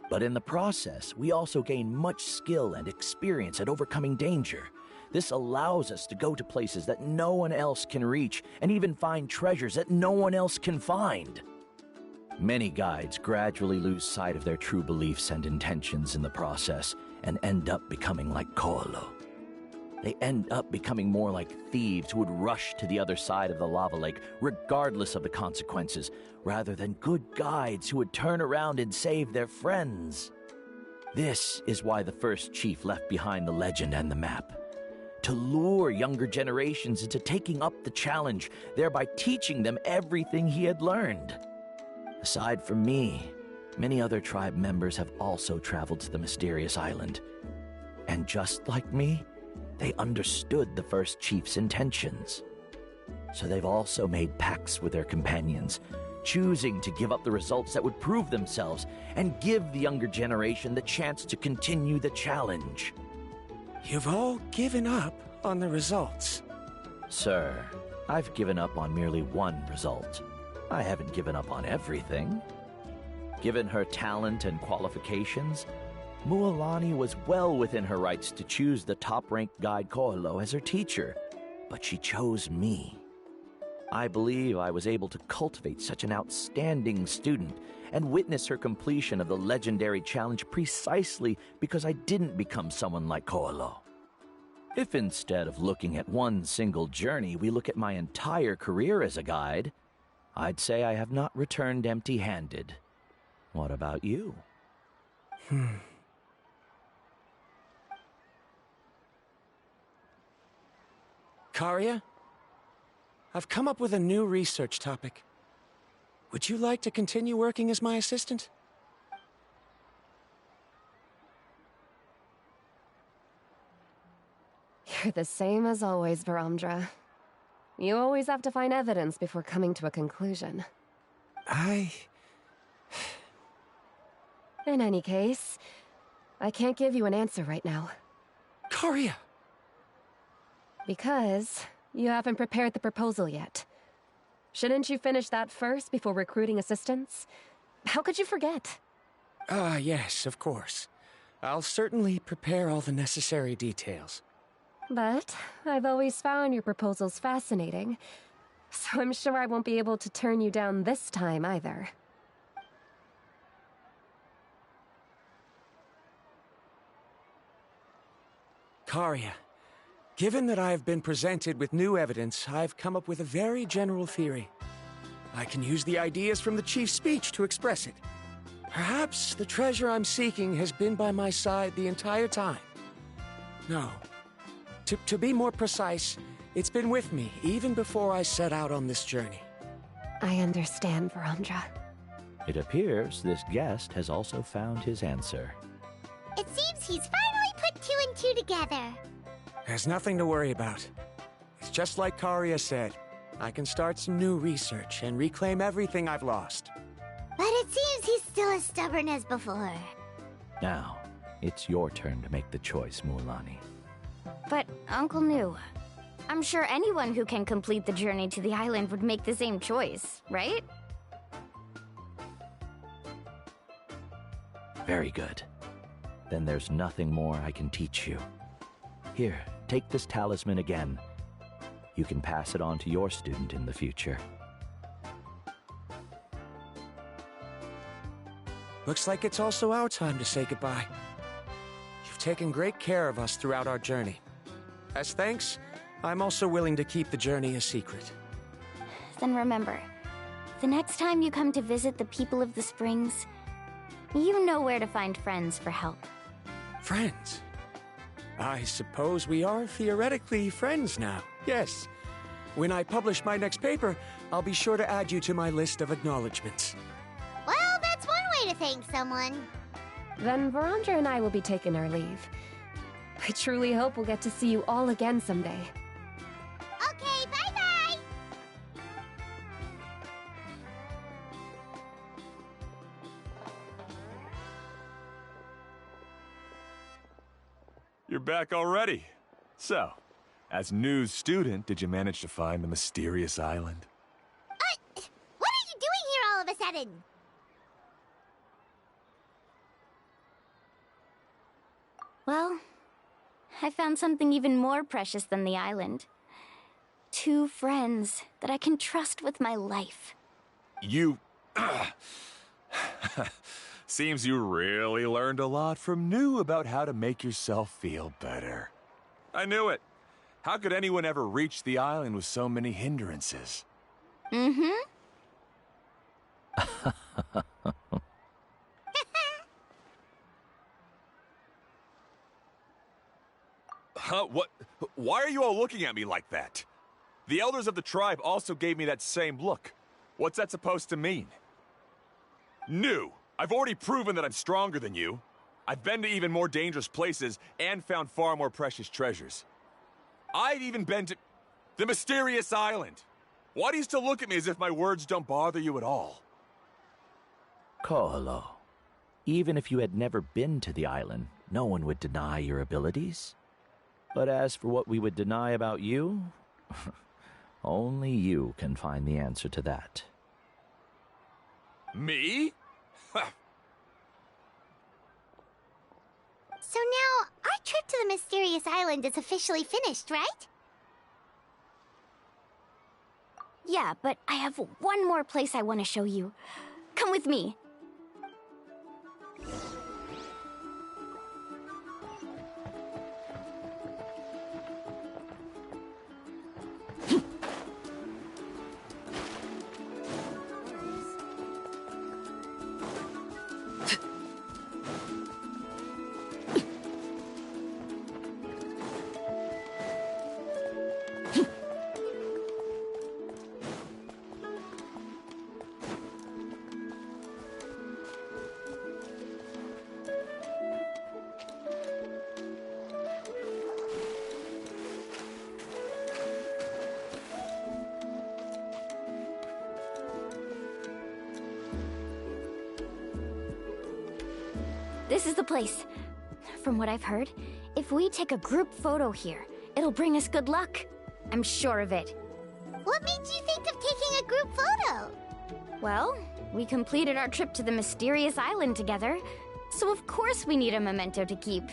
But in the process, we also gain much skill and experience at overcoming danger. This allows us to go to places that no one else can reach and even find treasures that no one else can find. Many guides gradually lose sight of their true beliefs and intentions in the process and end up becoming like Koalo. They end up becoming more like thieves who would rush to the other side of the lava lake regardless of the consequences, rather than good guides who would turn around and save their friends. This is why the first chief left behind the legend and the map. To lure younger generations into taking up the challenge, thereby teaching them everything he had learned. Aside from me, many other tribe members have also traveled to the mysterious island. And just like me, they understood the first chief's intentions. So they've also made pacts with their companions, choosing to give up the results that would prove themselves and give the younger generation the chance to continue the challenge. You've all given up on the results. Sir, I've given up on merely one result. I haven't given up on everything. Given her talent and qualifications, Mualani was well within her rights to choose the top-ranked guide Koalo as her teacher, but she chose me. I believe I was able to cultivate such an outstanding student and witness her completion of the legendary challenge precisely because I didn't become someone like Koalo. If instead of looking at one single journey, we look at my entire career as a guide, I'd say I have not returned empty-handed. What about you? Karia? I've come up with a new research topic. Would you like to continue working as my assistant? You're the same as always, Varamdra. You always have to find evidence before coming to a conclusion. In any case, I can't give you an answer right now. Karia! Because you haven't prepared the proposal yet. Shouldn't you finish that first before recruiting assistants? How could you forget? Yes, of course. I'll certainly prepare all the necessary details. But I've always found your proposals fascinating, so I'm sure I won't be able to turn you down this time either. Karia, given that I have been presented with new evidence, I've come up with a very general theory. I can use the ideas from the chief's speech to express it. Perhaps the treasure I'm seeking has been by my side the entire time. No. To be more precise, it's been with me even before I set out on this journey. I understand, Varamdra. It appears this guest has also found his answer. It seems he's finally put two and two together. There's nothing to worry about. It's just like Karia said. I can start some new research and reclaim everything I've lost. But it seems he's still as stubborn as before. Now, it's your turn to make the choice, Mualani. But, Uncle Nu, I'm sure anyone who can complete the journey to the island would make the same choice, right? Very good. Then there's nothing more I can teach you. Here, take this talisman again. You can pass it on to your student in the future. Looks like it's also our time to say goodbye. You've taken great care of us throughout our journey. As thanks, I'm also willing to keep the journey a secret. Then remember, the next time you come to visit the people of the Springs, you know where to find friends for help. Friends? I suppose we are theoretically friends now, yes. When I publish my next paper, I'll be sure to add you to my list of acknowledgements. Well, that's one way to thank someone. Then Varamdra and I will be taking our leave. I truly hope we'll get to see you all again someday. Okay, bye-bye! You're back already. So, as news student, did you manage to find the mysterious island? What are you doing here all of a sudden? Well, I found something even more precious than the island. 2 friends that I can trust with my life. You... Seems you really learned a lot from New about how to make yourself feel better. I knew it. How could anyone ever reach the island with so many hindrances? Mm-hmm. Huh? What? Why are you all looking at me like that? The elders of the tribe also gave me that same look. What's that supposed to mean? New! I've already proven that I'm stronger than you. I've been to even more dangerous places and found far more precious treasures. I've even been to the mysterious island. Why do you still look at me as if my words don't bother you at all? Ko'olo, even if you had never been to the island, no one would deny your abilities. But as for what we would deny about you, only you can find the answer to that. Me? So now, our trip to the mysterious island is officially finished, right? Yeah, but I have one more place I want to show you. Come with me. This is the place. From what I've heard, if we take a group photo here, it'll bring us good luck. I'm sure of it. What made you think of taking a group photo? Well, we completed our trip to the mysterious island together, so of course we need a memento to keep.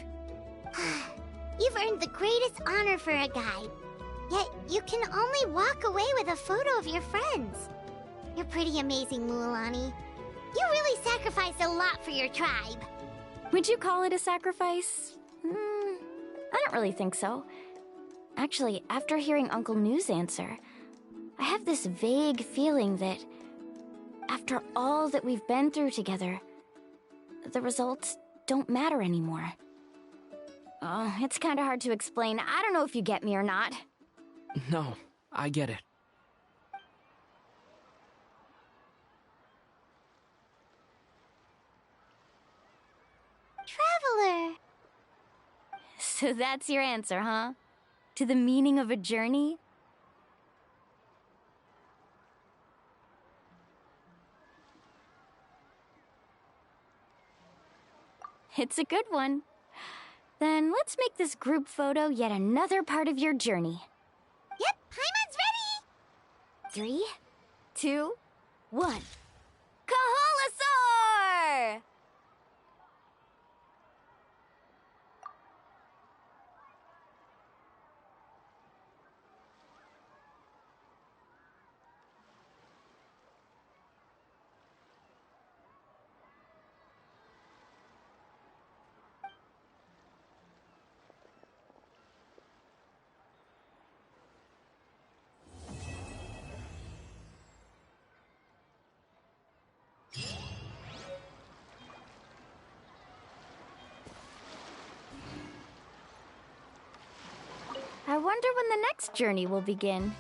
You've earned the greatest honor for a guide. Yet, you can only walk away with a photo of your friends. You're pretty amazing, Mualani. You really sacrificed a lot for your tribe. Would you call it a sacrifice? I don't really think so. Actually, after hearing Uncle New's answer, I have this vague feeling that after all that we've been through together, the results don't matter anymore. Oh, it's kind of hard to explain. I don't know if you get me or not. No, I get it. Traveler. So that's your answer, huh? To the meaning of a journey? It's a good one. Then let's make this group photo yet another part of your journey. Yep, Paimon's ready! 3, 2, 1. Kaholasaur! I wonder when the next journey will begin.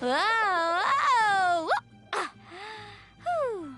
Whoa! Whoa! Ah. Whew.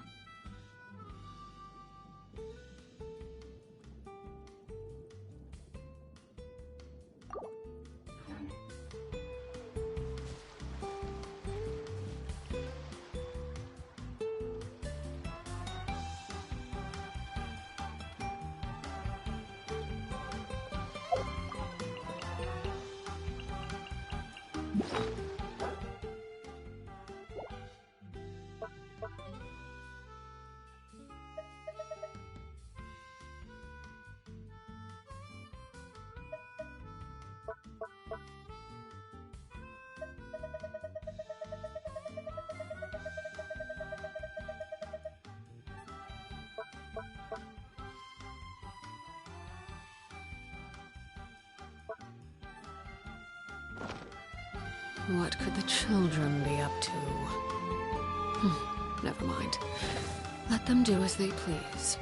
What could the children be up to? Never mind. Let them do as they please.